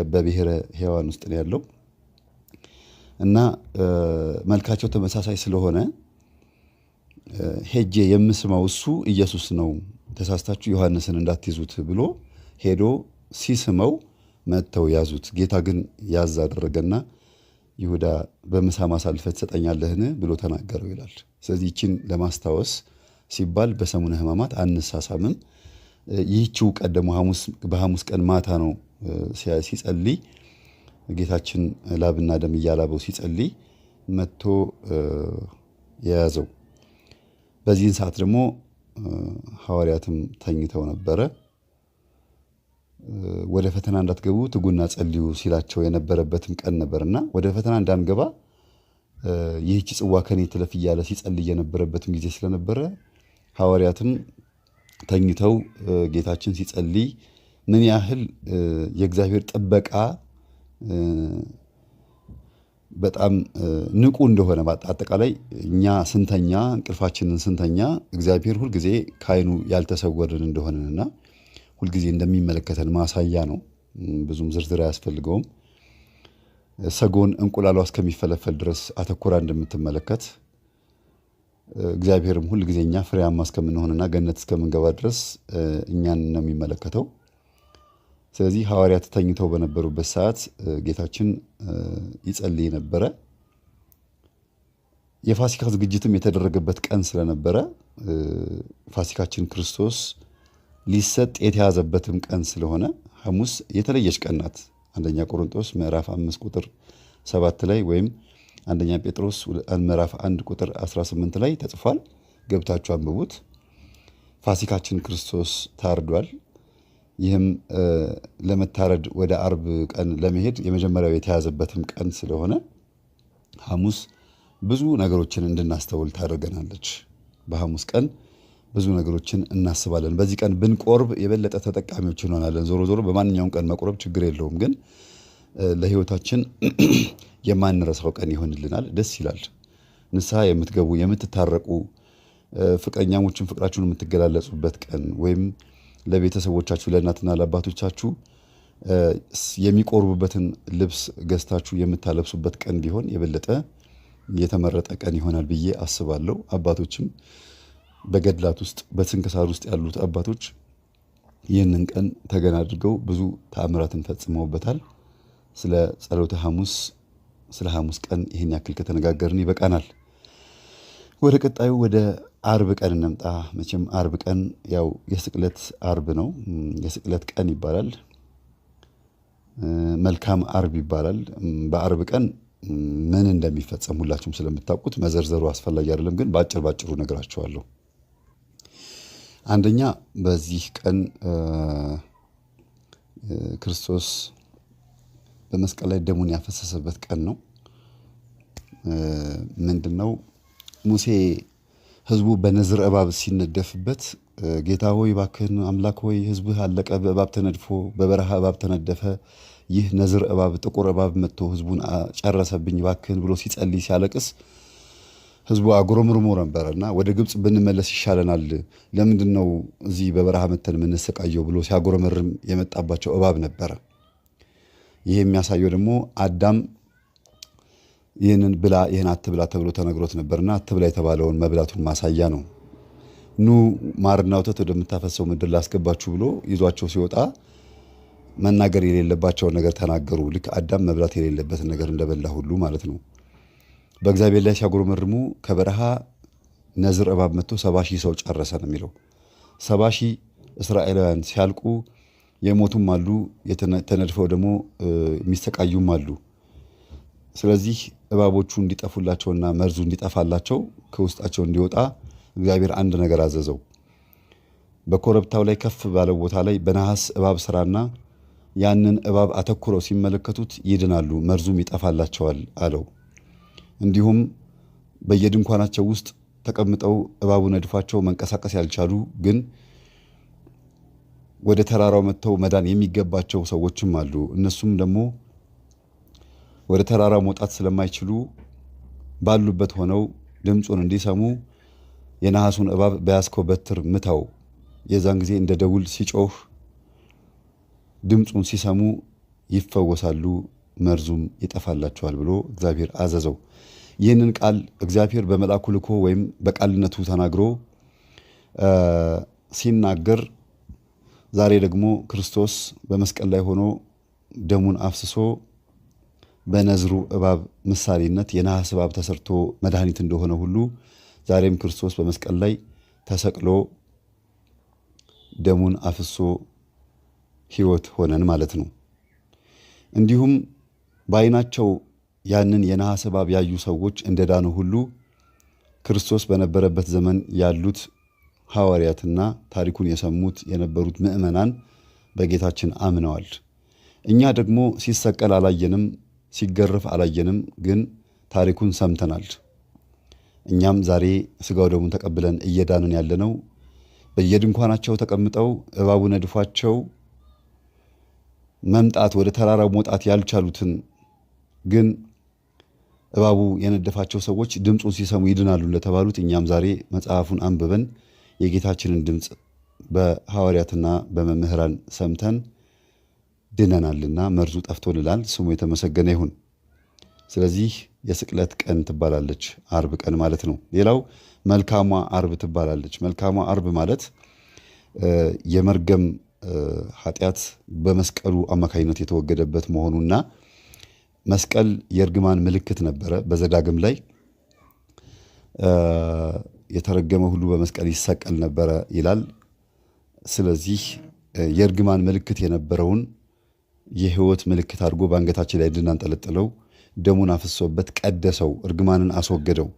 በብሔረ ሕያዋን ውስጥ ነው ያለው እና መልካቸው ተመሳሳይ ስለሆነ ሄጄ የምስመው እሱ ኢየሱስ ነው፣ ተሳስታችሁ ዮሐንስን እንዳትይዙት ብሎ ሄዶ ሲስመው መጥተው ያዙት። ጌታ ግን ያዝ አደረገና ይሁዳ በምሳም አሳልፈህ ትሰጠኛለህን ብሎ ተናገረው ይላል። ስለዚህ ይችን ለማስታወስ ሲባል በሰሙነ ሕማማት አንሳሳምም። ይህችው ቀን ደግሞ በሐሙስ ቀን ማታ ነው ሲጸልይ ጌታችን ላብና ደም እያላበው ሲጸልይ መጥቶ የያዘው። በዚህን ሰዓት ደግሞ ሐዋርያትም ተኝተው ነበረ። ወደ ፈተና እንዳትገቡ ትጉና ጸልዩ ሲላቸው የነበረበትም ቀን ነበርና ወደ ፈተና እንዳንገባ ይህች ጽዋ ከኔ ትለፍ እያለ ሲጸልይ የነበረበትም ጊዜ ስለነበረ ሐዋርያትም ተኝተው ጌታችን ሲጸልይ ምን ያህል የእግዚአብሔር ጥበቃ በጣም ንቁ እንደሆነ አጠቃላይ እኛ ስንተኛ እንቅልፋችንን ስንተኛ እግዚአብሔር ሁልጊዜ ከዓይኑ ያልተሰወርን እንደሆነንና ሁልጊዜ እንደሚመለከተን ማሳያ ነው። ብዙም ዝርዝር አያስፈልገውም። ሰጎን እንቁላሏ እስከሚፈለፈል ድረስ አተኩራ እንደምትመለከት እግዚአብሔርም ሁልጊዜ እኛ ፍሬያማ እስከምንሆንና ገነት እስከምንገባ ድረስ እኛን ነው የሚመለከተው። ስለዚህ ሐዋርያት ተኝተው በነበሩበት ሰዓት ጌታችን ይጸልይ ነበረ። የፋሲካ ዝግጅትም የተደረገበት ቀን ስለነበረ ፋሲካችን ክርስቶስ ሊሰጥ የተያዘበትም ቀን ስለሆነ ሐሙስ የተለየች ቀን ናት። አንደኛ ቆሮንቶስ ምዕራፍ 5 ቁጥር 7 ላይ ወይም አንደኛ ጴጥሮስ ምዕራፍ 1 ቁጥር 18 ላይ ተጽፏል። ገብታችሁ አንብቡት። ፋሲካችን ክርስቶስ ታርዷል። ይህም ለመታረድ ወደ አርብ ቀን ለመሄድ የመጀመሪያው የተያዘበትም ቀን ስለሆነ ሐሙስ ብዙ ነገሮችን እንድናስተውል ታደርገናለች። በሐሙስ ቀን ብዙ ነገሮችን እናስባለን። በዚህ ቀን ብንቆርብ የበለጠ ተጠቃሚዎች እንሆናለን። ዞሮ ዞሮ በማንኛውም ቀን መቁረብ ችግር የለውም፣ ግን ለሕይወታችን የማንረሳው ቀን ይሆንልናል። ደስ ይላል። ንስሐ የምትገቡ የምትታረቁ፣ ፍቅረኛሞችን ፍቅራችሁን የምትገላለጹበት ቀን ወይም ለቤተሰቦቻችሁ ለእናትና ለአባቶቻችሁ የሚቆርቡበትን ልብስ ገዝታችሁ የምታለብሱበት ቀን ቢሆን የበለጠ የተመረጠ ቀን ይሆናል ብዬ አስባለሁ። አባቶችም በገድላት ውስጥ በስንክሳር ውስጥ ያሉት አባቶች ይህንን ቀን ተገን አድርገው ብዙ ተአምራትን ፈጽመውበታል። ስለ ጸሎተ ሐሙስ ስለ ሐሙስ ቀን ይህን ያክል ከተነጋገርን ይበቃናል። ወደ ቀጣዩ ወደ አርብ ቀን እንምጣ። መቼም አርብ ቀን ያው የስቅለት አርብ ነው። የስቅለት ቀን ይባላል። መልካም አርብ ይባላል። በአርብ ቀን ምን እንደሚፈጸም ሁላችሁም ስለምታውቁት መዘርዘሩ አስፈላጊ አይደለም፣ ግን ባጭሩ ነግራችኋለሁ። አንደኛ በዚህ ቀን ክርስቶስ በመስቀል ላይ ደሙን ያፈሰሰበት ቀን ነው። ምንድነው? ሙሴ ሕዝቡ በነዝር እባብ ሲነደፍበት ጌታ ሆይ እባክህን አምላክ ሆይ ሕዝብህ አለቀ፣ በእባብ ተነድፎ በበረሃ እባብ ተነደፈ፣ ይህ ነዝር እባብ ጥቁር እባብ መጥቶ ሕዝቡን ጨረሰብኝ እባክህን ብሎ ሲጸልይ ሲያለቅስ ሕዝቡ አጉረምርሞ ነበረና ወደ ግብፅ ብንመለስ ይሻለናል፣ ለምንድን ነው እዚህ በበረሃ መተን የምንሰቃየው ብሎ ሲያጉረመርም የመጣባቸው እባብ ነበረ። ይህ የሚያሳየው ደግሞ አዳም ይህንን ብላ ይህን አትብላ ተብሎ ተነግሮት ነበርና አትብላ የተባለውን መብላቱን ማሳያ ነው። ኑ ማርና ወተት ወደምታፈሰው ምድር ላስገባችሁ ብሎ ይዟቸው ሲወጣ መናገር የሌለባቸውን ነገር ተናገሩ። ልክ አዳም መብላት የሌለበትን ነገር እንደበላ ሁሉ ማለት ነው። በእግዚአብሔር ላይ ሲያጉረመርሙ ከበረሃ ነዝር እባብ መጥቶ 70,000 ሰው ጨረሰ ነው የሚለው። 70,000 እስራኤላውያን ሲያልቁ የሞቱም አሉ፣ ተነድፈው ደግሞ የሚሰቃዩም አሉ። ስለዚህ እባቦቹ እንዲጠፉላቸውና መርዙ እንዲጠፋላቸው ከውስጣቸው እንዲወጣ እግዚአብሔር አንድ ነገር አዘዘው። በኮረብታው ላይ ከፍ ባለው ቦታ ላይ በነሐስ እባብ ስራና ያንን እባብ አተኩረው ሲመለከቱት ይድናሉ፣ መርዙም ይጠፋላቸዋል አለው። እንዲሁም በየድንኳናቸው ውስጥ ተቀምጠው እባቡ ነድፏቸው መንቀሳቀስ ያልቻሉ ግን ወደ ተራራው መጥተው መዳን የሚገባቸው ሰዎችም አሉ። እነሱም ደግሞ ወደ ተራራው መውጣት ስለማይችሉ ባሉበት ሆነው ድምፁን እንዲሰሙ የነሐሱን እባብ በያዝከው በትር ምታው፣ የዛን ጊዜ እንደ ደውል ሲጮህ ድምፁን ሲሰሙ ይፈወሳሉ፣ መርዙም ይጠፋላቸዋል ብሎ እግዚአብሔር አዘዘው። ይህንን ቃል እግዚአብሔር በመልአኩ ልኮ ወይም በቃልነቱ ተናግሮ ሲናገር ዛሬ ደግሞ ክርስቶስ በመስቀል ላይ ሆኖ ደሙን አፍስሶ በነዝሩ እባብ ምሳሌነት የነሐስ እባብ ተሰርቶ መድኃኒት እንደሆነ ሁሉ ዛሬም ክርስቶስ በመስቀል ላይ ተሰቅሎ ደሙን አፍሶ ሕይወት ሆነን ማለት ነው። እንዲሁም በዓይናቸው ያንን የነሐስ እባብ ያዩ ሰዎች እንደዳኑ ሁሉ ክርስቶስ በነበረበት ዘመን ያሉት ሐዋርያትና ታሪኩን የሰሙት የነበሩት ምዕመናን በጌታችን አምነዋል። እኛ ደግሞ ሲሰቀል አላየንም፣ ሲገረፍ አላየንም፣ ግን ታሪኩን ሰምተናል። እኛም ዛሬ ሥጋው ደሙን ተቀብለን እየዳንን ያለነው በየድንኳናቸው ተቀምጠው እባቡ ነድፏቸው መምጣት ወደ ተራራው መውጣት ያልቻሉትን ግን እባቡ የነደፋቸው ሰዎች ድምፁን ሲሰሙ ይድናሉ እንደተባሉት እኛም ዛሬ መጽሐፉን አንብበን የጌታችንን ድምፅ በሐዋርያትና በመምህራን ሰምተን ድነናልና መርዙ ጠፍቶልናል። ስሙ የተመሰገነ ይሁን። ስለዚህ የስቅለት ቀን ትባላለች፣ አርብ ቀን ማለት ነው። ሌላው መልካሟ አርብ ትባላለች። መልካሟ አርብ ማለት የመርገም ኃጢአት በመስቀሉ አማካኝነት የተወገደበት መሆኑና መስቀል የእርግማን ምልክት ነበረ። በዘዳግም ላይ የተረገመ ሁሉ በመስቀል ይሰቀል ነበረ ይላል። ስለዚህ የእርግማን ምልክት የነበረውን የሕይወት ምልክት አድርጎ በአንገታችን ላይ እንድናንጠለጥለው ደሙን አፍሶበት ቀደሰው፣ እርግማንን አስወገደው።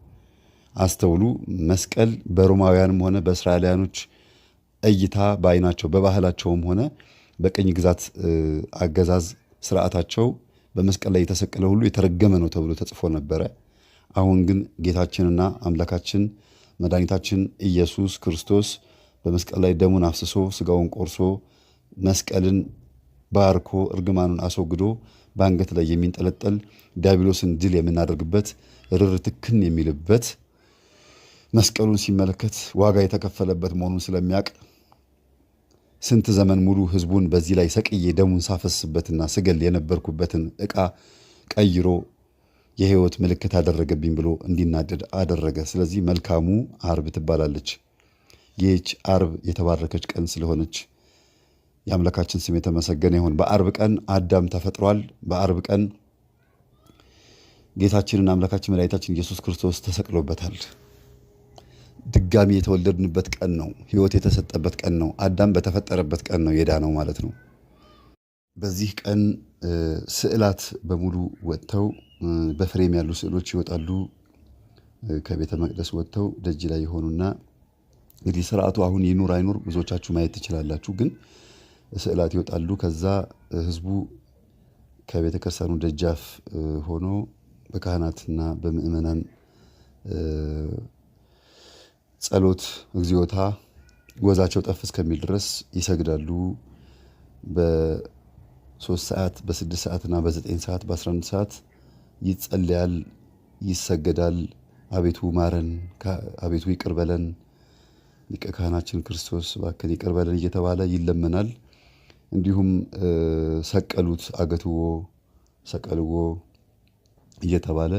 አስተውሉ። መስቀል በሮማውያንም ሆነ በእስራኤላውያኖች እይታ በዓይናቸው በባህላቸውም ሆነ በቅኝ ግዛት አገዛዝ ስርዓታቸው በመስቀል ላይ የተሰቀለ ሁሉ የተረገመ ነው ተብሎ ተጽፎ ነበረ። አሁን ግን ጌታችንና አምላካችን መድኃኒታችን ኢየሱስ ክርስቶስ በመስቀል ላይ ደሙን አፍስሶ ስጋውን ቆርሶ መስቀልን ባርኮ እርግማኑን አስወግዶ በአንገት ላይ የሚንጠለጠል ዲያብሎስን ድል የምናደርግበት ርር ትክን የሚልበት መስቀሉን ሲመለከት ዋጋ የተከፈለበት መሆኑን ስለሚያውቅ ስንት ዘመን ሙሉ ህዝቡን በዚህ ላይ ሰቅዬ ደሙን ሳፈስበትና ስገል የነበርኩበትን ዕቃ ቀይሮ የህይወት ምልክት አደረገብኝ ብሎ እንዲናደድ አደረገ። ስለዚህ መልካሙ ዓርብ ትባላለች። ይህች ዓርብ የተባረከች ቀን ስለሆነች የአምላካችን ስም የተመሰገነ ይሁን። በዓርብ ቀን አዳም ተፈጥሯል። በዓርብ ቀን ጌታችንና አምላካችን መድኃኒታችን ኢየሱስ ክርስቶስ ተሰቅሎበታል። ድጋሚ የተወለድንበት ቀን ነው። ህይወት የተሰጠበት ቀን ነው። አዳም በተፈጠረበት ቀን ነው የዳነው ማለት ነው። በዚህ ቀን ስዕላት በሙሉ ወጥተው በፍሬም ያሉ ስዕሎች ይወጣሉ። ከቤተ መቅደስ ወጥተው ደጅ ላይ የሆኑና እንግዲህ ስርዓቱ አሁን ይኑር አይኑር ብዙዎቻችሁ ማየት ትችላላችሁ። ግን ስዕላት ይወጣሉ። ከዛ ህዝቡ ከቤተ ክርስቲያኑ ደጃፍ ሆኖ በካህናትና በምእመናን ጸሎት እግዚኦታ ወዛቸው ጠፍ እስከሚል ድረስ ይሰግዳሉ። በ3 ሰዓት በ6 ሰዓትና በ9 ሰዓት በ11 ሰዓት ይጸለያል፣ ይሰገዳል። አቤቱ ማረን፣ አቤቱ ይቅር በለን፣ ሊቀ ካህናችን ክርስቶስ እባክህ ይቅር በለን እየተባለ ይለመናል። እንዲሁም ሰቀሉት፣ አገትዎ፣ ሰቀልዎ እየተባለ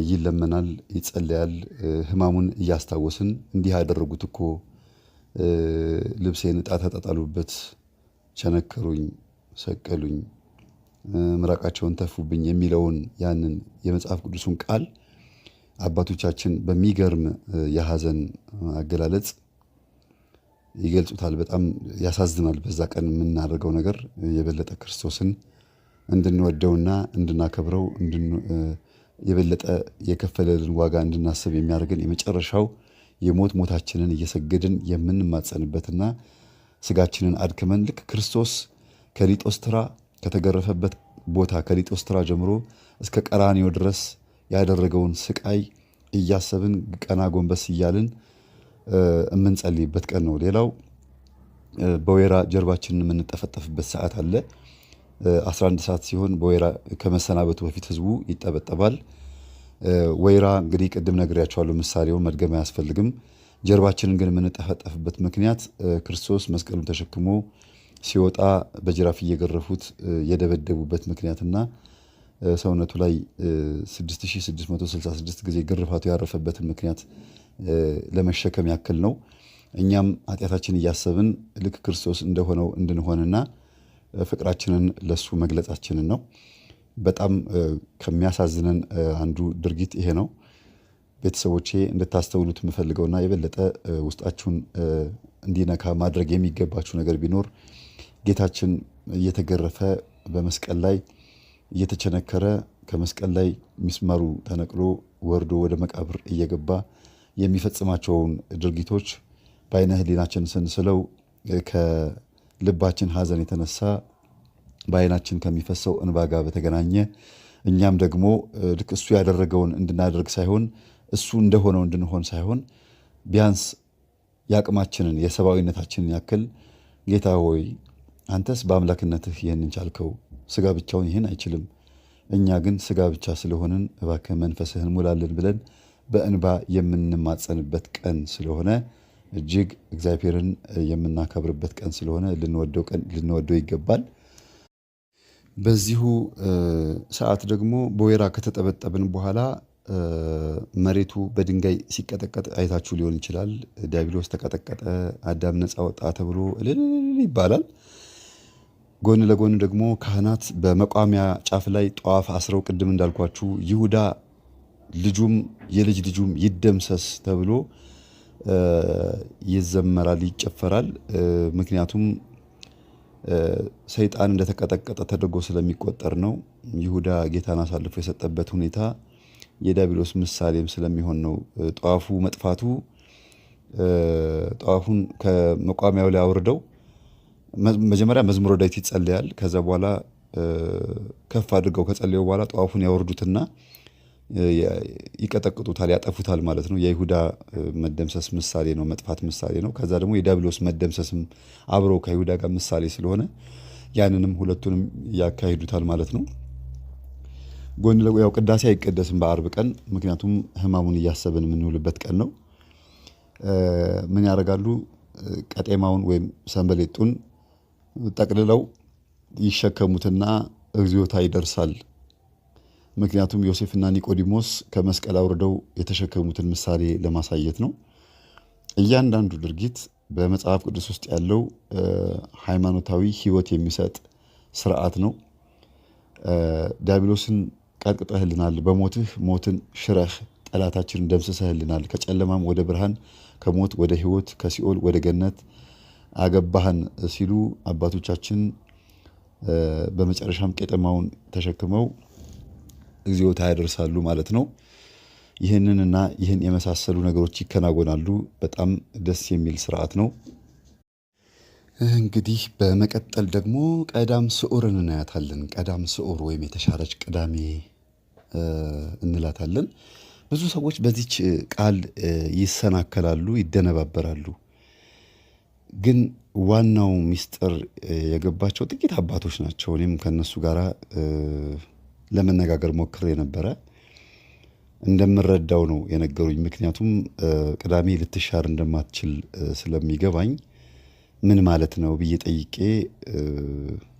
ይለመናል፣ ይጸለያል። ህማሙን እያስታወስን እንዲህ ያደረጉት እኮ ልብሴን ዕጣ ተጣጣሉበት፣ ቸነከሩኝ፣ ሰቀሉኝ፣ ምራቃቸውን ተፉብኝ የሚለውን ያንን የመጽሐፍ ቅዱሱን ቃል አባቶቻችን በሚገርም የሐዘን አገላለጽ ይገልጹታል። በጣም ያሳዝናል። በዛ ቀን የምናደርገው ነገር የበለጠ ክርስቶስን እንድንወደውና እንድናከብረው የበለጠ የከፈለልን ዋጋ እንድናስብ የሚያደርገን የመጨረሻው የሞት ሞታችንን እየሰገድን የምንማጸንበትና ስጋችንን አድክመን ልክ ክርስቶስ ከሊጦስትራ ከተገረፈበት ቦታ ከሊጦስትራ ጀምሮ እስከ ቀራንዮ ድረስ ያደረገውን ስቃይ እያሰብን ቀና ጎንበስ እያልን የምንጸልይበት ቀን ነው። ሌላው በወይራ ጀርባችንን የምንጠፈጠፍበት ሰዓት አለ። 11 ሰዓት ሲሆን በወይራ ከመሰናበቱ በፊት ህዝቡ ይጠበጠባል። ወይራ እንግዲህ ቅድም ነግሬያቸዋለሁ፣ ምሳሌውን መድገም አያስፈልግም። ጀርባችንን ግን የምንጠፈጠፍበት ምክንያት ክርስቶስ መስቀሉን ተሸክሞ ሲወጣ በጅራፍ እየገረፉት የደበደቡበት ምክንያትና ሰውነቱ ላይ 6666 ጊዜ ግርፋቱ ያረፈበትን ምክንያት ለመሸከም ያክል ነው። እኛም ኃጢአታችን እያሰብን ልክ ክርስቶስ እንደሆነው እንድንሆንና ፍቅራችንን ለሱ መግለጻችንን ነው። በጣም ከሚያሳዝነን አንዱ ድርጊት ይሄ ነው። ቤተሰቦቼ እንድታስተውሉት የምፈልገውና የበለጠ ውስጣችሁን እንዲነካ ማድረግ የሚገባችሁ ነገር ቢኖር ጌታችን እየተገረፈ በመስቀል ላይ እየተቸነከረ ከመስቀል ላይ ሚስማሩ ተነቅሎ ወርዶ ወደ መቃብር እየገባ የሚፈጽማቸውን ድርጊቶች በዓይነ ሕሊናችን ስንስለው ከልባችን ሐዘን የተነሳ በዓይናችን ከሚፈሰው እንባ ጋር በተገናኘ እኛም ደግሞ ልክ እሱ ያደረገውን እንድናደርግ ሳይሆን እሱ እንደሆነው እንድንሆን ሳይሆን ቢያንስ የአቅማችንን የሰብአዊነታችንን ያክል ጌታ ሆይ አንተስ በአምላክነትህ ይህንን ቻልከው፣ ስጋ ብቻውን ይህን አይችልም፣ እኛ ግን ስጋ ብቻ ስለሆንን እባክህ መንፈስህን ሙላልን ብለን በእንባ የምንማጸንበት ቀን ስለሆነ እጅግ እግዚአብሔርን የምናከብርበት ቀን ስለሆነ ልንወደው ይገባል። በዚሁ ሰዓት ደግሞ በወይራ ከተጠበጠብን በኋላ መሬቱ በድንጋይ ሲቀጠቀጥ አይታችሁ ሊሆን ይችላል። ዲያብሎስ ተቀጠቀጠ፣ አዳም ነፃ ወጣ ተብሎ እልል ይባላል። ጎን ለጎን ደግሞ ካህናት በመቋሚያ ጫፍ ላይ ጧፍ አስረው ቅድም እንዳልኳችሁ ይሁዳ ልጁም የልጅ ልጁም ይደምሰስ ተብሎ ይዘመራል፣ ይጨፈራል። ምክንያቱም ሰይጣን እንደተቀጠቀጠ ተደርጎ ስለሚቆጠር ነው። ይሁዳ ጌታን አሳልፎ የሰጠበት ሁኔታ የዲያብሎስ ምሳሌም ስለሚሆን ነው። ጧፉ መጥፋቱ ጧፉን ከመቋሚያው ላይ አውርደው መጀመሪያ መዝሙረ ዳዊት ይጸልያል። ከዛ በኋላ ከፍ አድርገው ከጸለዩ በኋላ ጧፉን ያወርዱትና ይቀጠቅጡታል፣ ያጠፉታል ማለት ነው። የይሁዳ መደምሰስ ምሳሌ ነው፣ መጥፋት ምሳሌ ነው። ከዛ ደግሞ የዲያብሎስ መደምሰስም አብረው ከይሁዳ ጋር ምሳሌ ስለሆነ ያንንም ሁለቱንም ያካሂዱታል ማለት ነው። ጎን ለጎን ያው ቅዳሴ አይቀደስም በአርብ ቀን፣ ምክንያቱም ሕማሙን እያሰብን የምንውልበት ቀን ነው። ምን ያደርጋሉ? ቀጤማውን ወይም ሰንበሌጡን ጠቅልለው ይሸከሙትና እግዚኦታ ይደርሳል። ምክንያቱም ዮሴፍና ኒቆዲሞስ ከመስቀል አውርደው የተሸከሙትን ምሳሌ ለማሳየት ነው። እያንዳንዱ ድርጊት በመጽሐፍ ቅዱስ ውስጥ ያለው ሃይማኖታዊ ሕይወት የሚሰጥ ስርዓት ነው። ዲያብሎስን ቀጥቅጠህልናል፣ በሞትህ ሞትን ሽረህ ጠላታችንን ደምስሰህልናል፣ ከጨለማም ወደ ብርሃን ከሞት ወደ ሕይወት ከሲኦል ወደ ገነት አገባህን ሲሉ አባቶቻችን በመጨረሻም ቄጠማውን ተሸክመው እግዚኦታ ያደርሳሉ ማለት ነው። ይህንንና ይህን የመሳሰሉ ነገሮች ይከናወናሉ። በጣም ደስ የሚል ስርዓት ነው። እንግዲህ በመቀጠል ደግሞ ቀዳም ስዑርን እናያታለን። ቀዳም ስዑር ወይም የተሻረች ቅዳሜ እንላታለን። ብዙ ሰዎች በዚች ቃል ይሰናከላሉ፣ ይደነባበራሉ። ግን ዋናው ሚስጥር የገባቸው ጥቂት አባቶች ናቸው። እኔም ከነሱ ጋር ለመነጋገር ሞክሬ ነበረ። እንደምረዳው ነው የነገሩኝ። ምክንያቱም ቅዳሜ ልትሻር እንደማትችል ስለሚገባኝ ምን ማለት ነው ብዬ ጠይቄ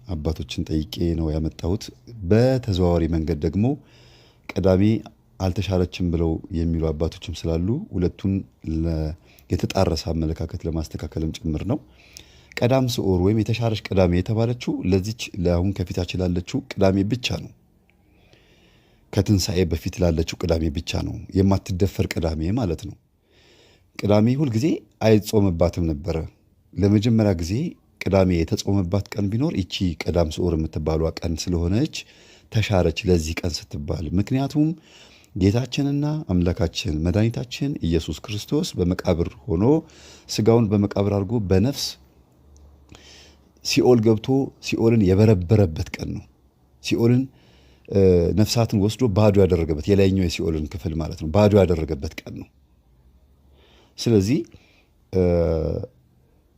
አባቶችን ጠይቄ ነው ያመጣሁት። በተዘዋዋሪ መንገድ ደግሞ ቅዳሜ አልተሻረችም ብለው የሚሉ አባቶችም ስላሉ ሁለቱን የተጣረሰ አመለካከት ለማስተካከልም ጭምር ነው። ቀዳም ስዑር ወይም የተሻረች ቅዳሜ የተባለችው ለዚች ለአሁን ከፊታችን ላለችው ቅዳሜ ብቻ ነው። ከትንሣኤ በፊት ላለችው ቅዳሜ ብቻ ነው። የማትደፈር ቅዳሜ ማለት ነው። ቅዳሜ ሁልጊዜ አይጾምባትም ነበረ። ለመጀመሪያ ጊዜ ቅዳሜ የተጾመባት ቀን ቢኖር ይቺ ቀዳም ስዑር የምትባሏ ቀን ስለሆነች ተሻረች ለዚህ ቀን ስትባል። ምክንያቱም ጌታችንና አምላካችን መድኃኒታችን ኢየሱስ ክርስቶስ በመቃብር ሆኖ ስጋውን በመቃብር አድርጎ በነፍስ ሲኦል ገብቶ ሲኦልን የበረበረበት ቀን ነው። ሲኦልን ነፍሳትን ወስዶ ባዶ ያደረገበት የላይኛው የሲኦልን ክፍል ማለት ነው፣ ባዶ ያደረገበት ቀን ነው። ስለዚህ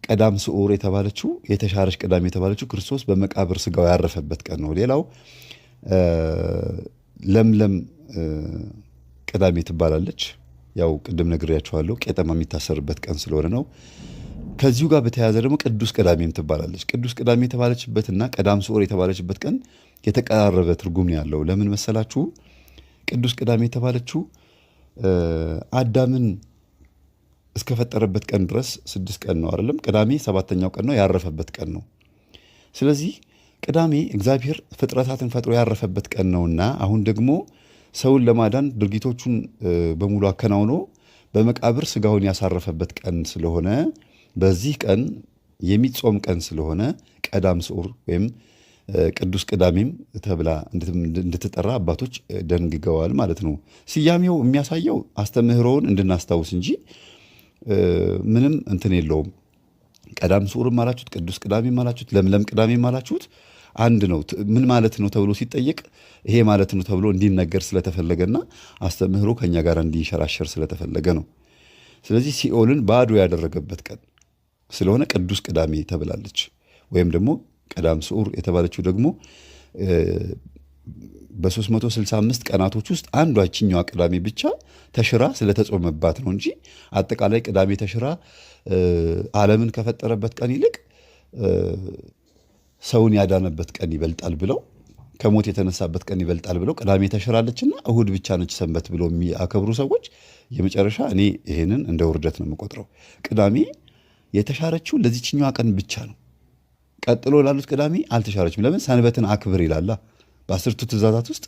ቀዳም ስዑር የተባለችው የተሻረች ቅዳሜ የተባለችው ክርስቶስ በመቃብር ስጋው ያረፈበት ቀን ነው። ሌላው ለምለም ቅዳሜ ትባላለች። ያው ቅድም ነግሬያችኋለሁ፣ ቄጠማ የሚታሰርበት ቀን ስለሆነ ነው። ከዚሁ ጋር በተያያዘ ደግሞ ቅዱስ ቅዳሜም ትባላለች። ቅዱስ ቅዳሜ የተባለችበትና ቀዳም ስዑር የተባለችበት ቀን የተቀራረበ ትርጉም ነው ያለው። ለምን መሰላችሁ? ቅዱስ ቅዳሜ የተባለችው አዳምን እስከፈጠረበት ቀን ድረስ 6 ቀን ነው አይደለም? ቅዳሜ 7ኛው ቀን ነው፣ ያረፈበት ቀን ነው። ስለዚህ ቅዳሜ እግዚአብሔር ፍጥረታትን ፈጥሮ ያረፈበት ቀን ነውና አሁን ደግሞ ሰውን ለማዳን ድርጊቶቹን በሙሉ አከናውኖ በመቃብር ስጋውን ያሳረፈበት ቀን ስለሆነ በዚህ ቀን የሚጾም ቀን ስለሆነ ቀዳም ስዑር ወይም ቅዱስ ቅዳሜም ተብላ እንድትጠራ አባቶች ደንግገዋል ማለት ነው። ስያሜው የሚያሳየው አስተምህሮውን እንድናስታውስ እንጂ ምንም እንትን የለውም። ቀዳም ስዑርም አላችሁት፣ ቅዱስ ቅዳሜም አላችሁት፣ ለምለም ቅዳሜም አላችሁት አንድ ነው። ምን ማለት ነው ተብሎ ሲጠየቅ ይሄ ማለት ነው ተብሎ እንዲነገር ስለተፈለገና አስተምህሮ ከኛ ጋር እንዲንሸራሸር ስለተፈለገ ነው። ስለዚህ ሲኦልን ባዶ ያደረገበት ቀን ስለሆነ ቅዱስ ቅዳሜ ተብላለች። ወይም ደግሞ ቀዳም ስዑር የተባለችው ደግሞ በ365 ቀናቶች ውስጥ አንዷ ይችኛዋ ቅዳሜ ብቻ ተሽራ ስለተጾመባት ነው እንጂ አጠቃላይ ቅዳሜ ተሽራ ዓለምን ከፈጠረበት ቀን ይልቅ ሰውን ያዳነበት ቀን ይበልጣል ብለው ከሞት የተነሳበት ቀን ይበልጣል ብለው ቅዳሜ ተሽራለችና እሁድ ብቻ ነች ሰንበት ብለው የሚያከብሩ ሰዎች የመጨረሻ እኔ ይሄንን እንደ ውርደት ነው የምቆጥረው። ቅዳሜ የተሻረችው ለዚችኛዋ ቀን ብቻ ነው። ቀጥሎ ላሉት ቅዳሜ አልተሻረችም። ለምን? ሰንበትን አክብር ይላላ። በ10ቱ ትእዛዛት ውስጥ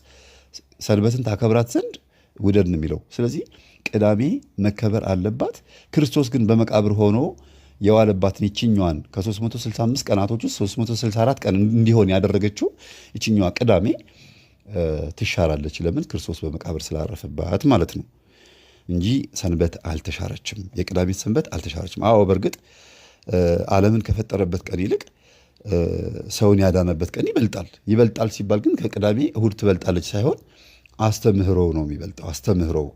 ሰንበትን ታከብራት ዘንድ ውደድ ነው የሚለው። ስለዚህ ቅዳሜ መከበር አለባት። ክርስቶስ ግን በመቃብር ሆኖ የዋለባትን ይችኛዋን ከ365 ቀናቶች ውስጥ 364 ቀን እንዲሆን ያደረገችው ይችኛዋ ቅዳሜ ትሻራለች። ለምን? ክርስቶስ በመቃብር ስላረፈባት ማለት ነው። እንጂ ሰንበት አልተሻረችም። የቅዳሜ ሰንበት አልተሻረችም። አዎ በእርግጥ ዓለምን ከፈጠረበት ቀን ይልቅ ሰውን ያዳነበት ቀን ይበልጣል ሲባል ግን ከቅዳሜ እሁድ ትበልጣለች ሳይሆን አስተምህሮው ነው የሚበልጠው። አስተምህሮው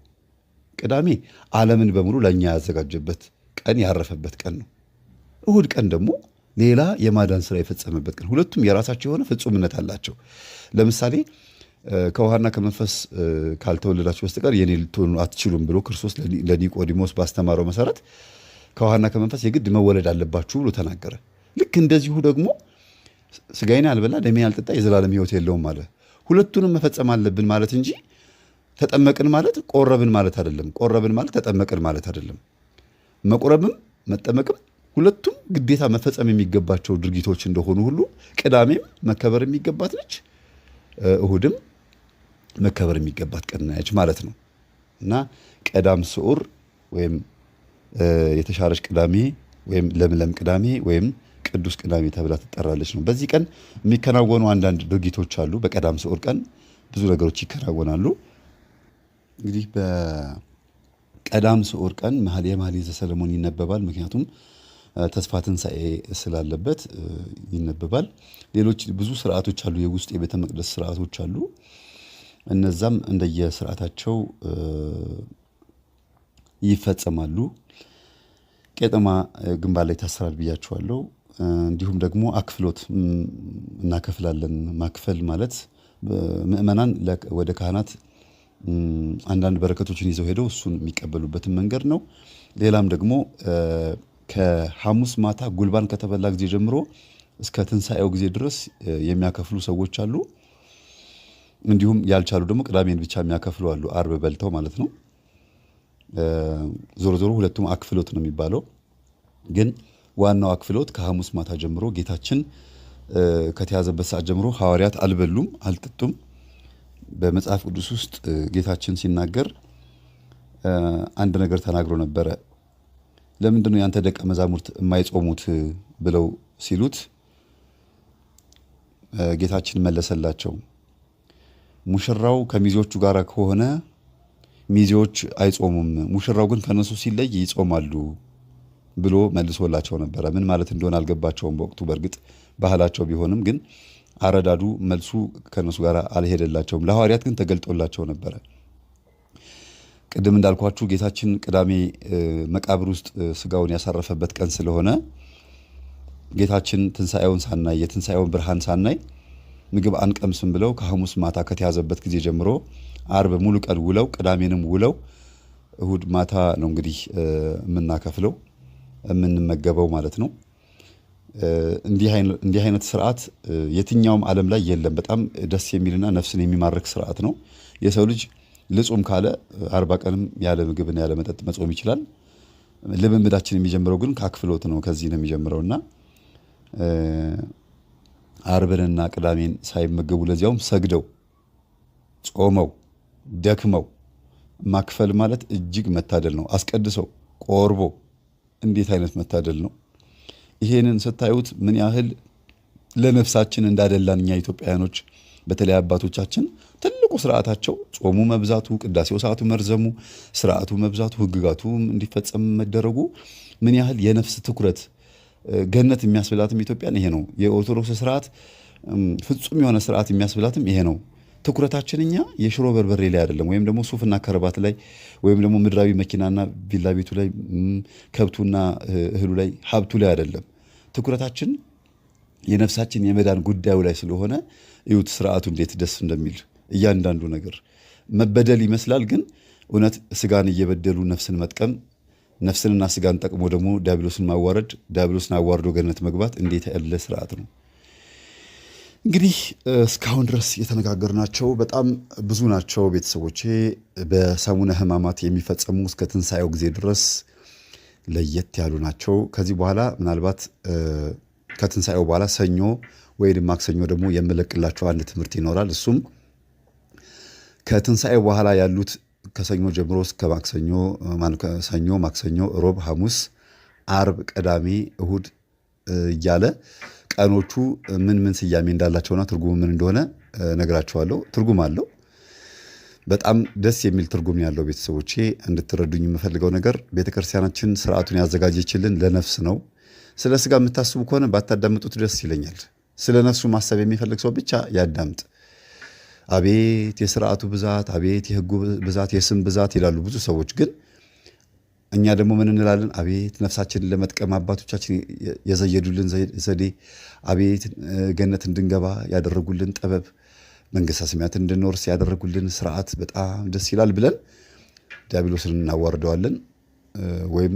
ቅዳሜ ዓለምን በሙሉ ለእኛ ያዘጋጀበት ቀን ያረፈበት ቀን ነው። እሁድ ቀን ደግሞ ሌላ የማዳን ስራ የፈጸመበት ቀን። ሁለቱም የራሳቸው የሆነ ፍጹምነት አላቸው። ለምሳሌ ከውሃና ከመንፈስ ካልተወለዳችሁ በስተቀር የኔ ልትሆኑ አትችሉም ብሎ ክርስቶስ ለኒቆዲሞስ ባስተማረው መሰረት ከውሃና ከመንፈስ የግድ መወለድ አለባችሁ ብሎ ተናገረ። ልክ እንደዚሁ ደግሞ ስጋዬን ያልበላ ደሜን ያልጠጣ የዘላለም ሕይወት የለውም አለ። ሁለቱንም መፈጸም አለብን ማለት እንጂ ተጠመቅን ማለት ቆረብን ማለት አይደለም። ቆረብን ማለት ተጠመቅን ማለት አይደለም። መቁረብም መጠመቅም ሁለቱም ግዴታ መፈጸም የሚገባቸው ድርጊቶች እንደሆኑ ሁሉ ቅዳሜም መከበር የሚገባት ነች፣ እሁድም መከበር የሚገባት ቀን ነች ማለት ነው። እና ቀዳም ስዑር ወይም የተሻረች ቅዳሜ ወይም ለምለም ቅዳሜ ወይም ቅዱስ ቅዳሜ ተብላ ትጠራለች ነው። በዚህ ቀን የሚከናወኑ አንዳንድ ድርጊቶች አሉ። በቀዳም ስዑር ቀን ብዙ ነገሮች ይከናወናሉ። እንግዲህ በቀዳም ስዑር ቀን መኃልየ ዘሰሎሞን ይነበባል። ምክንያቱም ተስፋ ትንሣኤ ስላለበት ይነበባል። ሌሎች ብዙ ስርዓቶች አሉ። የውስጥ የቤተ መቅደስ ስርዓቶች አሉ። እነዛም እንደየስርዓታቸው ይፈጸማሉ። ቄጠማ ግንባር ላይ ታሰራል ብያችኋለሁ። እንዲሁም ደግሞ አክፍሎት እናከፍላለን። ማክፈል ማለት ምእመናን ወደ ካህናት አንዳንድ በረከቶችን ይዘው ሄደው እሱን የሚቀበሉበትን መንገድ ነው። ሌላም ደግሞ ከሐሙስ ማታ ጉልባን ከተበላ ጊዜ ጀምሮ እስከ ትንሣኤው ጊዜ ድረስ የሚያከፍሉ ሰዎች አሉ። እንዲሁም ያልቻሉ ደግሞ ቅዳሜን ብቻ የሚያከፍሉ አሉ፣ አርብ በልተው ማለት ነው። ዞሮ ዞሮ ሁለቱም አክፍሎት ነው የሚባለው። ግን ዋናው አክፍሎት ከሐሙስ ማታ ጀምሮ ጌታችን ከተያዘበት ሰዓት ጀምሮ ሐዋርያት አልበሉም አልጠጡም። በመጽሐፍ ቅዱስ ውስጥ ጌታችን ሲናገር አንድ ነገር ተናግሮ ነበረ። ለምንድን ነው ያንተ ደቀ መዛሙርት የማይጾሙት ብለው ሲሉት ጌታችን መለሰላቸው፣ ሙሽራው ከሚዜዎቹ ጋር ከሆነ ሚዜዎች አይጾሙም፣ ሙሽራው ግን ከነሱ ሲለይ ይጾማሉ ብሎ መልሶላቸው ነበረ። ምን ማለት እንደሆነ አልገባቸውም በወቅቱ። በእርግጥ ባህላቸው ቢሆንም ግን አረዳዱ መልሱ ከነሱ ጋር አልሄደላቸውም። ለሐዋርያት ግን ተገልጦላቸው ነበረ። ቅድም እንዳልኳችሁ ጌታችን ቅዳሜ መቃብር ውስጥ ስጋውን ያሳረፈበት ቀን ስለሆነ ጌታችን ትንሣኤውን ሳናይ የትንሣኤውን ብርሃን ሳናይ ምግብ አንቀምስም ብለው ከሐሙስ ማታ ከተያዘበት ጊዜ ጀምሮ አርብ ሙሉ ቀን ውለው ቅዳሜንም ውለው እሁድ ማታ ነው እንግዲህ የምናከፍለው የምንመገበው ማለት ነው። እንዲህ አይነት ስርዓት የትኛውም ዓለም ላይ የለም። በጣም ደስ የሚልና ነፍስን የሚማርክ ስርዓት ነው። የሰው ልጅ ልጹም ካለ 40 ቀንም ያለ ምግብና ያለ መጠጥ መጾም ይችላል። ልምምዳችን የሚጀምረው ግን ከአክፍሎት ነው። ከዚህ ነው የሚጀምረውና አርብንና ቅዳሜን ሳይመገቡ ለዚያውም ሰግደው ጾመው ደክመው ማክፈል ማለት እጅግ መታደል ነው። አስቀድሰው ቆርቦ እንዴት አይነት መታደል ነው! ይሄንን ስታዩት ምን ያህል ለነፍሳችን እንዳደላን እኛ ኢትዮጵያውያኖች በተለይ አባቶቻችን ትልቁ ስርዓታቸው ጾሙ መብዛቱ፣ ቅዳሴው ሰዓቱ መርዘሙ፣ ስርዓቱ መብዛቱ፣ ህግጋቱ እንዲፈጸም መደረጉ ምን ያህል የነፍስ ትኩረት ገነት የሚያስብላትም ኢትዮጵያን ይሄ ነው። የኦርቶዶክስ ስርዓት ፍጹም የሆነ ስርዓት የሚያስብላትም ይሄ ነው። ትኩረታችን እኛ የሽሮ በርበሬ ላይ አይደለም፣ ወይም ደግሞ ሱፍና ከረባት ላይ ወይም ደግሞ ምድራዊ መኪናና ቪላ ቤቱ ላይ ከብቱና እህሉ ላይ ሀብቱ ላይ አይደለም። ትኩረታችን የነፍሳችን የመዳን ጉዳዩ ላይ ስለሆነ እዩት ስርዓቱ እንዴት ደስ እንደሚል። እያንዳንዱ ነገር መበደል ይመስላል፣ ግን እውነት ስጋን እየበደሉ ነፍስን መጥቀም፣ ነፍስንና ስጋን ጠቅሞ ደግሞ ዲያብሎስን ማዋረድ፣ ዲያብሎስን አዋርዶ ገነት መግባት እንዴት ያለ ስርዓት ነው! እንግዲህ እስካሁን ድረስ የተነጋገርናቸው በጣም ብዙ ናቸው ቤተሰቦቼ። በሰሙነ ሕማማት የሚፈጸሙ እስከ ትንሣኤው ጊዜ ድረስ ለየት ያሉ ናቸው። ከዚህ በኋላ ምናልባት ከትንሣኤው በኋላ ሰኞ ወይም ማክሰኞ ደግሞ የምለቅላቸው አንድ ትምህርት ይኖራል። እሱም ከትንሣኤው በኋላ ያሉት ከሰኞ ጀምሮ እስከ ማክሰኞ፣ ሰኞ፣ ማክሰኞ፣ ሮብ፣ ሐሙስ፣ አርብ፣ ቅዳሜ፣ እሁድ እያለ ቀኖቹ ምን ምን ስያሜ እንዳላቸውና ትርጉሙ ምን እንደሆነ ነግራቸዋለሁ። ትርጉም አለው። በጣም ደስ የሚል ትርጉም ያለው ቤተሰቦቼ እንድትረዱኝ የምፈልገው ነገር ቤተክርስቲያናችን ስርዓቱን ያዘጋጀችልን ለነፍስ ነው። ስለ ስጋ የምታስቡ ከሆነ ባታዳምጡት ደስ ይለኛል። ስለ ነፍሱ ማሰብ የሚፈልግ ሰው ብቻ ያዳምጥ። አቤት የስርዓቱ ብዛት፣ አቤት የህጉ ብዛት፣ የስም ብዛት ይላሉ ብዙ ሰዎች። ግን እኛ ደግሞ ምን እንላለን? አቤት ነፍሳችንን ለመጥቀም አባቶቻችን የዘየዱልን ዘዴ፣ አቤት ገነት እንድንገባ ያደረጉልን ጥበብ፣ መንግሥተ ሰማያትን እንድንወርስ ያደረጉልን ስርዓት በጣም ደስ ይላል ብለን ዲያብሎስን እናዋርደዋለን፣ ወይም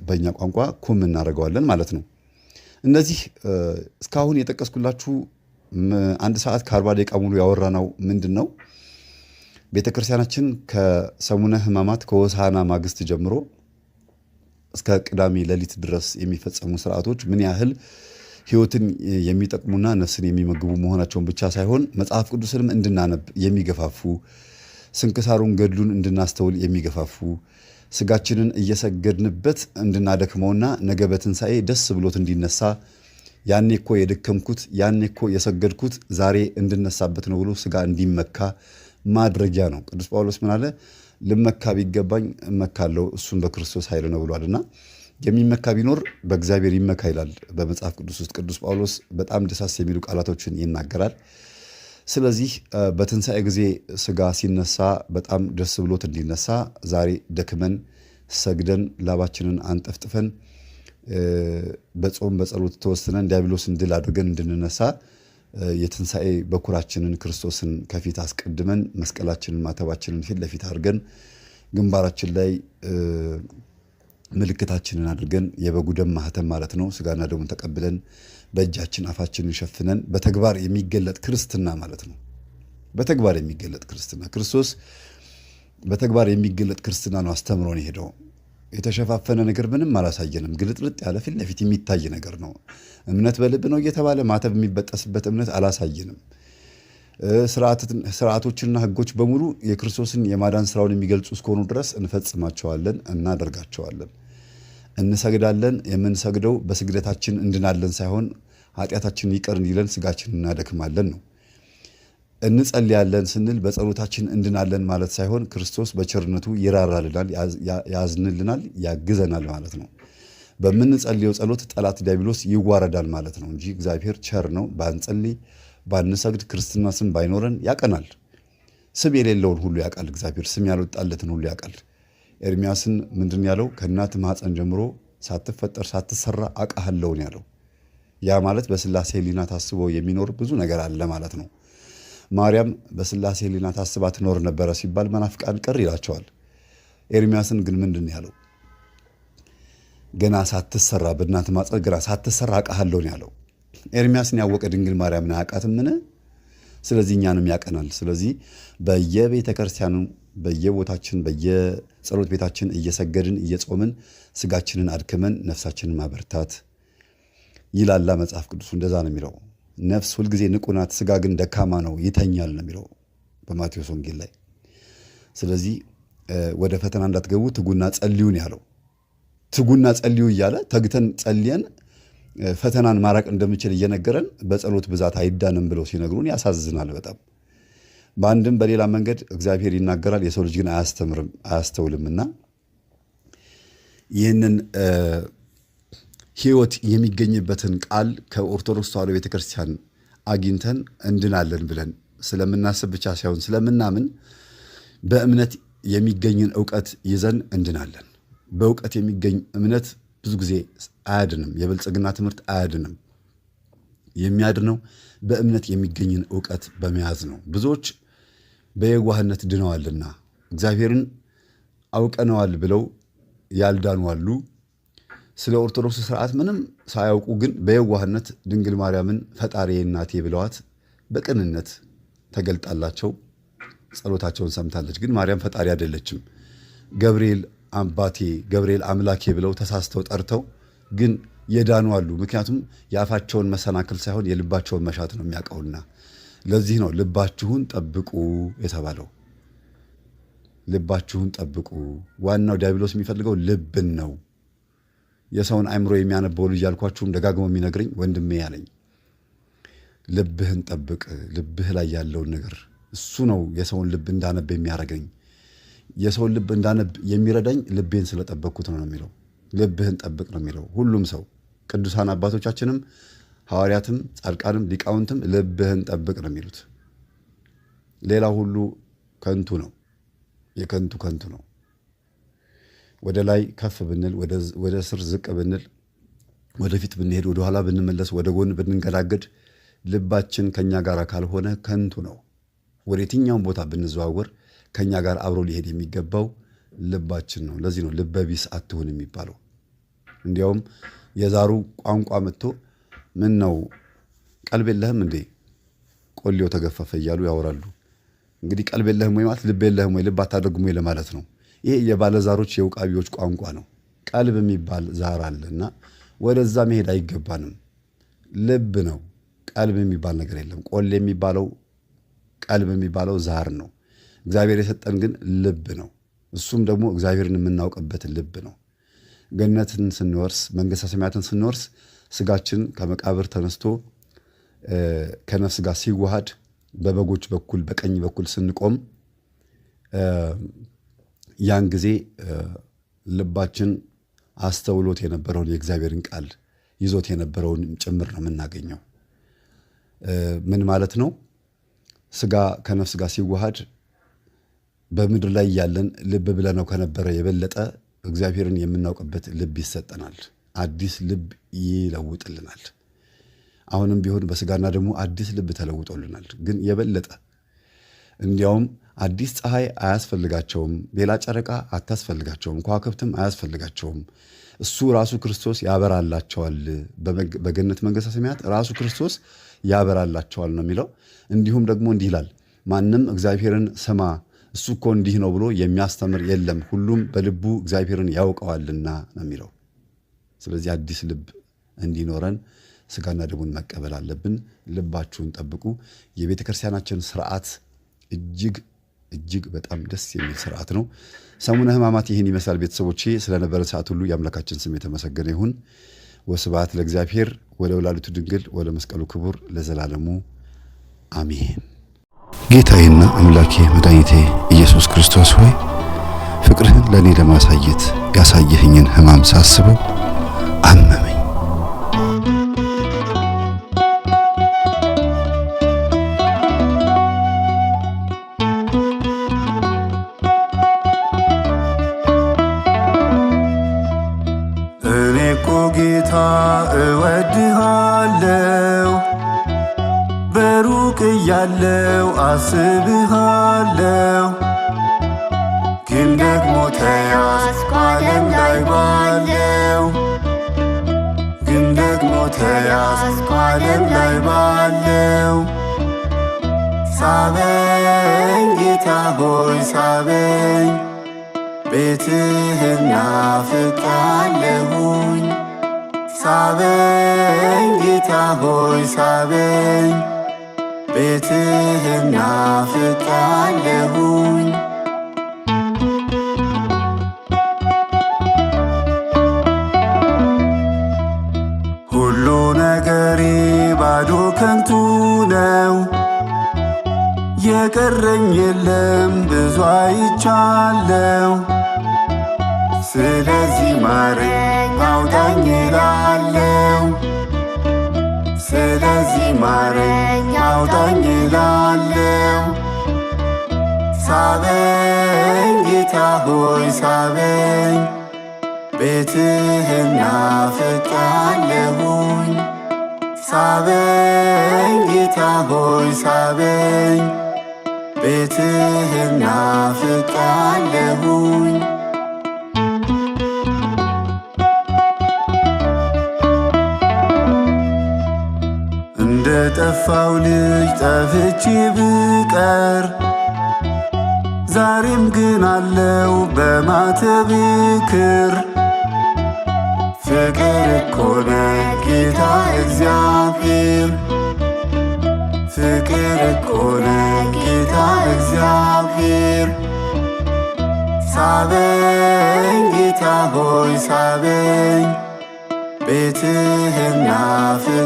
በእኛ ቋንቋ ኩም እናደርገዋለን ማለት ነው። እነዚህ እስካሁን የጠቀስኩላችሁ 1 ሰዓት ከ40 ደቂቃ ሙሉ ያወራነው ምንድን ነው? ቤተክርስቲያናችን ከሰሙነ ሕማማት ከሆሳዕና ማግስት ጀምሮ እስከ ቅዳሜ ሌሊት ድረስ የሚፈጸሙ ስርዓቶች ምን ያህል ሕይወትን የሚጠቅሙና ነፍስን የሚመግቡ መሆናቸውን ብቻ ሳይሆን መጽሐፍ ቅዱስንም እንድናነብ የሚገፋፉ፣ ስንክሳሩን ገድሉን እንድናስተውል የሚገፋፉ፣ ስጋችንን እየሰገድንበት እንድናደክመውና ነገ በትንሣኤ ደስ ብሎት እንዲነሳ ያኔ እኮ የደከምኩት ያኔ እኮ የሰገድኩት ዛሬ እንድነሳበት ነው ብሎ ስጋ እንዲመካ ማድረጊያ ነው። ቅዱስ ጳውሎስ ምን አለ? ልመካ ቢገባኝ እመካለሁ እሱም በክርስቶስ ኃይል ነው ብሏልና የሚመካ ቢኖር በእግዚአብሔር ይመካ ይላል በመጽሐፍ ቅዱስ ውስጥ። ቅዱስ ጳውሎስ በጣም ደሳስ የሚሉ ቃላቶችን ይናገራል። ስለዚህ በትንሣኤ ጊዜ ስጋ ሲነሳ በጣም ደስ ብሎት እንዲነሳ ዛሬ ደክመን ሰግደን ላባችንን አንጠፍጥፈን በጾም በጸሎት ተወስነን ዲያብሎስን ድል አድርገን እንድንነሳ የትንሣኤ በኩራችንን ክርስቶስን ከፊት አስቀድመን መስቀላችንን ማተባችንን ፊት ለፊት አድርገን ግንባራችን ላይ ምልክታችንን አድርገን የበጉ ደም ማህተም ማለት ነው ስጋና ደሙን ተቀብለን በእጃችን አፋችንን ሸፍነን በተግባር የሚገለጥ ክርስትና ማለት ነው። በተግባር የሚገለጥ ክርስትና ክርስቶስ በተግባር የሚገለጥ ክርስትና ነው አስተምሮን ሄደው። የተሸፋፈነ ነገር ምንም አላሳየንም። ግልጥልጥ ያለ ፊት ለፊት የሚታይ ነገር ነው። እምነት በልብ ነው እየተባለ ማተብ የሚበጠስበት እምነት አላሳየንም። ስርዓቶችና ህጎች በሙሉ የክርስቶስን የማዳን ስራውን የሚገልጹ እስከሆኑ ድረስ እንፈጽማቸዋለን፣ እናደርጋቸዋለን። እንሰግዳለን። የምንሰግደው በስግደታችን እንድናለን ሳይሆን ኃጢአታችን ይቀር እንዲለን ስጋችንን እናደክማለን ነው። እንጸልያለን ስንል በጸሎታችን እንድናለን ማለት ሳይሆን ክርስቶስ በቸርነቱ ይራራልናል፣ ያዝንልናል፣ ያግዘናል ማለት ነው። በምንጸልየው ጸሎት ጠላት ዲያብሎስ ይዋረዳል ማለት ነው እንጂ እግዚአብሔር ቸር ነው። ባንጸልይ ባንሰግድ ክርስትና ስም ባይኖረን ያቀናል። ስም የሌለውን ሁሉ ያውቃል እግዚአብሔር። ስም ያልወጣለትን ሁሉ ያውቃል። ኤርሚያስን ምንድን ያለው? ከእናት ማኅፀን ጀምሮ ሳትፈጠር ሳትሰራ አውቃለሁን ያለው። ያ ማለት በስላሴ ሕሊና ታስቦ የሚኖር ብዙ ነገር አለ ማለት ነው። ማርያም በስላሴ ሕሊና ታስባ ትኖር ነበረ ሲባል መናፍቃን ቅር ይላቸዋል። ኤርሚያስን ግን ምንድን ያለው? ገና ሳትሰራ በእናት ማኅፀን ገና ሳትሰራ አውቃለሁን ያለው። ኤርሚያስን ያወቀ ድንግል ማርያምን አያውቃትምን? ስለዚህ እኛንም ያቀናል። ስለዚህ በየቤተ ክርስቲያኑ በየቦታችን በየጸሎት ቤታችን እየሰገድን እየጾምን ስጋችንን አድክመን ነፍሳችንን ማበርታት ይላላ መጽሐፍ ቅዱስ። እንደዛ ነው የሚለው። ነፍስ ሁልጊዜ ንቁ ናት፣ ስጋ ግን ደካማ ነው ይተኛል ነው የሚለው በማቴዎስ ወንጌል ላይ። ስለዚህ ወደ ፈተና እንዳትገቡ ትጉና ጸልዩን ያለው። ትጉና ጸልዩ እያለ ተግተን ጸልየን ፈተናን ማራቅ እንደምችል እየነገረን በጸሎት ብዛት አይዳንም ብለው ሲነግሩን ያሳዝናል በጣም። በአንድም በሌላ መንገድ እግዚአብሔር ይናገራል፣ የሰው ልጅ ግን አያስተውልምና ይህንን ሕይወት የሚገኝበትን ቃል ከኦርቶዶክስ ተዋሕዶ ቤተክርስቲያን አግኝተን እንድናለን ብለን ስለምናስብ ብቻ ሳይሆን ስለምናምን በእምነት የሚገኝን እውቀት ይዘን እንድናለን። በእውቀት የሚገኝ እምነት ብዙ ጊዜ አያድንም። የብልጽግና ትምህርት አያድንም። የሚያድነው በእምነት የሚገኝን እውቀት በመያዝ ነው። ብዙዎች በየዋህነት ድነዋልና እግዚአብሔርን አውቀነዋል ብለው ያልዳኑ አሉ። ስለ ኦርቶዶክስ ስርዓት ምንም ሳያውቁ ግን በየዋህነት ድንግል ማርያምን ፈጣሪዬ እናቴ ብለዋት በቅንነት ተገልጣላቸው ጸሎታቸውን ሰምታለች። ግን ማርያም ፈጣሪ አይደለችም። ገብርኤል አባቴ ገብርኤል አምላኬ ብለው ተሳስተው ጠርተው ግን የዳኑ አሉ። ምክንያቱም የአፋቸውን መሰናክል ሳይሆን የልባቸውን መሻት ነው የሚያውቀውና ለዚህ ነው ልባችሁን ጠብቁ የተባለው። ልባችሁን ጠብቁ። ዋናው ዲያብሎስ የሚፈልገው ልብን ነው። የሰውን አእምሮ የሚያነበው ልጅ ያልኳችሁም ደጋግሞ የሚነግረኝ ወንድሜ ያለኝ ልብህን ጠብቅ፣ ልብህ ላይ ያለውን ነገር እሱ ነው የሰውን ልብ እንዳነብ የሚያረጋኝ። የሰውን ልብ እንዳነብ የሚረዳኝ ልቤን ስለጠበቅኩት ነው የሚለው። ልብህን ጠብቅ ነው የሚለው ሁሉም ሰው። ቅዱሳን አባቶቻችንም ሐዋርያትም ጻድቃንም ሊቃውንትም ልብህን ጠብቅ ነው የሚሉት። ሌላ ሁሉ ከንቱ ነው፣ የከንቱ ነው። ወደ ላይ ከፍ ብንል፣ ወደ ስር ዝቅ ብንል፣ ወደፊት ብንሄድ፣ ወደ ኋላ ብንመለስ፣ ወደ ጎን ብንንገዳገድ ልባችን ከኛ ጋር ካልሆነ ከንቱ ነው። ወደ የትኛውም ቦታ ብንዘዋወር ከኛ ጋር አብሮ ሊሄድ የሚገባው ልባችን ነው። ለዚህ ነው ልበቢስ አትሁን የሚባለው። እንዲያውም የዛሩ ቋንቋ መጥቶ ምን ነው ቀልብ የለህም እንዴ ቆሌው ተገፈፈ እያሉ ያወራሉ። እንግዲህ ቀልብ የለህም ወይ ማለት ልብ የለህም ወይ ልብ አታደርጉም ወይ ለማለት ነው። ይሄ የባለዛሮች የውቃቢዎች ቋንቋ ነው። ቀልብ የሚባል ዛር አለና ወደዛ መሄድ አይገባንም። ልብ ነው፣ ቀልብ የሚባል ነገር የለም። ቆሌ የሚባለው ቀልብ የሚባለው ዛር ነው። እግዚአብሔር የሰጠን ግን ልብ ነው። እሱም ደግሞ እግዚአብሔርን የምናውቅበት ልብ ነው። ገነትን ስንወርስ፣ መንግሥተ ሰማያትን ስንወርስ ስጋችን ከመቃብር ተነስቶ ከነፍስ ጋር ሲዋሃድ በበጎች በኩል በቀኝ በኩል ስንቆም ያን ጊዜ ልባችን አስተውሎት የነበረውን የእግዚአብሔርን ቃል ይዞት የነበረውን ጭምር ነው የምናገኘው። ምን ማለት ነው? ስጋ ከነፍስ ጋር ሲዋሃድ በምድር ላይ ያለን ልብ ብለነው ከነበረ የበለጠ እግዚአብሔርን የምናውቅበት ልብ ይሰጠናል። አዲስ ልብ ይለውጥልናል። አሁንም ቢሆን በስጋና ደግሞ አዲስ ልብ ተለውጦልናል። ግን የበለጠ እንዲያውም አዲስ ፀሐይ አያስፈልጋቸውም፣ ሌላ ጨረቃ አታስፈልጋቸውም፣ ከዋክብትም አያስፈልጋቸውም። እሱ ራሱ ክርስቶስ ያበራላቸዋል። በገነት መንግሥተ ሰማያት ራሱ ክርስቶስ ያበራላቸዋል ነው የሚለው። እንዲሁም ደግሞ እንዲህ ይላል፣ ማንም እግዚአብሔርን ስማ እሱ እኮ እንዲህ ነው ብሎ የሚያስተምር የለም፣ ሁሉም በልቡ እግዚአብሔርን ያውቀዋልና ነው የሚለው። ስለዚህ አዲስ ልብ እንዲኖረን ስጋና ደሙን መቀበል አለብን። ልባችሁን ጠብቁ። የቤተ ክርስቲያናችን ስርዓት እጅግ በጣም ደስ የሚል ስርዓት ነው። ሰሙነ ሕማማት ይህን ይመስላል። ቤተሰቦቼ ስለነበረ ሰዓት ሁሉ የአምላካችን ስም የተመሰገነ ይሁን። ወስብሐት ለእግዚአብሔር ወለወላዲቱ ድንግል ወለመስቀሉ ክቡር ለዘላለሙ አሜን። ጌታዬና አምላኬ መድኃኒቴ ኢየሱስ ክርስቶስ ሆይ ፍቅርህን ለእኔ ለማሳየት ያሳየህኝን ሕማም ሳስበው አመመኝ። እኔ እኮ ጌታ እወድሃለሁ፣ በሩቅ እያለው አስብሃለሁ፣ ግን ደግሞ ተያዝኩ ዓለም ላይ ባለው፣ ግን ደግሞ ተያዝኩ ዓለም ላይ ባለው። ሳበኝ ጌታ ሆይ ሳበኝ፣ ቤትህን ናፍቄአለሁኝ። ሳበኝ ጌታ ሆይ ሳበኝ፣ ቤትህን ናፍቄአለሁኝ። ሁሉ ነገሬ ባዶ ከንቱ ነው፣ የቀረኝ የለም ብዙ አይቻለው። ስለዚህ ማረኝ አውጣኝ እላለሁ፣ ስለዚህ ማረኝ አውጣኝ እላለሁ። ሳበኝ ጌታ ሆይ ሳበኝ፣ ቤትህን ናፍቄአለሁኝ። ሳበኝ ጌታ ሆይ ሳበኝ፣ ቤትህን ናፍቄአለሁኝ። እንደ ጠፋው ልጅ ጠፍቼ ብቀር ዛሬም ግን አለው በማተቤ ክር። ፍቅር እኮ ነው ጌታ እግዚአብሔር፣ ፍቅር እኮ ነው ጌታ እግዚአብሔር። ሳበኝ ጌታ ሆይ ሳበኝ፣ ቤትህን ናፍቄአለሁኝ።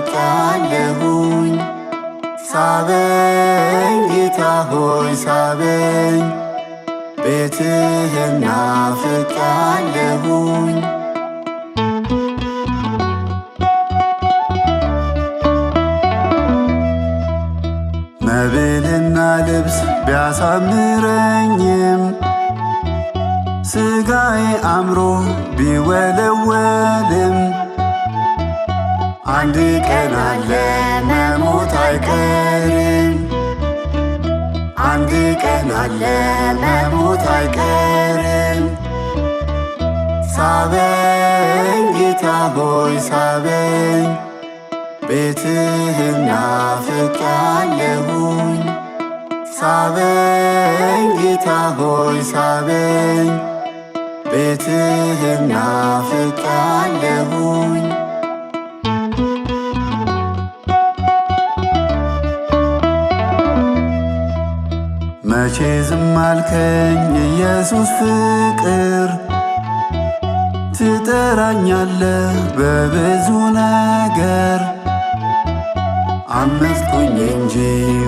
ሳበኝ ጌታ ሆይ ሳበኝ፣ ቤትህን ናፍቄአለሁኝ። መብልና ልብስ ቢያሳምረኝም ሥጋዬ አምሮ ቢወለወልም አንድ ቀን አለ መሞት አይቀርም። አንድ ቀን አለ መሞት አይቀርም። ሳበኝ ጌታ ሆይ ሳበኝ፣ ቤትህን ናፍቄአለሁኝ። ሳበኝ ጌታ ሆይ ሳበኝ፣ ቤትህን ናፍቄአለሁኝ። መቼ ዝም አልከኝ ኢየሱስ ፍቅር፣ ትጠራኛለህ በብዙ ነገር። አመፅኩኝ እንጂ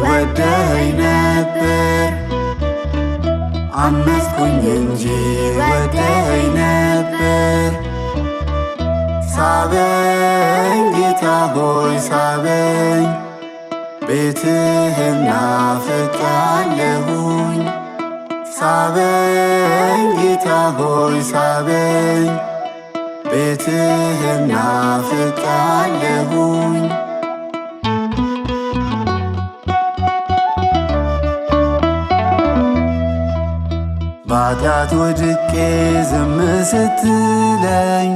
ወደኸኝ ነበር፣ አመፅኩኝ እንጂ ወደኸኝ ነበር። ሳበኝ ጌታ ሆይ ሳበኝ፣ ቤትህን ናፍቄአለሁኝ። ሳበኝ ጌታ ሆይ ሳበኝ፣ ቤትህን ናፍቄአለሁኝ። በኃጢአት ወድቄ ዝም ስትለኝ፣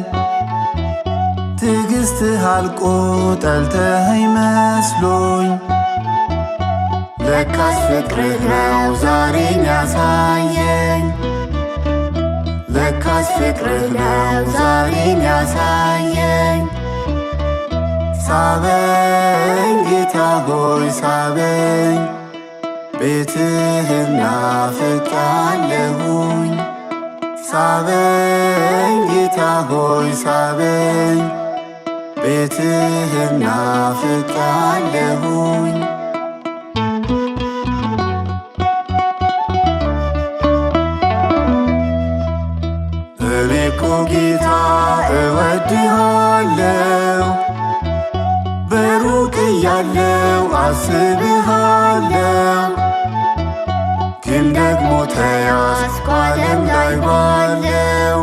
ትዕግሥትህ አልቆ ጠልተኸኝ መስሎኝ። ለካስ ፍቅርህ ነው ዛሬን ያሳየኝ፣ ለካስ ፍቅርህ ነው ዛሬን ያሳየኝ። ሳበኝ ጌታ ሆይ ሳበኝ፣ ቤትህን ናፍቄአለሁኝ። ሳበኝ ጌታ ሆይ ሳበኝ፣ ቤትህን ናፍቄአለሁኝ። እኔ እኮ ጌታ እወድሃለሁ፣ በሩቅ እያለሁ አስብሃለሁ። ግን ደግሞ ተያዝኩ ዓለም ላይ ባለው፣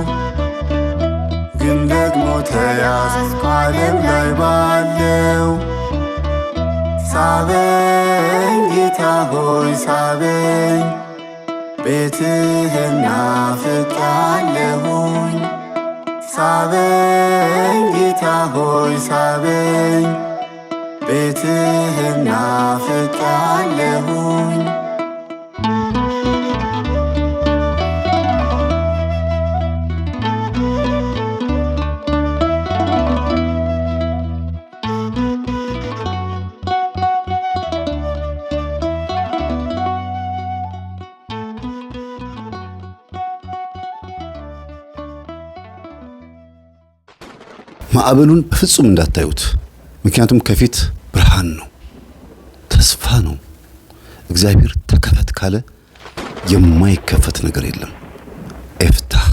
ግን ደግሞ ተያዝኩ ዓለም ላይ ባለው። ሳበኝ ጌታ ሆይ ሳበኝ፣ ቤትህን ናፍቄአለሁኝ። ሳበኝ ጌታ ሆይ ሳበኝ፣ ቤትህን ናፍቄአለሁኝ። ማዕበሉን በፍጹም እንዳታዩት፣ ምክንያቱም ከፊት ብርሃን ነው፣ ተስፋ ነው። እግዚአብሔር ተከፈት ካለ የማይከፈት ነገር የለም። ኤፍታህ